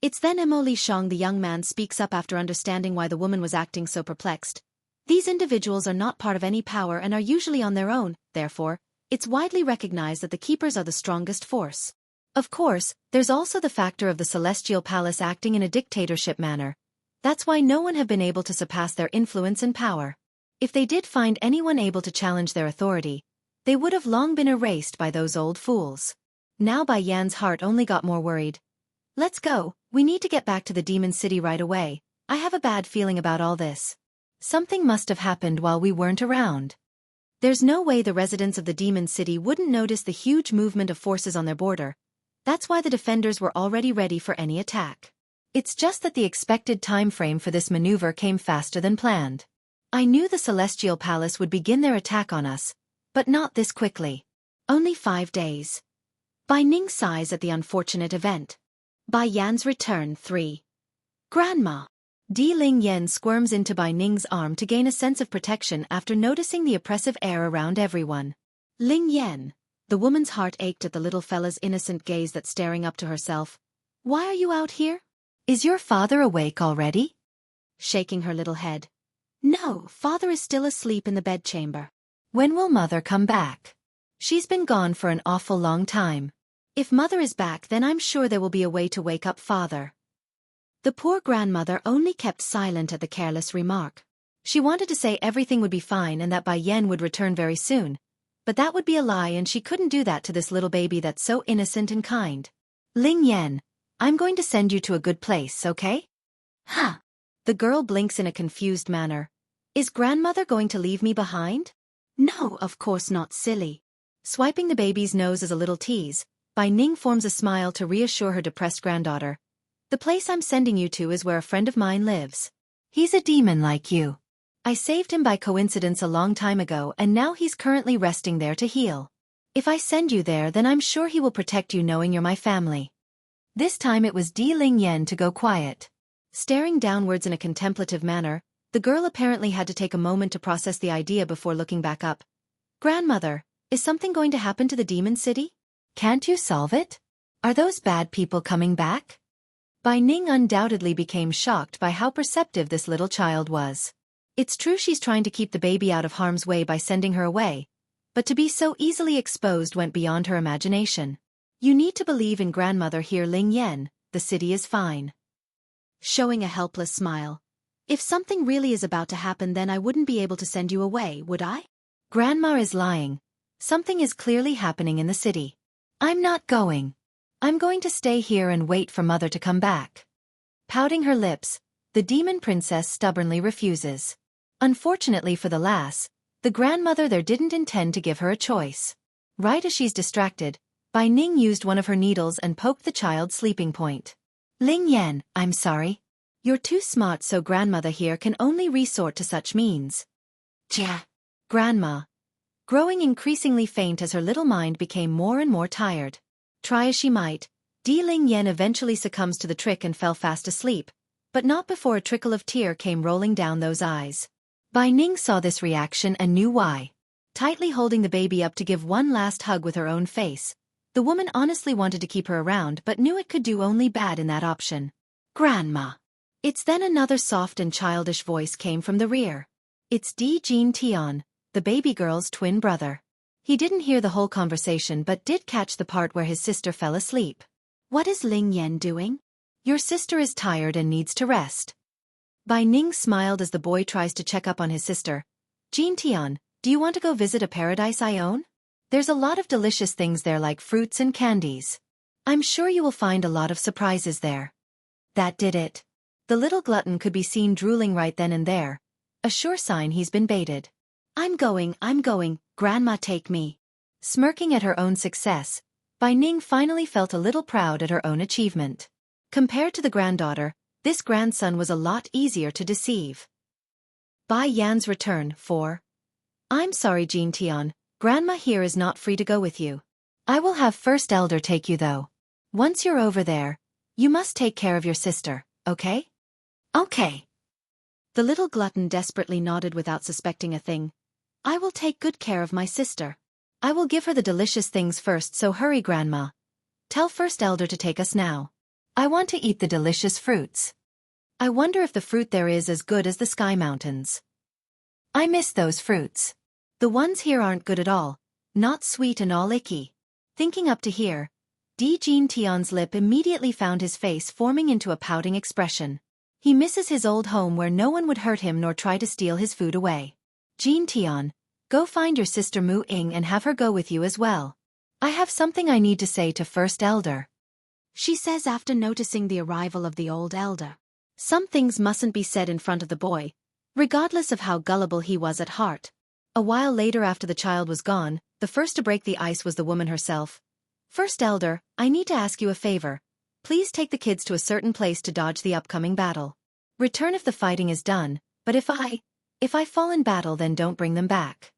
[SPEAKER 1] It's then Mo Li Shang, the young man, speaks up after understanding why the woman was acting so perplexed. These individuals are not part of any power and are usually on their own, therefore, it's widely recognized that the keepers are the strongest force. Of course, there's also the factor of the celestial palace acting in a dictatorship manner. That's why no one have been able to surpass their influence and power. If they did find anyone able to challenge their authority, they would have long been erased by those old fools. Now Bai Yan's heart only got more worried. Let's go, we need to get back to the demon city right away. I have a bad feeling about all this. Something must have happened while we weren't around. There's no way the residents of the demon city wouldn't notice the huge movement of forces on their border. That's why the defenders were already ready for any attack. It's just that the expected time frame for this maneuver came faster than planned. I knew the Celestial Palace would begin their attack on us, but not this quickly. Only 5 days. Bai Ning sighs at the unfortunate event. Bai Yan's return 3. Grandma. Di Ling Yen squirms into Bai Ning's arm to gain a sense of protection after noticing the oppressive air around everyone. Ling Yen. The woman's heart ached at the little fella's innocent gaze that's staring up to herself. Why are you out here? Is your father awake already? Shaking her little head. No, father is still asleep in the bedchamber. When will mother come back? She's been gone for an awful long time. If mother is back, then I'm sure there will be a way to wake up father. The poor grandmother only kept silent at the careless remark. She wanted to say everything would be fine and that Bai Yan would return very soon. But that would be a lie, and she couldn't do that to this little baby that's so innocent and kind. Ling Yan, I'm going to send you to a good place, okay? Huh. The girl blinks in a confused manner. Is grandmother going to leave me behind? No, of course not, silly. Swiping the baby's nose as a little tease, Bai Ning forms a smile to reassure her depressed granddaughter. The place I'm sending you to is where a friend of mine lives. He's a demon like you. I saved him by coincidence a long time ago, and now he's currently resting there to heal. If I send you there, then I'm sure he will protect you, knowing you're my family. This time it was Di Ling Yen to go quiet. Staring downwards in a contemplative manner, the girl apparently had to take a moment to process the idea before looking back up. Grandmother, is something going to happen to the demon city? Can't you solve it? Are those bad people coming back? Bai Ning undoubtedly became shocked by how perceptive this little child was. It's true she's trying to keep the baby out of harm's way by sending her away, but to be so easily exposed went beyond her imagination. You need to believe in grandmother here, Ling Yan, the city is fine. Showing a helpless smile. If something really is about to happen, then I wouldn't be able to send you away, would I? Grandma is lying. Something is clearly happening in the city. I'm not going. I'm going to stay here and wait for mother to come back. Pouting her lips, the demon princess stubbornly refuses. Unfortunately for the lass, the grandmother there didn't intend to give her a choice. Right as she's distracted, Bai Ning used one of her needles and poked the child's sleeping point. Ling Yan, I'm sorry. You're too smart, so grandmother here can only resort to such means. Tja. Grandma. Growing increasingly faint as her little mind became more and more tired. Try as she might, Ling Yan eventually succumbs to the trick and fell fast asleep, but not before a trickle of tear came rolling down those eyes. Bai Ning saw this reaction and knew why. Tightly holding the baby up to give one last hug with her own face, the woman honestly wanted to keep her around but knew it could do only bad in that option. Grandma. It's then another soft and childish voice came from the rear. It's Xianxia, the baby girl's twin brother. He didn't hear the whole conversation but did catch the part where his sister fell asleep. What is Ling Yan doing? Your sister is tired and needs to rest. Bai Ning smiled as the boy tries to check up on his sister. Xianxia, do you want to go visit a paradise I own? There's a lot of delicious things there like fruits and candies. I'm sure you will find a lot of surprises there. That did it. The little glutton could be seen drooling right then and there. A sure sign he's been baited. I'm going, Grandma take me. Smirking at her own success, Bai Ning finally felt a little proud at her own achievement. Compared to the granddaughter, this grandson was a lot easier to deceive. Bai Yan's return, 4. I'm sorry Xianxia, Grandma here is not free to go with you. I will have First Elder take you though. Once you're over there, you must take care of your sister, okay? Okay. The little glutton desperately nodded without suspecting a thing. I will take good care of my sister. I will give her the delicious things first, so hurry Grandma. Tell First Elder to take us now. I want to eat the delicious fruits. I wonder if the fruit there is as good as the Sky Mountains. I miss those fruits. The ones here aren't good at all, not sweet and all icky. Thinking up to here, Xianxia's lip immediately found his face forming into a pouting expression. He misses his old home where no one would hurt him nor try to steal his food away. Xianxia, go find your sister Mu Ying and have her go with you as well. I have something I need to say to First Elder. She says after noticing the arrival of the old elder. Some things mustn't be said in front of the boy, regardless of how gullible he was at heart. A while later after the child was gone, the first to break the ice was the woman herself. First Elder, I need to ask you a favor. Please take the kids to a certain place to dodge the upcoming battle. Return if the fighting is done, but if I fall in battle then don't bring them back.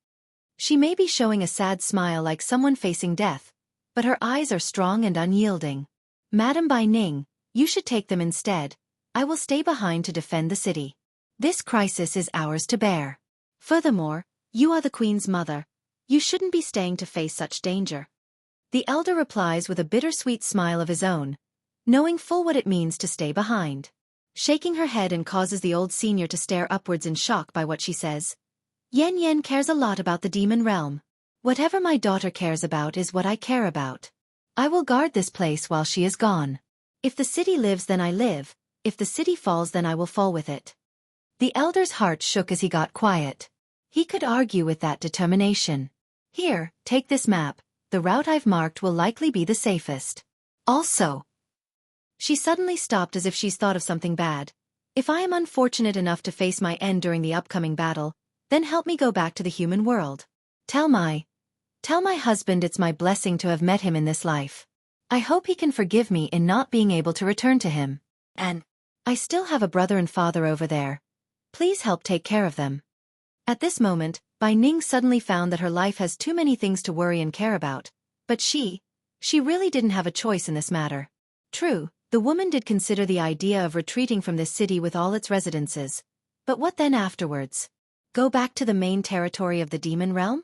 [SPEAKER 1] She may be showing a sad smile like someone facing death, but her eyes are strong and unyielding. Madam Bai Ning, you should take them instead. I will stay behind to defend the city. This crisis is ours to bear. Furthermore, you are the Queen's mother. You shouldn't be staying to face such danger. The elder replies with a bittersweet smile of his own, knowing full what it means to stay behind. Shaking her head and causes the old senior to stare upwards in shock by what she says. Yan cares a lot about the demon realm. Whatever my daughter cares about is what I care about. I will guard this place while she is gone. If the city lives then I live, if the city falls then I will fall with it. The elder's heart shook as he got quiet. He could argue with that determination. Here, take this map. The route I've marked will likely be the safest. Also. She suddenly stopped as if she's thought of something bad. If I am unfortunate enough to face my end during the upcoming battle, then help me go back to the human world. Tell my husband it's my blessing to have met him in this life. I hope he can forgive me in not being able to return to him. And I still have a brother and father over there. Please help take care of them. At this moment, Bai Ning suddenly found that her life has too many things to worry and care about, but she really didn't have a choice in this matter. True, the woman did consider the idea of retreating from this city with all its residences. But what then afterwards? Go back to the main territory of the demon realm?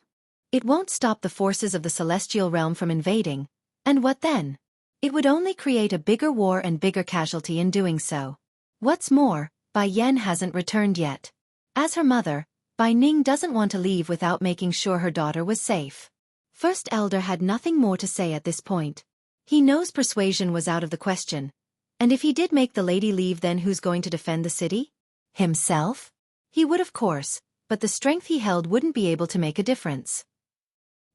[SPEAKER 1] It won't stop the forces of the celestial realm from invading, And what then? It would only create a bigger war and bigger casualty in doing so. What's more, Bai Yan hasn't returned yet. As her mother, Bai Ning doesn't want to leave without making sure her daughter was safe. First Elder had nothing more to say at this point. He knows persuasion was out of the question. And if he did make the lady leave, then who's going to defend the city? Himself? He would, of course, but the strength he held wouldn't be able to make a difference.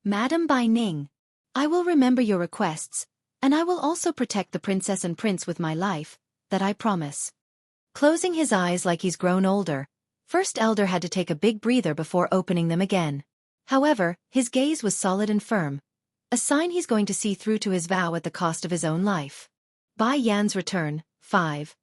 [SPEAKER 1] Madam Bai Ning, I will remember your requests, and I will also protect the princess and prince with my life, that I promise. Closing his eyes like he's grown older, First Elder had to take a big breather before opening them again. However, his gaze was solid and firm, a sign he's going to see through to his vow at the cost of his own life. Bai Yan's return. 5.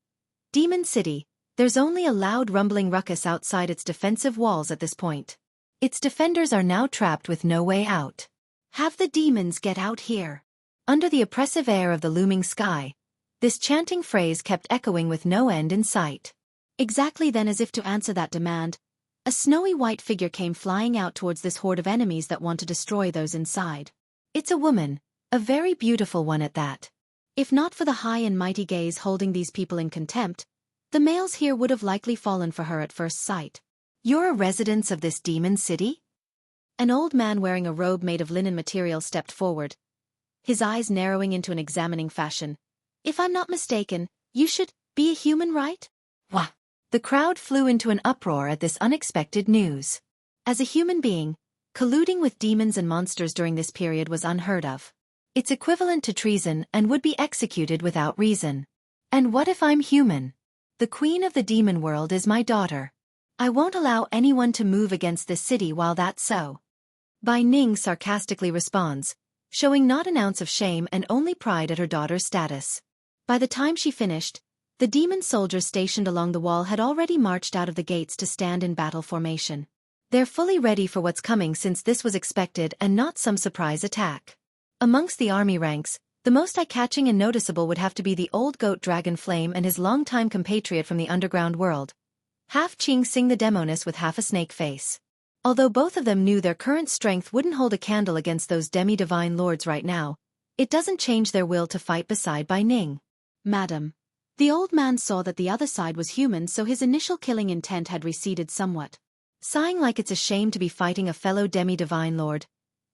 [SPEAKER 1] Demon City. There's only a loud rumbling ruckus outside its defensive walls at this point. Its defenders are now trapped with no way out. Have the demons get out here. Under the oppressive air of the looming sky, this chanting phrase kept echoing with no end in sight. Exactly then, as if to answer that demand, a snowy white figure came flying out towards this horde of enemies that want to destroy those inside. It's a woman, a very beautiful one at that. If not for the high and mighty gaze holding these people in contempt, the males here would have likely fallen for her at first sight. You're a resident of this demon city? An old man wearing a robe made of linen material stepped forward, his eyes narrowing into an examining fashion. If I'm not mistaken, you should be a human, right? Wah! The crowd flew into an uproar at this unexpected news. As a human being, colluding with demons and monsters during this period was unheard of. It's equivalent to treason and would be executed without reason. And what if I'm human? The queen of the demon world is my daughter. I won't allow anyone to move against this city while that's so. Bai Ning sarcastically responds, showing not an ounce of shame and only pride at her daughter's status. By the time she finished, the demon soldiers stationed along the wall had already marched out of the gates to stand in battle formation. They're fully ready for what's coming, since this was expected and not some surprise attack. Amongst the army ranks, the most eye-catching and noticeable would have to be the old goat Dragon Flame and his longtime compatriot from the underground world, half Qing Sing the Demoness with half a snake face. Although both of them knew their current strength wouldn't hold a candle against those demi-divine lords right now, it doesn't change their will to fight beside Bai Ning. Madam. The old man saw that the other side was human, so his initial killing intent had receded somewhat. Sighing like it's a shame to be fighting a fellow demi-divine lord.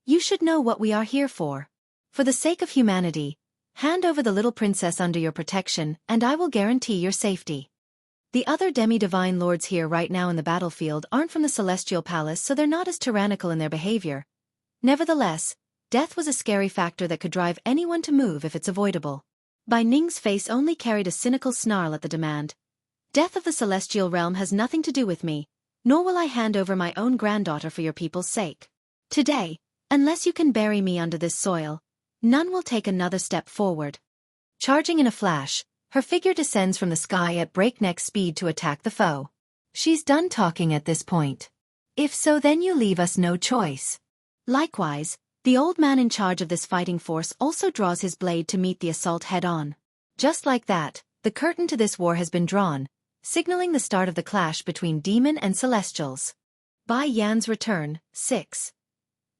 [SPEAKER 1] You should know what we are here for. For the sake of humanity, hand over the little princess under your protection, and I will guarantee your safety. The other demi-divine lords here right now in the battlefield aren't from the Celestial Palace, so they're not as tyrannical in their behavior. Nevertheless, death was a scary factor that could drive anyone to move if it's avoidable. Bai Ning's face only carried a cynical snarl at the demand. Death of the celestial realm has nothing to do with me, nor will I hand over my own granddaughter for your people's sake. Today, unless you can bury me under this soil, none will take another step forward. Charging in a flash, her figure descends from the sky at breakneck speed to attack the foe. She's done talking at this point. If so, then you leave us no choice. Likewise, the old man in charge of this fighting force also draws his blade to meet the assault head-on. Just like that, the curtain to this war has been drawn, signaling the start of the clash between demon and celestials. Bai Yan's return. 6.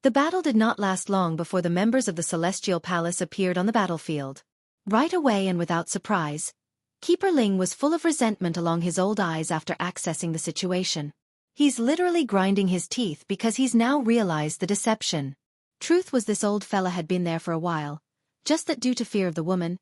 [SPEAKER 1] The battle did not last long before the members of the Celestial Palace appeared on the battlefield. Right away and without surprise, Keeper Ling was full of resentment along his old eyes after accessing the situation. He's literally grinding his teeth because he's now realized the deception. Truth was, this old fella had been there for a while, just that due to fear of the woman,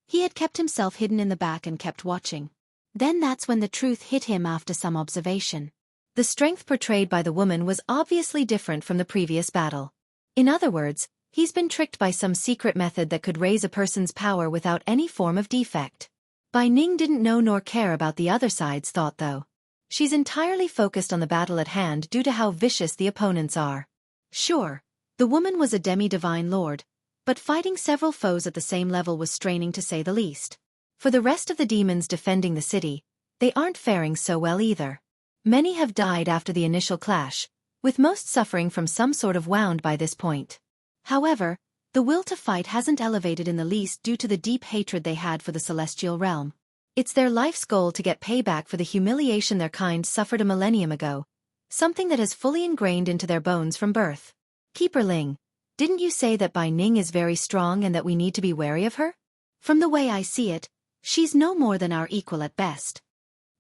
[SPEAKER 1] he had kept himself hidden in the back and kept watching. Then that's when the truth hit him after some observation. The strength portrayed by the woman was obviously different from the previous battle. In other words, he's been tricked by some secret method that could raise a person's power without any form of defect. Bai Ning didn't know nor care about the other side's thought though. She's entirely focused on the battle at hand due to how vicious the opponents are. Sure, the woman was a demi-divine lord, but fighting several foes at the same level was straining to say the least. For the rest of the demons defending the city, they aren't faring so well either. Many have died after the initial clash, with most suffering from some sort of wound by this point. However, the will to fight hasn't elevated in the least due to the deep hatred they had for the celestial realm. It's their life's goal to get payback for the humiliation their kind suffered a millennium ago, something that has fully ingrained into their bones from birth. Keeper Ling, Didn't you say that Bai Ning is very strong and that we need to be wary of her? From the way I see it, she's no more than our equal at best.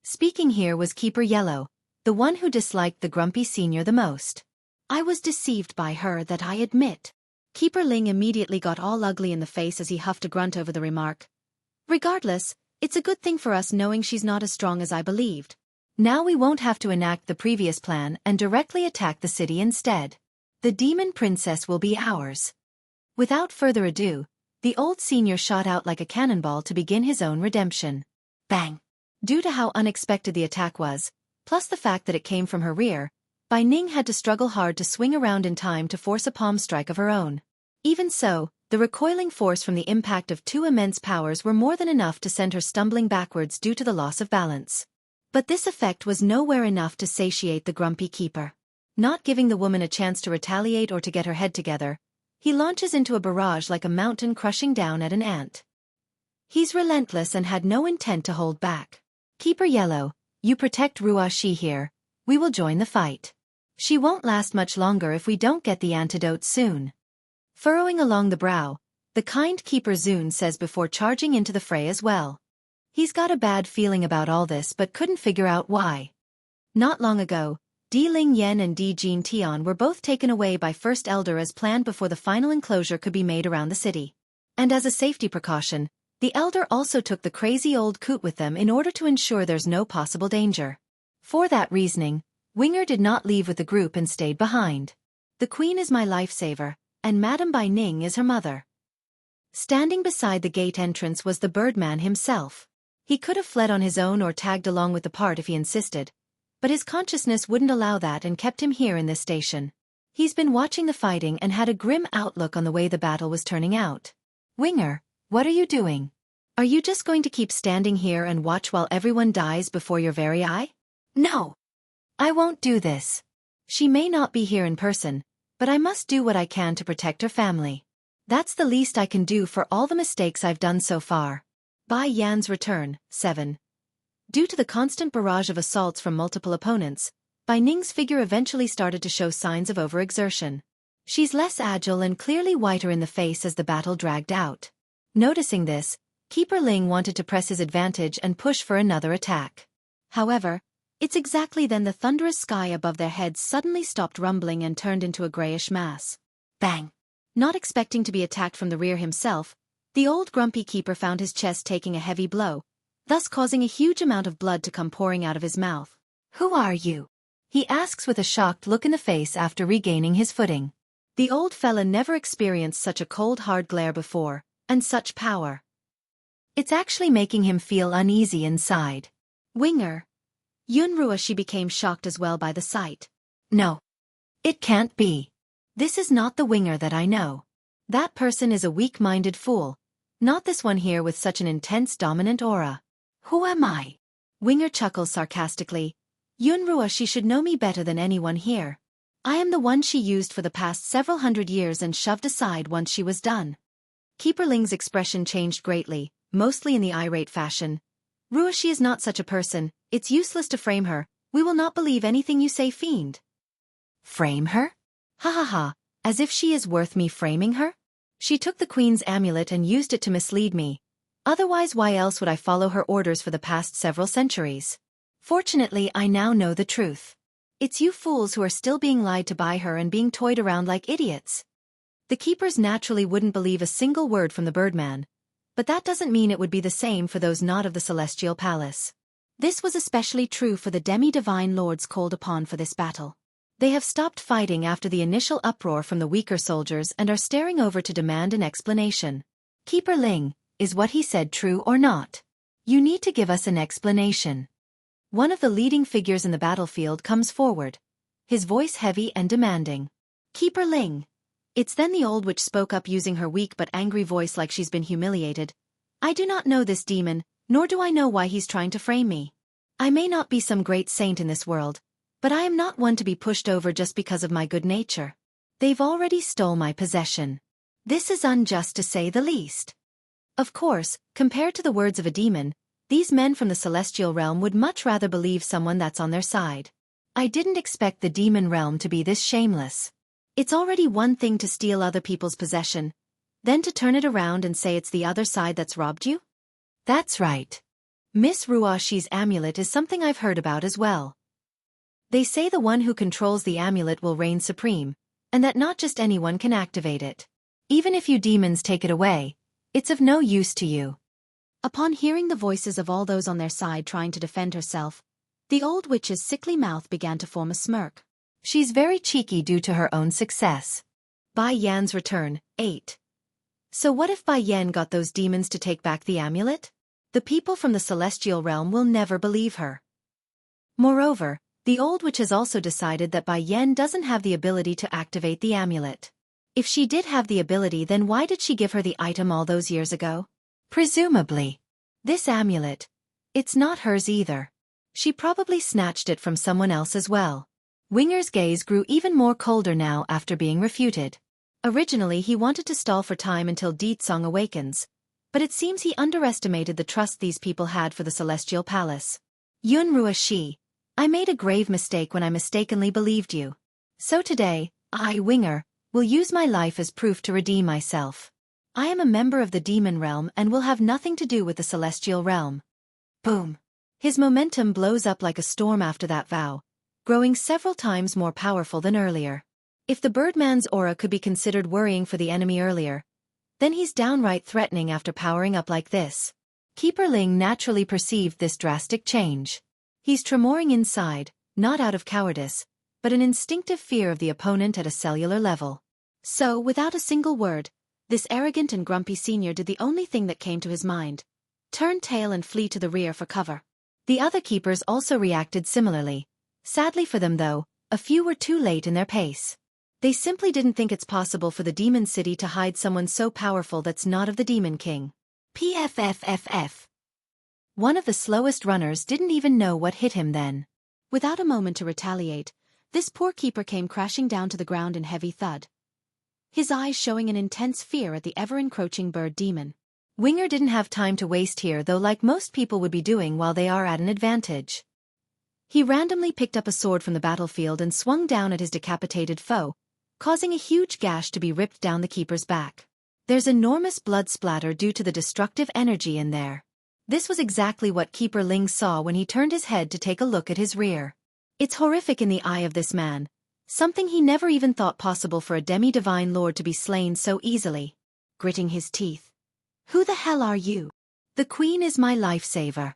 [SPEAKER 1] Speaking here was Keeper Yellow, the one who disliked the grumpy senior the most. I was deceived by her, that I admit. Keeper Ling immediately got all ugly in the face as he huffed a grunt over the remark. Regardless, it's a good thing for us knowing she's not as strong as I believed. Now we won't have to enact the previous plan and directly attack the city instead. The demon princess will be ours. Without further ado, the old senior shot out like a cannonball to begin his own redemption. Bang! Due to how unexpected the attack was, plus the fact that it came from her rear, Bai Ning had to struggle hard to swing around in time to force a palm strike of her own. Even so, the recoiling force from the impact of two immense powers were more than enough to send her stumbling backwards due to the loss of balance. But this effect was nowhere enough to satiate the grumpy keeper. Not giving the woman a chance to retaliate or to get her head together, he launches into a barrage like a mountain crushing down at an ant. He's relentless and had no intent to hold back. Keeper Yellow, you protect Xueqi here. We will join the fight. She won't last much longer if we don't get the antidote soon. Furrowing along the brow, the kind Keeper Zun says before charging into the fray as well. He's got a bad feeling about all this but couldn't figure out why. Not long ago, Di Ling Yen and Di Jin Tian were both taken away by First Elder as planned before the final enclosure could be made around the city. And as a safety precaution, the Elder also took the crazy old coot with them in order to ensure there's no possible danger. For that reasoning, Winger did not leave with the group and stayed behind. The Queen is my lifesaver, and Madame Bai Ning is her mother. Standing beside the gate entrance was the Birdman himself. He could have fled on his own or tagged along with the part if he insisted, but his consciousness wouldn't allow that and kept him here in this station. He's been watching the fighting and had a grim outlook on the way the battle was turning out. Winger, what are you doing? Are you just going to keep standing here and watch while everyone dies before your very eye? No. I won't do this. She may not be here in person, but I must do what I can to protect her family. That's the least I can do for all the mistakes I've done so far. Bai Yan's return, 7. Due to the constant barrage of assaults from multiple opponents, Bai Ning's figure eventually started to show signs of overexertion. She's less agile and clearly whiter in the face as the battle dragged out. Noticing this, Keeper Ling wanted to press his advantage and push for another attack. However, it's exactly then the thunderous sky above their heads suddenly stopped rumbling and turned into a grayish mass. Bang! Not expecting to be attacked from the rear himself, the old grumpy keeper found his chest taking a heavy blow, thus causing a huge amount of blood to come pouring out of his mouth. Who are you? He asks with a shocked look in the face after regaining his footing. The old fella never experienced such a cold hard glare before, and such power. It's actually making him feel uneasy inside. Winger. She became shocked as well by the sight. No. It can't be. This is not the Winger that I know. That person is a weak-minded fool. Not this one here with such an intense dominant aura. Who am I? Winger chuckles sarcastically. She should know me better than anyone here. I am the one she used for the past several hundred years and shoved aside once she was done. Keeper Ling's expression changed greatly, mostly in the irate fashion. She is not such a person, it's useless to frame her, we will not believe anything you say, fiend. Frame her? Ha ha ha, as if she is worth me framing her? She took the Queen's amulet and used it to mislead me. Otherwise why else would I follow her orders for the past several centuries? Fortunately I now know the truth. It's you fools who are still being lied to by her and being toyed around like idiots. The keepers naturally wouldn't believe a single word from the Birdman, but that doesn't mean it would be the same for those not of the Celestial Palace. This was especially true for the demi-divine lords called upon for this battle. They have stopped fighting after the initial uproar from the weaker soldiers and are staring over to demand an explanation. Keeper Ling, is what he said true or not? You need to give us an explanation. One of the leading figures in the battlefield comes forward, his voice heavy and demanding. Keeper Ling. It's then the old witch spoke up using her weak but angry voice like she's been humiliated. I do not know this demon, nor do I know why he's trying to frame me. I may not be some great saint in this world, but I am not one to be pushed over just because of my good nature. They've already stole my possession. This is unjust to say the least. Of course, compared to the words of a demon, these men from the celestial realm would much rather believe someone that's on their side. I didn't expect the demon realm to be this shameless. It's already one thing to steal other people's possession, then to turn it around and say it's the other side that's robbed you? That's right. Miss Ruashi's amulet is something I've heard about as well. They say the one who controls the amulet will reign supreme, and that not just anyone can activate it. Even if you demons take it away, it's of no use to you. Upon hearing the voices of all those on their side trying to defend herself, the old witch's sickly mouth began to form a smirk. She's very cheeky due to her own success. Bai Yan's return, 8. So what if Bai Yan got those demons to take back the amulet? The people from the celestial realm will never believe her. Moreover, the old witch has also decided that Bai Yan doesn't have the ability to activate the amulet. If she did have the ability, then why did she give her the item all those years ago? Presumably. This amulet, it's not hers either. She probably snatched it from someone else as well. Winger's gaze grew even more colder now after being refuted. Originally he wanted to stall for time until Deetsong awakens, but it seems he underestimated the trust these people had for the Celestial Palace. Yun Ruashi, I made a grave mistake when I mistakenly believed you. So today, I, Winger, will use my life as proof to redeem myself. I am a member of the demon realm and will have nothing to do with the celestial realm. Boom. His momentum blows up like a storm after that vow, growing several times more powerful than earlier. If the Birdman's aura could be considered worrying for the enemy earlier, then he's downright threatening after powering up like this. Keeper Ling naturally perceived this drastic change. He's tremoring inside, not out of cowardice, but an instinctive fear of the opponent at a cellular level. So, without a single word, this arrogant and grumpy senior did the only thing that came to his mind: turn tail and flee to the rear for cover. The other keepers also reacted similarly. Sadly for them though, a few were too late in their pace. They simply didn't think it's possible for the demon city to hide someone so powerful that's not of the Demon King. PFFFF. One of the slowest runners didn't even know what hit him then. Without a moment to retaliate, this poor keeper came crashing down to the ground in heavy thud, his eyes showing an intense fear at the ever-encroaching bird demon. Winger didn't have time to waste here though, like most people would be doing while they are at an advantage. He randomly picked up a sword from the battlefield and swung down at his decapitated foe, causing a huge gash to be ripped down the keeper's back. There's enormous blood splatter due to the destructive energy in there. This was exactly what Keeper Ling saw when he turned his head to take a look at his rear. It's horrific in the eye of this man, something he never even thought possible for a demi-divine lord to be slain so easily. Gritting his teeth. Who the hell are you? The queen is my lifesaver.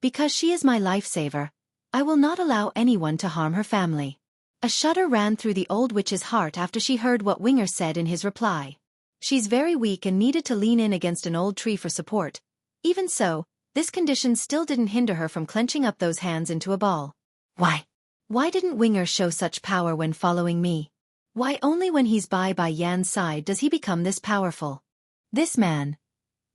[SPEAKER 1] Because she is my lifesaver, I will not allow anyone to harm her family. A shudder ran through the old witch's heart after she heard what Winger said in his reply. She's very weak and needed to lean in against an old tree for support. Even so, this condition still didn't hinder her from clenching up those hands into a ball. Why didn't Winger show such power when following me? Why only when he's by Yan's side does he become this powerful? This man.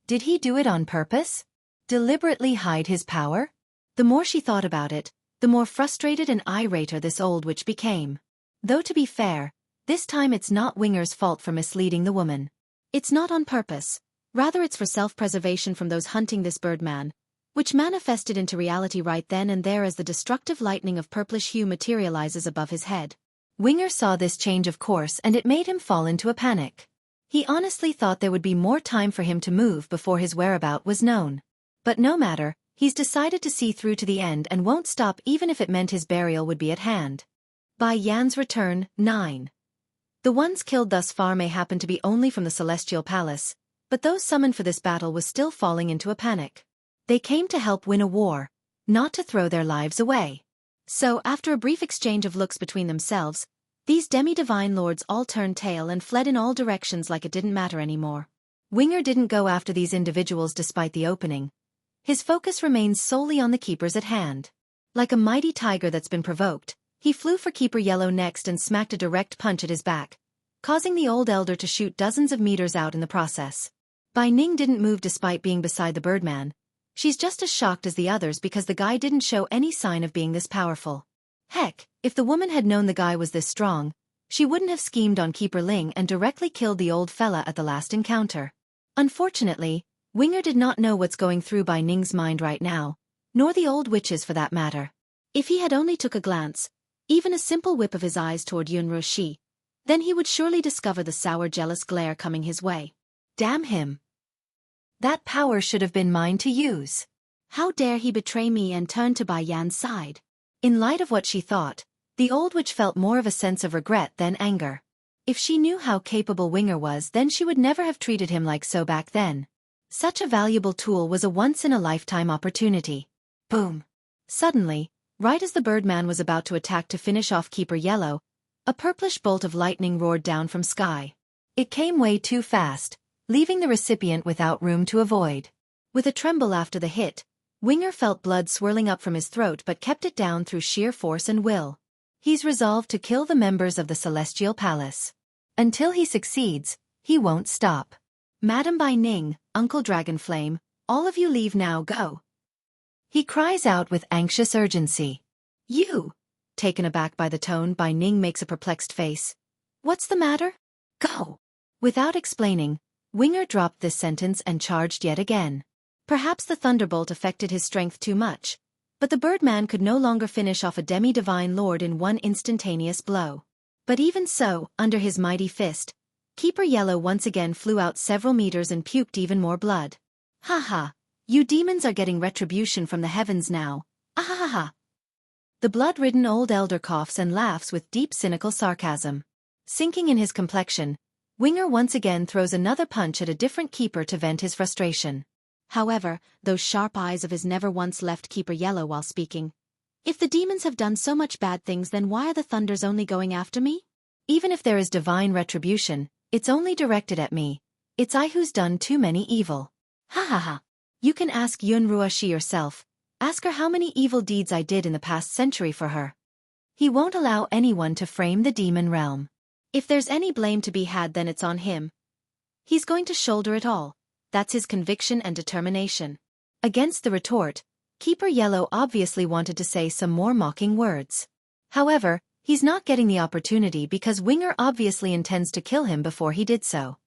[SPEAKER 1] Did he do it on purpose? Deliberately hide his power? The more she thought about it, the more frustrated and irate this old witch became. Though to be fair, this time it's not Winger's fault for misleading the woman. It's not on purpose. Rather it's for self-preservation from those hunting this birdman, which manifested into reality right then and there as the destructive lightning of purplish hue materializes above his head. Winger saw this change of course and it made him fall into a panic. He honestly thought there would be more time for him to move before his whereabout was known. But no matter, he's decided to see through to the end and won't stop even if it meant his burial would be at hand. Bai Yan's return, 9. The ones killed thus far may happen to be only from the Celestial Palace, but those summoned for this battle was still falling into a panic. They came to help win a war, not to throw their lives away. So after a brief exchange of looks between themselves, these demi-divine lords all turned tail and fled in all directions like it didn't matter anymore. Winger didn't go after these individuals despite the opening. His focus remains solely on the keepers at hand. Like a mighty tiger that's been provoked, he flew for Keeper Yellow next and smacked a direct punch at his back, causing the old elder to shoot dozens of meters out in the process. Bai Ning didn't move despite being beside the birdman. She's just as shocked as the others because the guy didn't show any sign of being this powerful. Heck, if the woman had known the guy was this strong, she wouldn't have schemed on Keeper Ling and directly killed the old fella at the last encounter. Unfortunately, Winger did not know what's going through Bai Ning's mind right now, nor the old witch's for that matter. If he had only took a glance, even a simple whip of his eyes toward Yun Rushi, Then he would surely discover the sour jealous glare coming his way. Damn him. That power should have been mine to use. How dare he betray me and turn to Bai Yan's side? In light of what she thought, the old witch felt more of a sense of regret than anger. If she knew how capable Winger was, then she would never have treated him like so back then. Such a valuable tool was a once-in-a-lifetime opportunity. Boom. Suddenly, right as the Birdman was about to attack to finish off Keeper Yellow, a purplish bolt of lightning roared down from sky. It came way too fast, leaving the recipient without room to avoid. With a tremble after the hit, Winger felt blood swirling up from his throat but kept it down through sheer force and will. He's resolved to kill the members of the Celestial Palace. Until he succeeds, he won't stop. Madam Bai Ning, Uncle Dragonflame, all of you leave now, go. He cries out with anxious urgency. You! Taken aback by the tone, Bai Ning makes a perplexed face. What's the matter? Go! Without explaining, Winger dropped this sentence and charged yet again. Perhaps the thunderbolt affected his strength too much, but the Birdman could no longer finish off a demi-divine lord in one instantaneous blow. But even so, under his mighty fist, Keeper Yellow once again flew out several meters and puked even more blood. Ha ha! You demons are getting retribution from the heavens now. Ah ha ha ha! The blood-ridden old elder coughs and laughs with deep cynical sarcasm. Sinking in his complexion, Winger once again throws another punch at a different keeper to vent his frustration. However, those sharp eyes of his never once left Keeper Yellow while speaking. If the demons have done so much bad things, then why are the thunders only going after me? Even if there is divine retribution, it's only directed at me. It's I who's done too many evil. Ha ha ha. You can ask Yunruashi yourself. Ask her how many evil deeds I did in the past century for her. He won't allow anyone to frame the demon realm. If there's any blame to be had, then it's on him. He's going to shoulder it all. That's his conviction and determination. Against the retort, Keeper Yellow obviously wanted to say some more mocking words. However, he's not getting the opportunity because Winger obviously intends to kill him before he did so.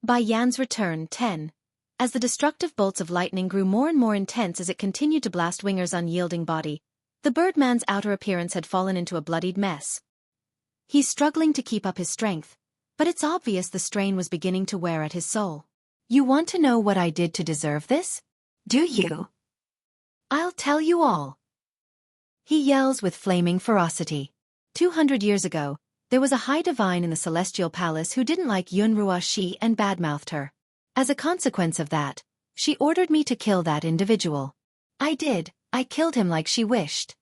[SPEAKER 1] Bai Yan's return 10. As the destructive bolts of lightning grew more and more intense as it continued to blast Winger's unyielding body, the Birdman's outer appearance had fallen into a bloodied mess. He's struggling to keep up his strength, but it's obvious the strain was beginning to wear at his soul. You want to know what I did to deserve this? Do you? I'll tell you all. He yells with flaming ferocity. 200 years ago, there was a high divine in the Celestial Palace who didn't like Yunruashi and badmouthed her. As a consequence of that, she ordered me to kill that individual. I did, I killed him like she wished.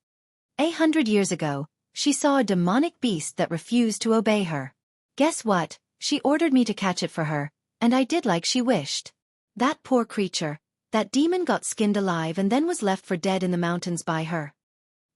[SPEAKER 1] 100 years ago, she saw a demonic beast that refused to obey her. Guess what? She ordered me to catch it for her, and I did like she wished. That poor creature, that demon got skinned alive and then was left for dead in the mountains by her.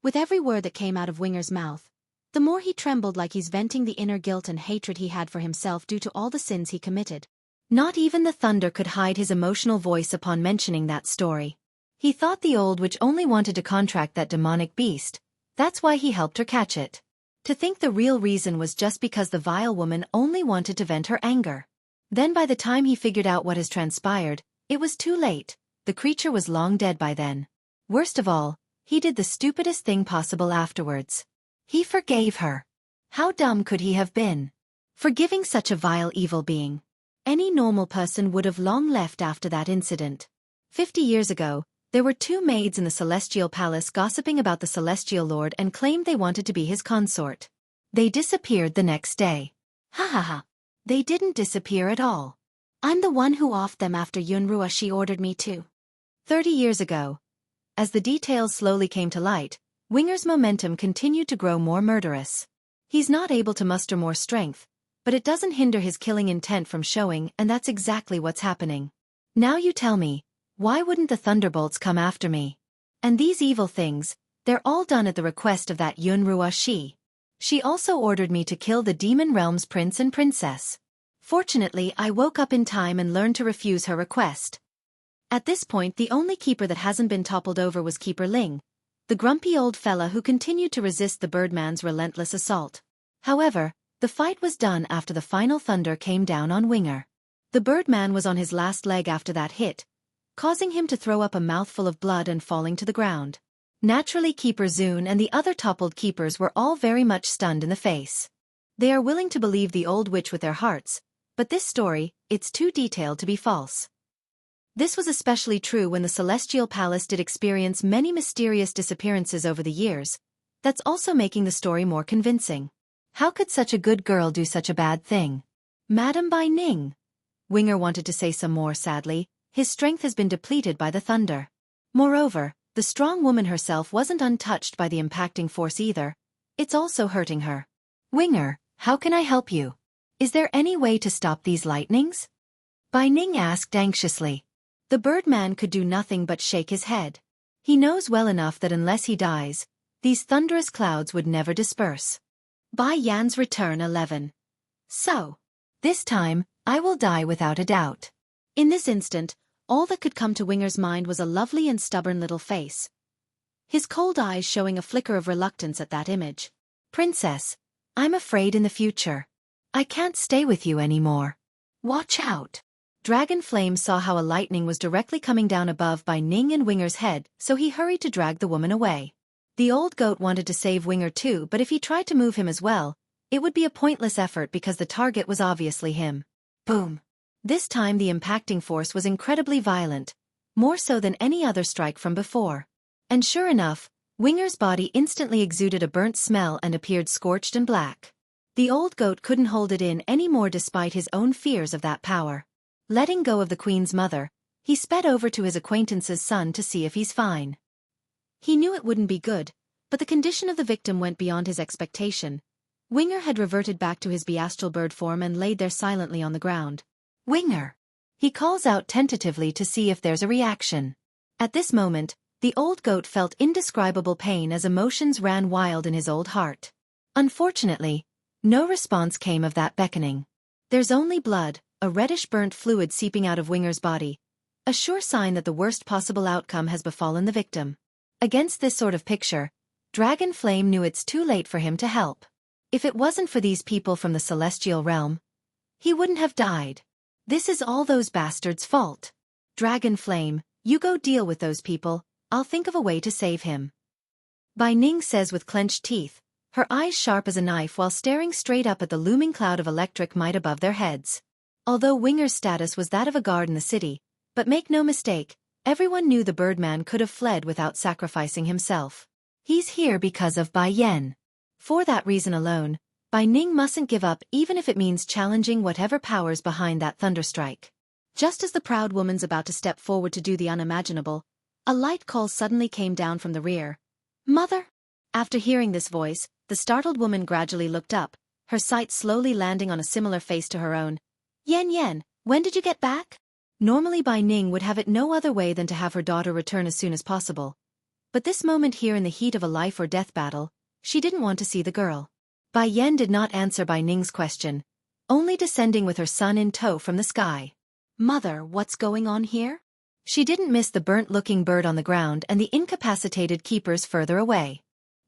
[SPEAKER 1] With every word that came out of Winger's mouth, the more he trembled, like he's venting the inner guilt and hatred he had for himself due to all the sins he committed. Not even the thunder could hide his emotional voice upon mentioning that story. He thought the old witch only wanted to contract that demonic beast. That's why he helped her catch it. To think the real reason was just because the vile woman only wanted to vent her anger. Then by the time he figured out what has transpired, it was too late. The creature was long dead by then. Worst of all, he did the stupidest thing possible afterwards. He forgave her. How dumb could he have been? Forgiving such a vile evil being. Any normal person would have long left after that incident. 50 years ago, there were two maids in the Celestial Palace gossiping about the Celestial Lord and claimed they wanted to be his consort. They disappeared the next day. Ha ha ha. They didn't disappear at all. I'm the one who offed them after Yunruashi ordered me to. 30 years ago. As the details slowly came to light, Winger's momentum continued to grow more murderous. He's not able to muster more strength, but it doesn't hinder his killing intent from showing, and that's exactly what's happening. Now you tell me, why wouldn't the thunderbolts come after me? And these evil things, they're all done at the request of that Yunruashi. She also ordered me to kill the Demon Realm's prince and princess. Fortunately, I woke up in time and learned to refuse her request. At this point, the only keeper that hasn't been toppled over was Keeper Ling, the grumpy old fella who continued to resist the Birdman's relentless assault. However, the fight was done after the final thunder came down on Winger. The Birdman was on his last leg after that hit, causing him to throw up a mouthful of blood and falling to the ground. Naturally, Keeper Zune and the other toppled keepers were all very much stunned in the face. They are willing to believe the old witch with their hearts, but this story, it's too detailed to be false. This was especially true when the Celestial Palace did experience many mysterious disappearances over the years. That's also making the story more convincing. How could such a good girl do such a bad thing? Madam Bai Ning. Winger wanted to say some more sadly. His strength has been depleted by the thunder. Moreover, the strong woman herself wasn't untouched by the impacting force either. It's also hurting her. Winger, how can I help you? Is there any way to stop these lightnings? Bai Ning asked anxiously. The Birdman could do nothing but shake his head. He knows well enough that unless he dies, these thunderous clouds would never disperse. Bai Yan's return 11. So, this time, I will die without a doubt. In this instant, all that could come to Winger's mind was a lovely and stubborn little face. His cold eyes showing a flicker of reluctance at that image. Princess, I'm afraid in the future. I can't stay with you anymore. Watch out. Dragon Flame saw how a lightning was directly coming down above Bai Ning and Winger's head, so he hurried to drag the woman away. The old goat wanted to save Winger too, but if he tried to move him as well, it would be a pointless effort because the target was obviously him. Boom. This time the impacting force was incredibly violent, more so than any other strike from before. And sure enough, Winger's body instantly exuded a burnt smell and appeared scorched and black. The old goat couldn't hold it in anymore despite his own fears of that power. Letting go of the Queen's mother, he sped over to his acquaintance's son to see if he's fine. He knew it wouldn't be good, but the condition of the victim went beyond his expectation. Winger had reverted back to his beastral bird form and laid there silently on the ground. Winger! He calls out tentatively to see if there's a reaction. At this moment, the old goat felt indescribable pain as emotions ran wild in his old heart. Unfortunately, no response came of that beckoning. There's only blood, a reddish-burnt fluid seeping out of Winger's body, a sure sign that the worst possible outcome has befallen the victim. Against this sort of picture, Dragon Flame knew it's too late for him to help. If it wasn't for these people from the celestial realm, he wouldn't have died. This is all those bastards' fault. Dragon Flame, you go deal with those people, I'll think of a way to save him. Bai Ning says with clenched teeth, her eyes sharp as a knife while staring straight up at the looming cloud of electric might above their heads. Although Winger's status was that of a guard in the city, but make no mistake, everyone knew the Birdman could have fled without sacrificing himself. He's here because of Bai Yan. For that reason alone, Bai Ning mustn't give up even if it means challenging whatever powers behind that thunderstrike. Just as the proud woman's about to step forward to do the unimaginable, a light call suddenly came down from the rear. Mother! After hearing this voice, the startled woman gradually looked up, her sight slowly landing on a similar face to her own. Yan, when did you get back? Normally Bai Ning would have it no other way than to have her daughter return as soon as possible. But this moment here in the heat of a life-or-death battle, she didn't want to see the girl. Bai Yan did not answer Bai Ning's question, only descending with her son in tow from the sky. Mother, what's going on here? She didn't miss the burnt-looking bird on the ground and the incapacitated keepers further away.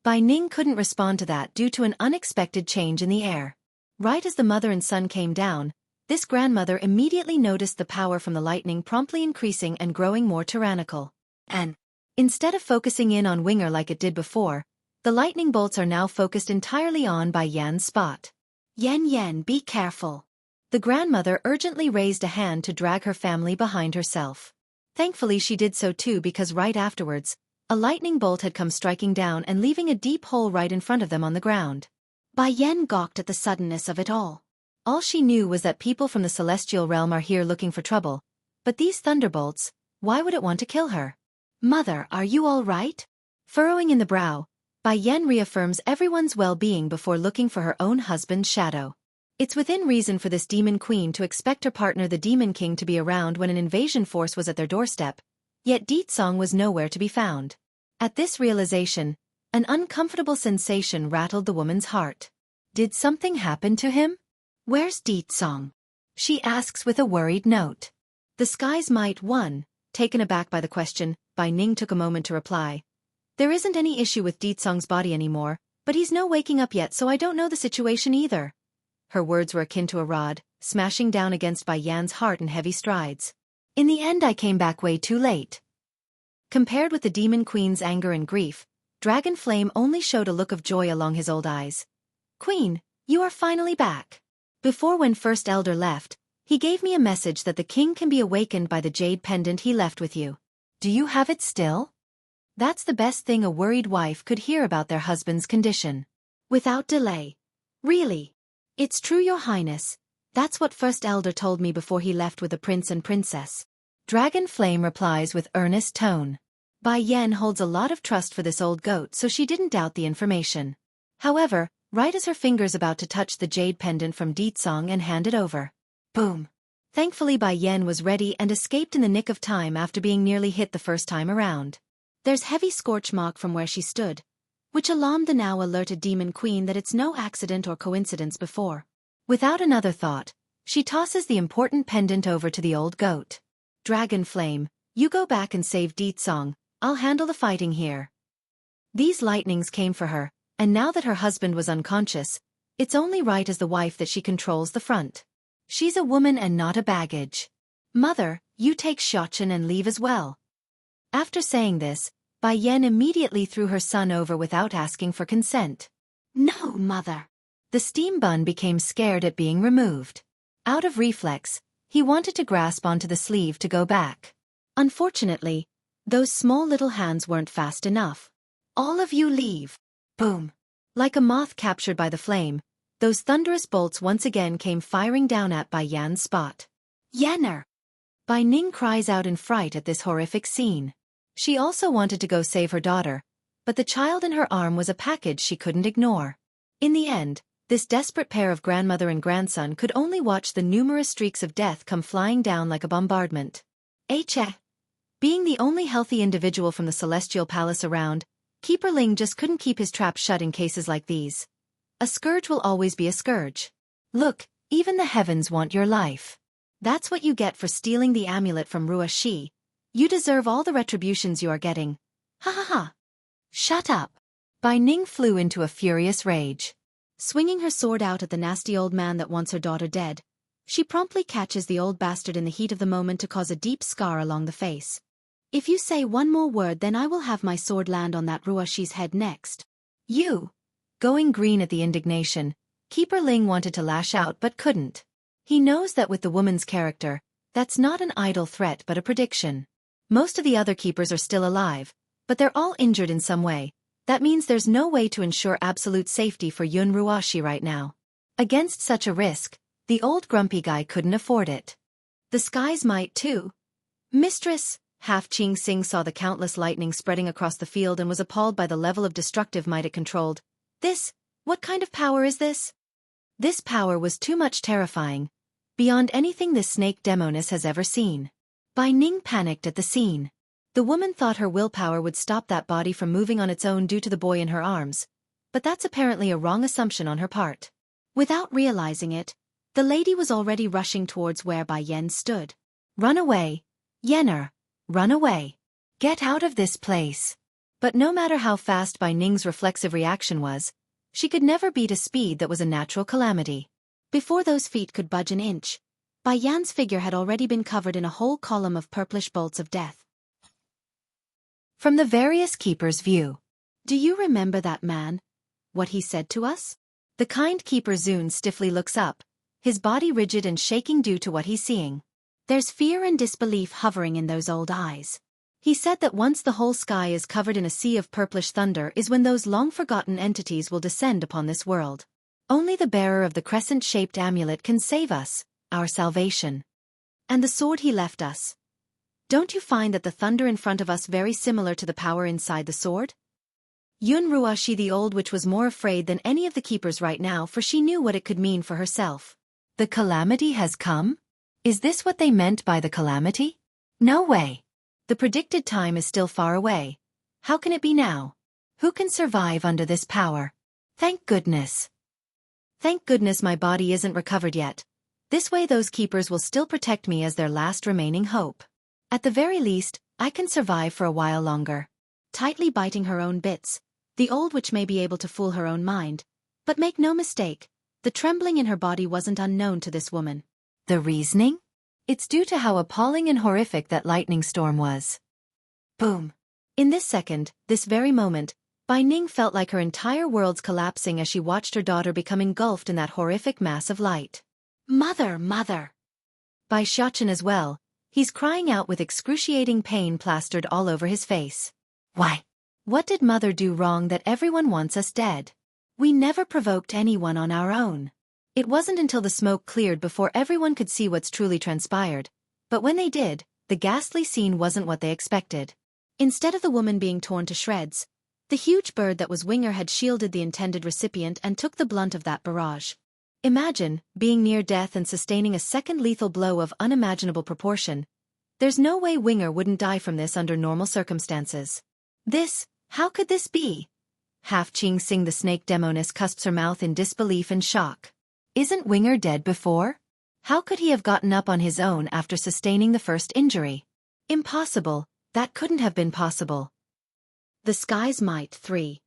[SPEAKER 1] Bai Ning couldn't respond to that due to an unexpected change in the air. Right as the mother and son came down, this grandmother immediately noticed the power from the lightning promptly increasing and growing more tyrannical. And, instead of focusing in on Winger like it did before, the lightning bolts are now focused entirely on Bai Yan's spot. Yan, be careful. The grandmother urgently raised a hand to drag her family behind herself. Thankfully she did so too because right afterwards, a lightning bolt had come striking down and leaving a deep hole right in front of them on the ground. Bai Yan gawked at the suddenness of it all. All she knew was that people from the celestial realm are here looking for trouble. But these thunderbolts, why would it want to kill her? Mother, are you all right? Furrowing in the brow, Bai Yan reaffirms everyone's well-being before looking for her own husband's shadow. It's within reason for this demon queen to expect her partner the demon king to be around when an invasion force was at their doorstep, yet Deetsong was nowhere to be found. At this realization, an uncomfortable sensation rattled the woman's heart. Did something happen to him? Where's Deetsong? She asks with a worried note. The Sky's Might 1, taken aback by the question, Bai Ning took a moment to reply. There isn't any issue with Deetsong's body anymore, but he's no waking up yet so I don't know the situation either. Her words were akin to a rod, smashing down against Bai Yan's heart in heavy strides. In the end I came back way too late. Compared with the demon queen's anger and grief, Dragon Flame only showed a look of joy along his old eyes. Queen, You are finally back. Before when First Elder left, he gave me a message that the king can be awakened by the jade pendant he left with you. Do you have it still? That's the best thing a worried wife could hear about their husband's condition. Without delay. Really? It's true, Your Highness. That's what First Elder told me before he left with the prince and princess. Dragon Flame replies with earnest tone. Bai Yan holds a lot of trust for this old goat, so she didn't doubt the information. However, right as her finger's about to touch the jade pendant from Deetsong and hand it over. Boom. Thankfully Bai Yan was ready and escaped in the nick of time after being nearly hit the first time around. There's heavy scorch mark from where she stood, which alarmed the now alerted Demon Queen that it's no accident or coincidence before. Without another thought, she tosses the important pendant over to the old goat. Dragon Flame, you go back and save Deetsong, I'll handle the fighting here. These lightnings came for her, and now that her husband was unconscious, it's only right as the wife that she controls the front. She's a woman and not a baggage. Mother, you take Xueqi and leave as well. After saying this, Bai Yan immediately threw her son over without asking for consent. No, mother. The steam bun became scared at being removed. Out of reflex, he wanted to grasp onto the sleeve to go back. Unfortunately, those small little hands weren't fast enough. All of you leave. Boom. Like a moth captured by the flame, those thunderous bolts once again came firing down at Bai Yan's spot. Yanner! Bai Ning cries out in fright at this horrific scene. She also wanted to go save her daughter, but the child in her arm was a package she couldn't ignore. In the end, this desperate pair of grandmother and grandson could only watch the numerous streaks of death come flying down like a bombardment. Being the only healthy individual from the Celestial Palace around, Keeper Ling just couldn't keep his trap shut in cases like these. A scourge will always be a scourge. Look, even the heavens want your life. That's what you get for stealing the amulet from Xueqi. You deserve all the retributions you are getting. Ha ha ha. Shut up. Bai Ning flew into a furious rage. Swinging her sword out at the nasty old man that wants her daughter dead, she promptly catches the old bastard in the heat of the moment to cause a deep scar along the face. If you say one more word, then I will have my sword land on that Xueqi's head next. You! Going green at the indignation, Keeper Ling wanted to lash out but couldn't. He knows that with the woman's character, that's not an idle threat but a prediction. Most of the other keepers are still alive, but they're all injured in some way. That means there's no way to ensure absolute safety for Yun Ruashi right now. Against such a risk, the old grumpy guy couldn't afford it. The skies might too. Mistress, Half Qing Sing saw the countless lightning spreading across the field and was appalled by the level of destructive might it controlled. What kind of power is this? This power was too much terrifying, beyond anything this snake demoness has ever seen. Bai Ning panicked at the scene. The woman thought her willpower would stop that body from moving on its own due to the boy in her arms, but that's apparently a wrong assumption on her part. Without realizing it, the lady was already rushing towards where Bai Yan stood. Run away, Yenner, run away. Get out of this place. But no matter how fast Bai Ning's reflexive reaction was, she could never beat a speed that was a natural calamity. Before those feet could budge an inch, Bai Yan's figure had already been covered in a whole column of purplish bolts of death. From the various keepers' view. Do you remember that man? What he said to us? The kind keeper Zun stiffly looks up, his body rigid and shaking due to what he's seeing. There's fear and disbelief hovering in those old eyes. He said that once the whole sky is covered in a sea of purplish thunder is when those long-forgotten entities will descend upon this world. Only the bearer of the crescent-shaped amulet can save us, our salvation. And the sword he left us. Don't you find that the thunder in front of us very similar to the power inside the sword? Yun Ruashi the Old Witch was more afraid than any of the keepers right now, for she knew what it could mean for herself. The calamity has come? Is this what they meant by the calamity? No way. The predicted time is still far away. How can it be now? Who can survive under this power? Thank goodness. Thank goodness my body isn't recovered yet. This way those keepers will still protect me as their last remaining hope. At the very least, I can survive for a while longer. Tightly biting her own bits, the old witch may be able to fool her own mind, but make no mistake, the trembling in her body wasn't unknown to this woman. The reasoning? It's due to how appalling and horrific that lightning storm was. Boom. In this second, this very moment, Bai Ning felt like her entire world's collapsing as she watched her daughter become engulfed in that horrific mass of light. Mother, mother! Bai Xiaochen as well, he's crying out with excruciating pain plastered all over his face. Why? What did mother do wrong that everyone wants us dead? We never provoked anyone on our own. It wasn't until the smoke cleared before everyone could see what's truly transpired, but when they did, the ghastly scene wasn't what they expected. Instead of the woman being torn to shreds, the huge bird that was Winger had shielded the intended recipient and took the blunt of that barrage. Imagine being near death and sustaining a second lethal blow of unimaginable proportion. There's no way Winger wouldn't die from this under normal circumstances. How could this be? Half Qing Sing the snake demoness cusps her mouth in disbelief and shock. Isn't Winger dead before? How could he have gotten up on his own after sustaining the first injury? Impossible, that couldn't have been possible. The Sky's Might 3.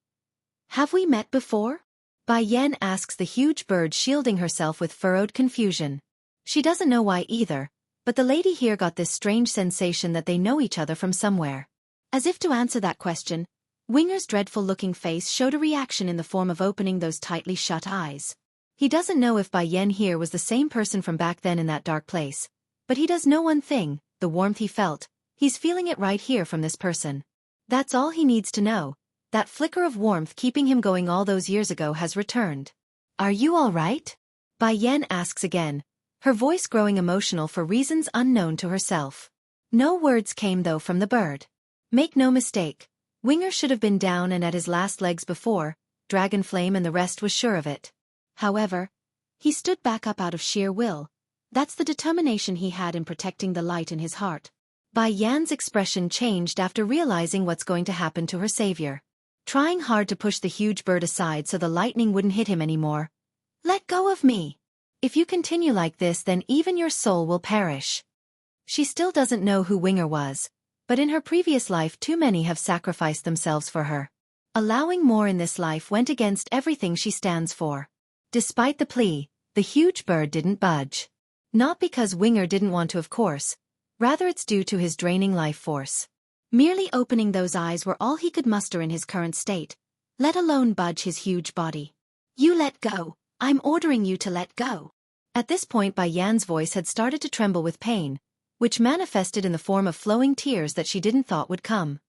[SPEAKER 1] Have we met before? Bai Yan asks the huge bird shielding herself with furrowed confusion. She doesn't know why either, but the lady here got this strange sensation that they know each other from somewhere. As if to answer that question, Winger's dreadful-looking face showed a reaction in the form of opening those tightly shut eyes. He doesn't know if Bai Yan here was the same person from back then in that dark place, but he does know one thing, the warmth he felt, he's feeling it right here from this person. That's all he needs to know. That flicker of warmth keeping him going all those years ago has returned. Are you all right? Bai Yan asks again, her voice growing emotional for reasons unknown to herself. No words came though from the bird. Make no mistake, Winger should have been down and at his last legs before, Dragonflame and the rest was sure of it. However, he stood back up out of sheer will. That's the determination he had in protecting the light in his heart. Bai Yan's expression changed after realizing what's going to happen to her savior. Trying hard to push the huge bird aside so the lightning wouldn't hit him anymore. Let go of me. If you continue like this, then even your soul will perish. She still doesn't know who Winger was, but in her previous life too many have sacrificed themselves for her. Allowing more in this life went against everything she stands for. Despite the plea, the huge bird didn't budge. Not because Winger didn't want to, of course. Rather it's due to his draining life force. Merely opening those eyes were all he could muster in his current state, let alone budge his huge body. You let go. I'm ordering you to let go. At this point Bai Yan's voice had started to tremble with pain, which manifested in the form of flowing tears that she didn't thought would come.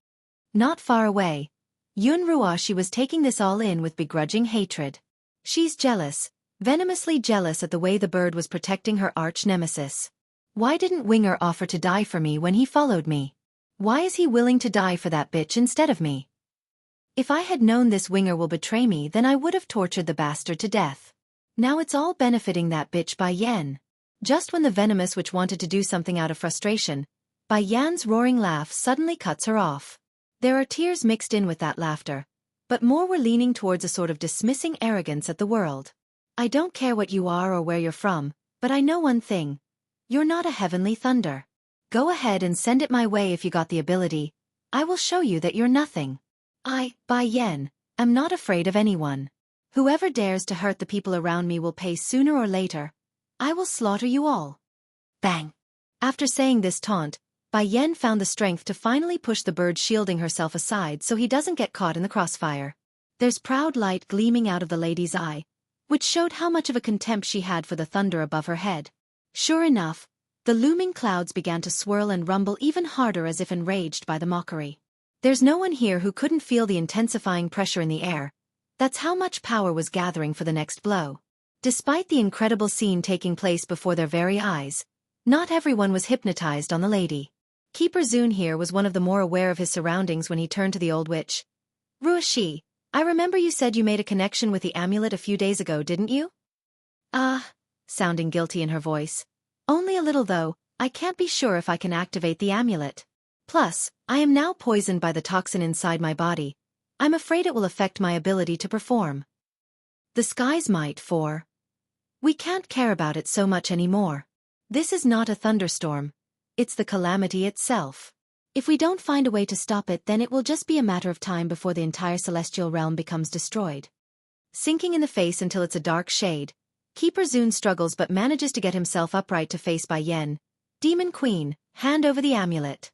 [SPEAKER 1] Not far away, Yun Ruoshi was taking this all in with begrudging hatred. She's jealous, venomously jealous at the way the bird was protecting her arch-nemesis. Why didn't Winger offer to die for me when he followed me? Why is he willing to die for that bitch instead of me? If I had known this Winger will betray me, then I would have tortured the bastard to death. Now it's all benefiting that bitch Bai Yan. Just when the venomous witch wanted to do something out of frustration, Bai Yan's roaring laugh suddenly cuts her off. There are tears mixed in with that laughter, but more were leaning towards a sort of dismissing arrogance at the world. I don't care what you are or where you're from, but I know one thing. You're not a heavenly thunder. Go ahead and send it my way if you got the ability. I will show you that you're nothing. I, Bai Yan, am not afraid of anyone. Whoever dares to hurt the people around me will pay sooner or later. I will slaughter you all. Bang. After saying this taunt, Bai Yan found the strength to finally push the bird shielding herself aside so he doesn't get caught in the crossfire. There's proud light gleaming out of the lady's eye, which showed how much of a contempt she had for the thunder above her head. Sure enough, the looming clouds began to swirl and rumble even harder as if enraged by the mockery. There's no one here who couldn't feel the intensifying pressure in the air. That's how much power was gathering for the next blow. Despite the incredible scene taking place before their very eyes, not everyone was hypnotized on the lady. Keeper Zun here was one of the more aware of his surroundings when he turned to the old witch. Ruoshi, I remember you said you made a connection with the amulet a few days ago, didn't you? Sounding guilty in her voice. Only a little though, I can't be sure if I can activate the amulet. Plus, I am now poisoned by the toxin inside my body. I'm afraid it will affect my ability to perform. The Sky's Might 4. We can't care about it so much anymore. This is not a thunderstorm. It's the calamity itself. If we don't find a way to stop it, then it will just be a matter of time before the entire celestial realm becomes destroyed. Sinking in the face until it's a dark shade, Keeper Zun struggles but manages to get himself upright to face Bai Yan. Demon Queen, hand over the amulet.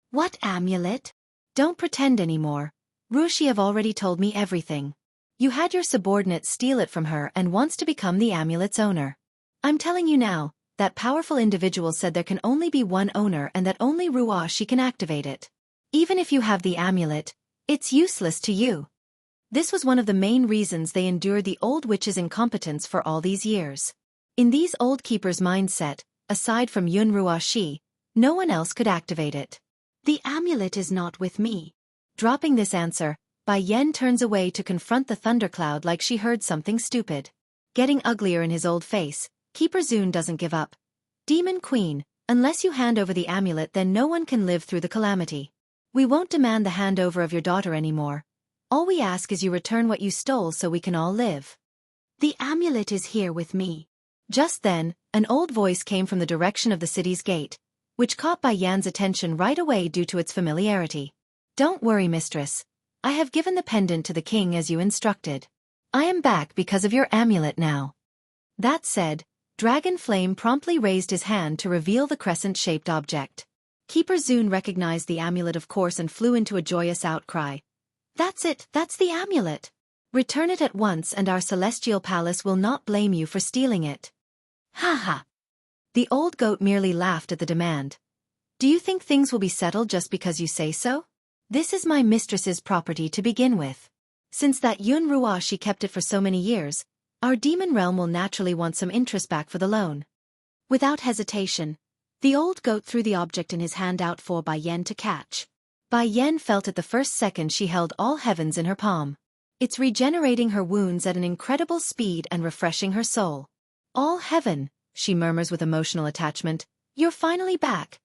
[SPEAKER 1] What amulet? Don't pretend anymore. Wuxia have already told me everything. You had your subordinate steal it from her and wants to become the amulet's owner. I'm telling you now, that powerful individual said there can only be one owner and that only Wuxia can activate it. Even if you have the amulet, it's useless to you. This was one of the main reasons they endured the old witch's incompetence for all these years. In these old keepers' mindset, aside from Wuxia, no one else could activate it. The amulet is not with me. Dropping this answer, Bai Yan turns away to confront the thundercloud like she heard something stupid. Getting uglier in his old face, Keeper Zun doesn't give up. Demon Queen, unless you hand over the amulet then no one can live through the calamity. We won't demand the handover of your daughter anymore. All we ask is you return what you stole so we can all live. The amulet is here with me. Just then, an old voice came from the direction of the city's gate, which caught Bai Yan's attention right away due to its familiarity. Don't worry, mistress. I have given the pendant to the king as you instructed. I am back because of your amulet now. That said, Dragon Flame promptly raised his hand to reveal the crescent-shaped object. Keeper Zun recognized the amulet of course and flew into a joyous outcry. That's it, that's the amulet. Return it at once and our celestial palace will not blame you for stealing it. Ha ha. The old goat merely laughed at the demand. Do you think things will be settled just because you say so? This is my mistress's property to begin with. Since that Wuxia kept it for so many years, our demon realm will naturally want some interest back for the loan. Without hesitation, the old goat threw the object in his hand out for Bai Yan to catch. Bai Yan felt at the first second she held all heavens in her palm. It's regenerating her wounds at an incredible speed and refreshing her soul. All heaven, she murmurs with emotional attachment, you're finally back.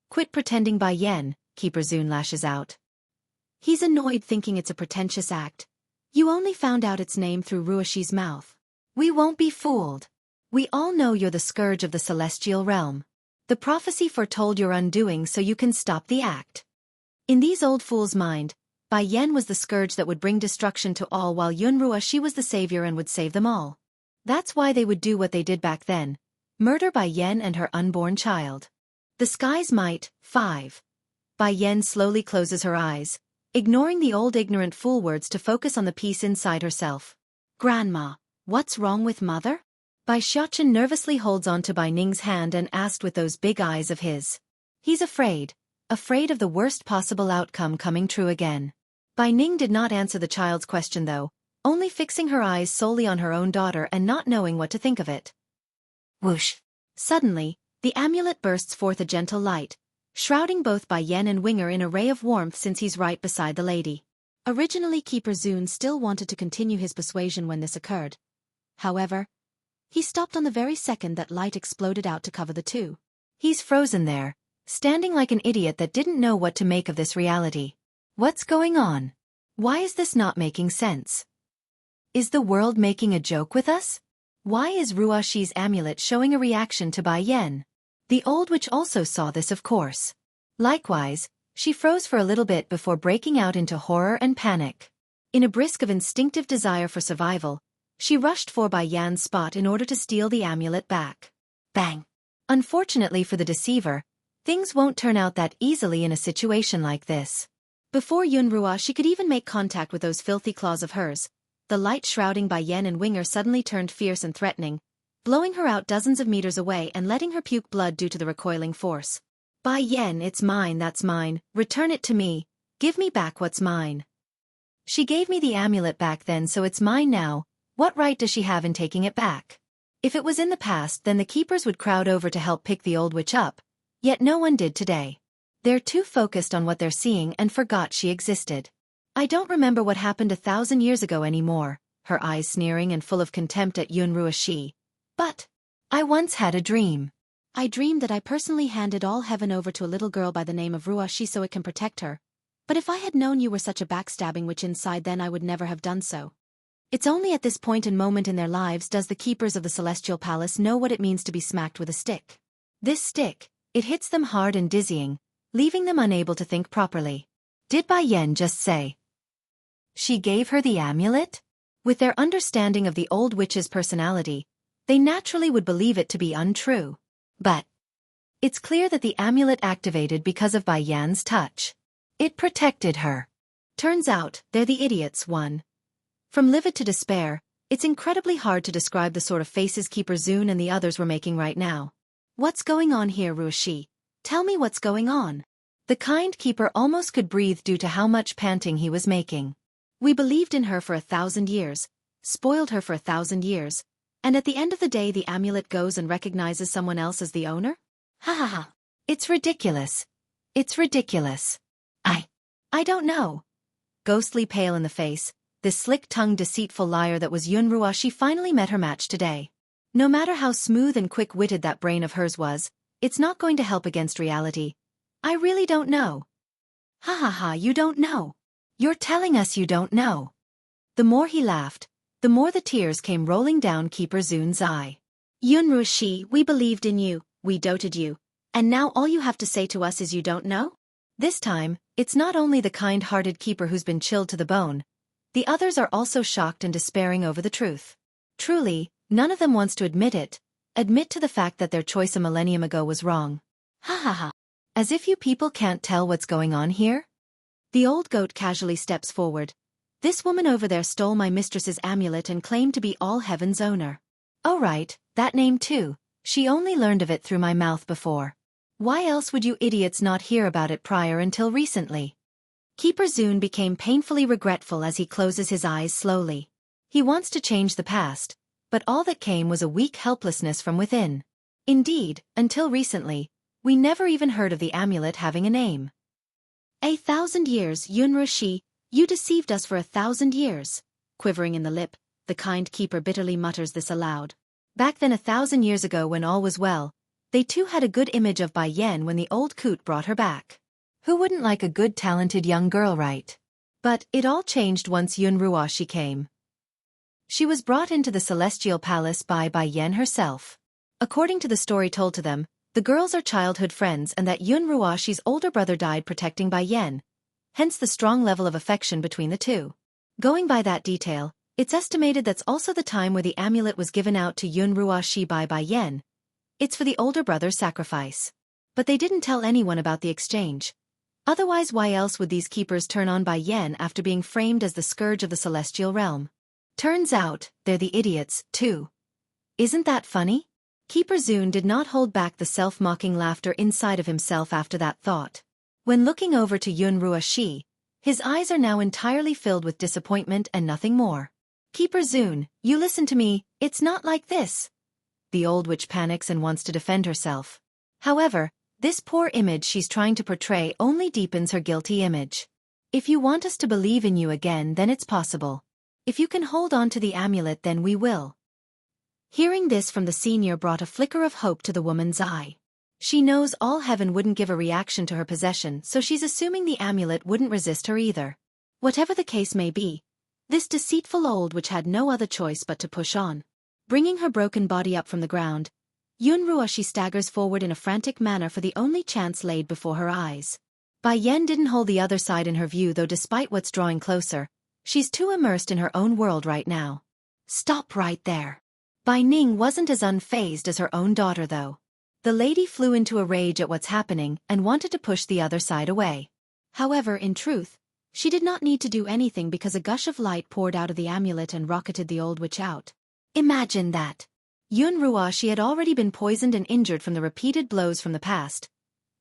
[SPEAKER 1] Quit pretending, Bai Yan, Keeper Zun lashes out. He's annoyed thinking it's a pretentious act. You only found out its name through Wuxia's mouth. We won't be fooled. We all know you're the scourge of the celestial realm. The prophecy foretold your undoing so you can stop the act. In these old fools' mind, Bai Yan was the scourge that would bring destruction to all while Wuxia was the savior and would save them all. That's why they would do what they did back then. Murder Bai Yan and her unborn child. The sky's might, 5. Bai Yan slowly closes her eyes, ignoring the old ignorant fool words to focus on the peace inside herself. Grandma, what's wrong with mother? Bai Xiaochen nervously holds on to Bai Ning's hand and asked with those big eyes of his. He's afraid of the worst possible outcome coming true again. Bai Ning did not answer the child's question though, only fixing her eyes solely on her own daughter and not knowing what to think of it. Whoosh! Suddenly, the amulet bursts forth a gentle light, shrouding both Bai Yan and Winger in a ray of warmth since he's right beside the lady. Originally Keeper Zun still wanted to continue his persuasion when this occurred. However, he stopped on the very second that light exploded out to cover the two. He's frozen there, standing like an idiot that didn't know what to make of this reality. What's going on? Why is this not making sense? Is the world making a joke with us? Why is Wuxia's amulet showing a reaction to Bai Yan? The old witch also saw this, of course. Likewise, she froze for a little bit before breaking out into horror and panic. In a brisk of instinctive desire for survival, she rushed for Bai Yan's spot in order to steal the amulet back. Bang! Unfortunately for the deceiver, things won't turn out that easily in a situation like this. Before Wuxia could even make contact with those filthy claws of hers, the light shrouding Bai Yan and Winger suddenly turned fierce and threatening, blowing her out dozens of meters away and letting her puke blood due to the recoiling force. Bai Yan, it's mine, that's mine, return it to me, give me back what's mine. She gave me the amulet back then so it's mine now, what right does she have in taking it back? If it was in the past then the keepers would crowd over to help pick the old witch up, yet no one did today. They're too focused on what they're seeing and forgot she existed. I don't remember what happened 1,000 years ago anymore, her eyes sneering and full of contempt at Wuxia. But I once had a dream. I dreamed that I personally handed all heaven over to a little girl by the name of Wuxia so it can protect her. But if I had known you were such a backstabbing witch inside then I would never have done so. It's only at this point and moment in their lives does the keepers of the Celestial Palace know what it means to be smacked with a stick. This stick, it hits them hard and dizzying, leaving them unable to think properly. Did Bai Yan just say she gave her the amulet? With their understanding of the old witch's personality, they naturally would believe it to be untrue. But it's clear that the amulet activated because of Bai Yan's touch. It protected her. Turns out, they're the idiots, one. From livid to despair, it's incredibly hard to describe the sort of faces Keeper Zun and the others were making right now. What's going on here, Xueqi? Tell me what's going on. The kind keeper almost could breathe due to how much panting he was making. We believed in her for 1,000 years, spoiled her for 1,000 years, and at the end of the day the amulet goes and recognizes someone else as the owner? Ha ha ha. It's ridiculous. It's ridiculous. I don't know. Ghostly pale in the face, this slick-tongued deceitful liar that was Xueqi finally met her match today. No matter how smooth and quick-witted that brain of hers was, it's not going to help against reality. I really don't know. Ha ha ha, you don't know. You're telling us you don't know. The more he laughed, the more the tears came rolling down Keeper Zun's eye. Xueqi, we believed in you, we doted you, and now all you have to say to us is you don't know? This time, it's not only the kind-hearted keeper who's been chilled to the bone. The others are also shocked and despairing over the truth. Truly, none of them wants to admit to the fact that their choice a millennium ago was wrong. Ha ha ha. As if you people can't tell what's going on here? The old goat casually steps forward. This woman over there stole my mistress's amulet and claimed to be all heaven's owner. Oh right, that name too. She only learned of it through my mouth before. Why else would you idiots not hear about it prior until recently? Keeper Zun became painfully regretful as he closes his eyes slowly. He wants to change the past, but all that came was a weak helplessness from within. Indeed, until recently, we never even heard of the amulet having a name. 1,000 years, Xueqi, you deceived us for 1,000 years. Quivering in the lip, the kind keeper bitterly mutters this aloud. Back then 1,000 years ago when all was well, they too had a good image of Bai Yan when the old coot brought her back. Who wouldn't like a good talented young girl, right? But it all changed once Xueqi came. She was brought into the celestial palace by Bai Yan herself. According to the story told to them, the girls are childhood friends and that Xueqi's older brother died protecting Bai Yan, hence the strong level of affection between the two. Going by that detail, it's estimated that's also the time where the amulet was given out to Xueqi by Bai Yan. It's for the older brother's sacrifice. But they didn't tell anyone about the exchange. Otherwise why else would these keepers turn on Bai Yan after being framed as the scourge of the celestial realm? Turns out, they're the idiots, too. Isn't that funny? Keeper Zun did not hold back the self-mocking laughter inside of himself after that thought. When looking over to Xueqi, his eyes are now entirely filled with disappointment and nothing more. Keeper Zun, you listen to me, it's not like this. The old witch panics and wants to defend herself. However, this poor image she's trying to portray only deepens her guilty image. If you want us to believe in you again, then it's possible. If you can hold on to the amulet, then we will. Hearing this from the senior brought a flicker of hope to the woman's eye. She knows all heaven wouldn't give a reaction to her possession, so she's assuming the amulet wouldn't resist her either. Whatever the case may be, this deceitful old witch had no other choice but to push on. Bringing her broken body up from the ground, Xueqi staggers forward in a frantic manner for the only chance laid before her eyes. Bai Yan didn't hold the other side in her view, though despite what's drawing closer, she's too immersed in her own world right now. Stop right there. Bai Ning wasn't as unfazed as her own daughter though. The lady flew into a rage at what's happening and wanted to push the other side away. However, in truth, she did not need to do anything because a gush of light poured out of the amulet and rocketed the old witch out. Imagine that. Xueqi had already been poisoned and injured from the repeated blows from the past.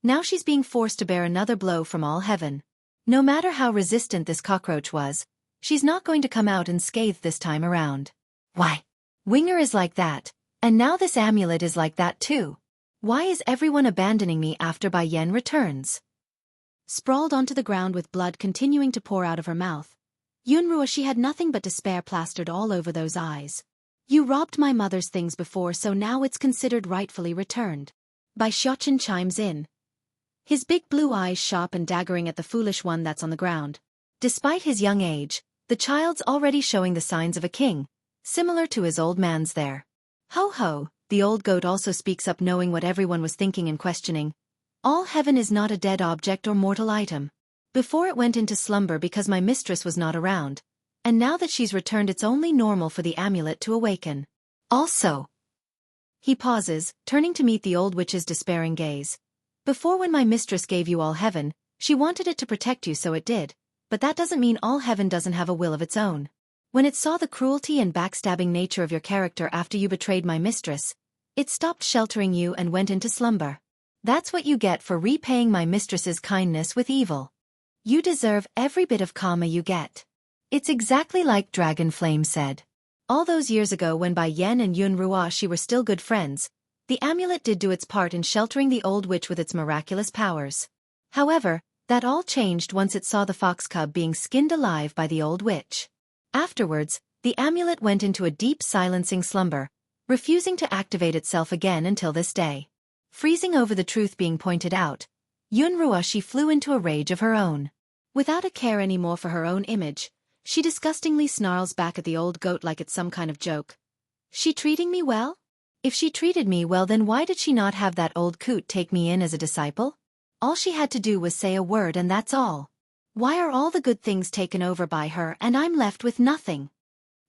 [SPEAKER 1] Now she's being forced to bear another blow from all heaven. No matter how resistant this cockroach was, she's not going to come out unscathed this time around. Why? Winger is like that, and now this amulet is like that too. Why is everyone abandoning me after Bai Yan returns? Sprawled onto the ground with blood continuing to pour out of her mouth, Xueqi had nothing but despair plastered all over those eyes. You robbed my mother's things before, so now it's considered rightfully returned. Bai Xiaochen chimes in. His big blue eyes sharp and daggering at the foolish one that's on the ground. Despite his young age, the child's already showing the signs of a king, similar to his old man's there. Ho ho, the old goat also speaks up, knowing what everyone was thinking and questioning. All heaven is not a dead object or mortal item. Before it went into slumber because my mistress was not around, and now that she's returned it's only normal for the amulet to awaken. Also. He pauses, turning to meet the old witch's despairing gaze. Before, when my mistress gave you all heaven, she wanted it to protect you, so it did, but that doesn't mean all heaven doesn't have a will of its own. When it saw the cruelty and backstabbing nature of your character after you betrayed my mistress, it stopped sheltering you and went into slumber. That's what you get for repaying my mistress's kindness with evil. You deserve every bit of karma you get. It's exactly like Dragon Flame said. All those years ago when Bai Yen and Yun Ruoshi were still good friends, the amulet did do its part in sheltering the old witch with its miraculous powers. However, that all changed once it saw the fox cub being skinned alive by the old witch. Afterwards, the amulet went into a deep silencing slumber, refusing to activate itself again until this day. Freezing over the truth being pointed out, Yun Ruoshi flew into a rage of her own. Without a care anymore for her own image, she disgustingly snarls back at the old goat like it's some kind of joke. She treating me well? If she treated me well, then why did she not have that old coot take me in as a disciple? All she had to do was say a word and that's all. Why are all the good things taken over by her and I'm left with nothing?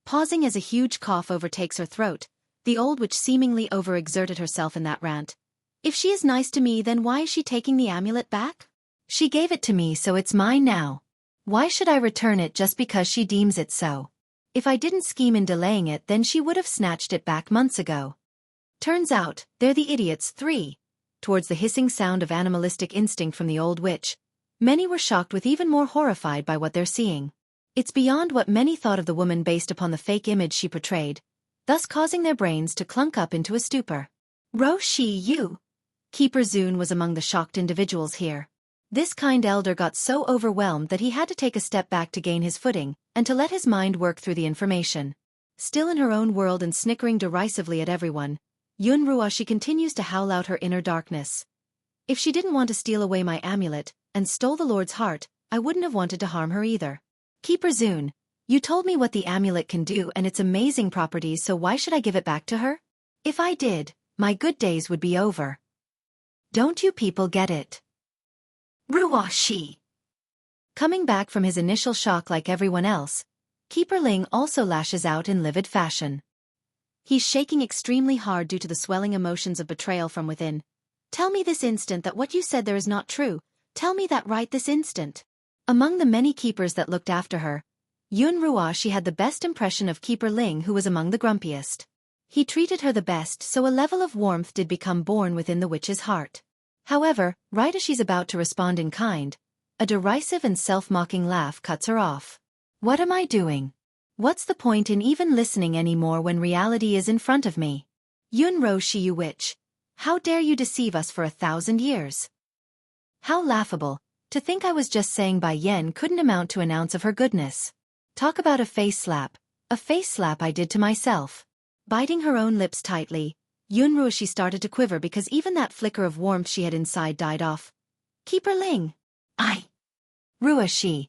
[SPEAKER 1] Pausing as a huge cough overtakes her throat, the old witch seemingly overexerted herself in that rant. If she is nice to me, then why is she taking the amulet back? She gave it to me, so it's mine now. Why should I return it just because she deems it so? If I didn't scheme in delaying it, then she would have snatched it back months ago. Turns out, they're the idiots, 3. Towards the hissing sound of animalistic instinct from the old witch, many were shocked with even more horrified by what they're seeing. It's beyond what many thought of the woman based upon the fake image she portrayed, thus causing their brains to clunk up into a stupor. Shi Yu. Keeper Zun was among the shocked individuals here. This kind elder got so overwhelmed that he had to take a step back to gain his footing, and to let his mind work through the information. Still in her own world and snickering derisively at everyone, Yun Ruoshi continues to howl out her inner darkness. If she didn't want to steal away my amulet, and stole the Lord's heart, I wouldn't have wanted to harm her either. Keeper Zun, you told me what the amulet can do and its amazing properties, so why should I give it back to her? If I did, my good days would be over. Don't you people get it? Ruoshi. Coming back from his initial shock like everyone else, Keeper Ling also lashes out in livid fashion. He's shaking extremely hard due to the swelling emotions of betrayal from within. Tell me this instant that what you said there is not true. Tell me that right this instant. Among the many keepers that looked after her, Yun Ruoshi had the best impression of Keeper Ling, who was among the grumpiest. He treated her the best, so a level of warmth did become born within the witch's heart. However, right as she's about to respond in kind, a derisive and self-mocking laugh cuts her off. What am I doing? What's the point in even listening anymore when reality is in front of me? Yun Ruoshi, you witch! How dare you deceive us for 1,000 years? How laughable, to think I was just saying Bai Yen couldn't amount to an ounce of her goodness. Talk about a face slap I did to myself. Biting her own lips tightly, Yun Ruoshi started to quiver because even that flicker of warmth she had inside died off. Keeper Ling. Ruoshi.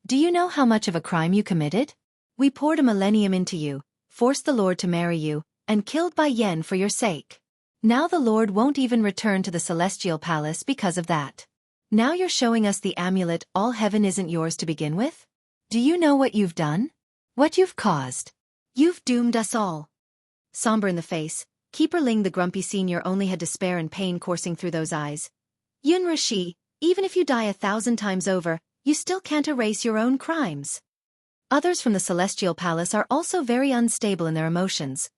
[SPEAKER 1] Do you know how much of a crime you committed? We poured a millennium into you, forced the Lord to marry you, and killed Bai Yen for your sake. Now the Lord won't even return to the Celestial Palace because of that. Now you're showing us the amulet all heaven isn't yours to begin with? Do you know what you've done? What you've caused? You've doomed us all. Somber in the face, Keeper Ling the grumpy senior only had despair and pain coursing through those eyes. Yun Ruoshi, even if you die 1,000 times over, you still can't erase your own crimes. Others from the Celestial Palace are also very unstable in their emotions,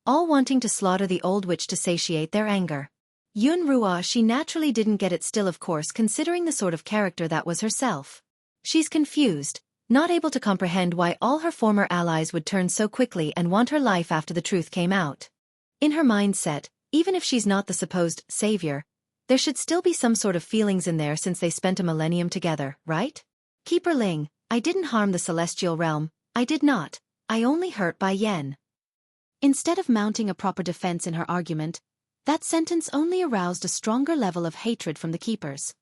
[SPEAKER 1] all wanting to slaughter the old witch to satiate their anger. Yun Ruoshi naturally didn't get it still, of course, considering the sort of character that was herself. She's confused, not able to comprehend why all her former allies would turn so quickly and want her life after the truth came out. In her mindset, even if she's not the supposed savior, there should still be some sort of feelings in there since they spent a millennium together, right? Keeper Ling, I didn't harm the celestial realm, I did not, I only hurt Bai Yen. Instead of mounting a proper defense in her argument, that sentence only aroused a stronger level of hatred from the keepers.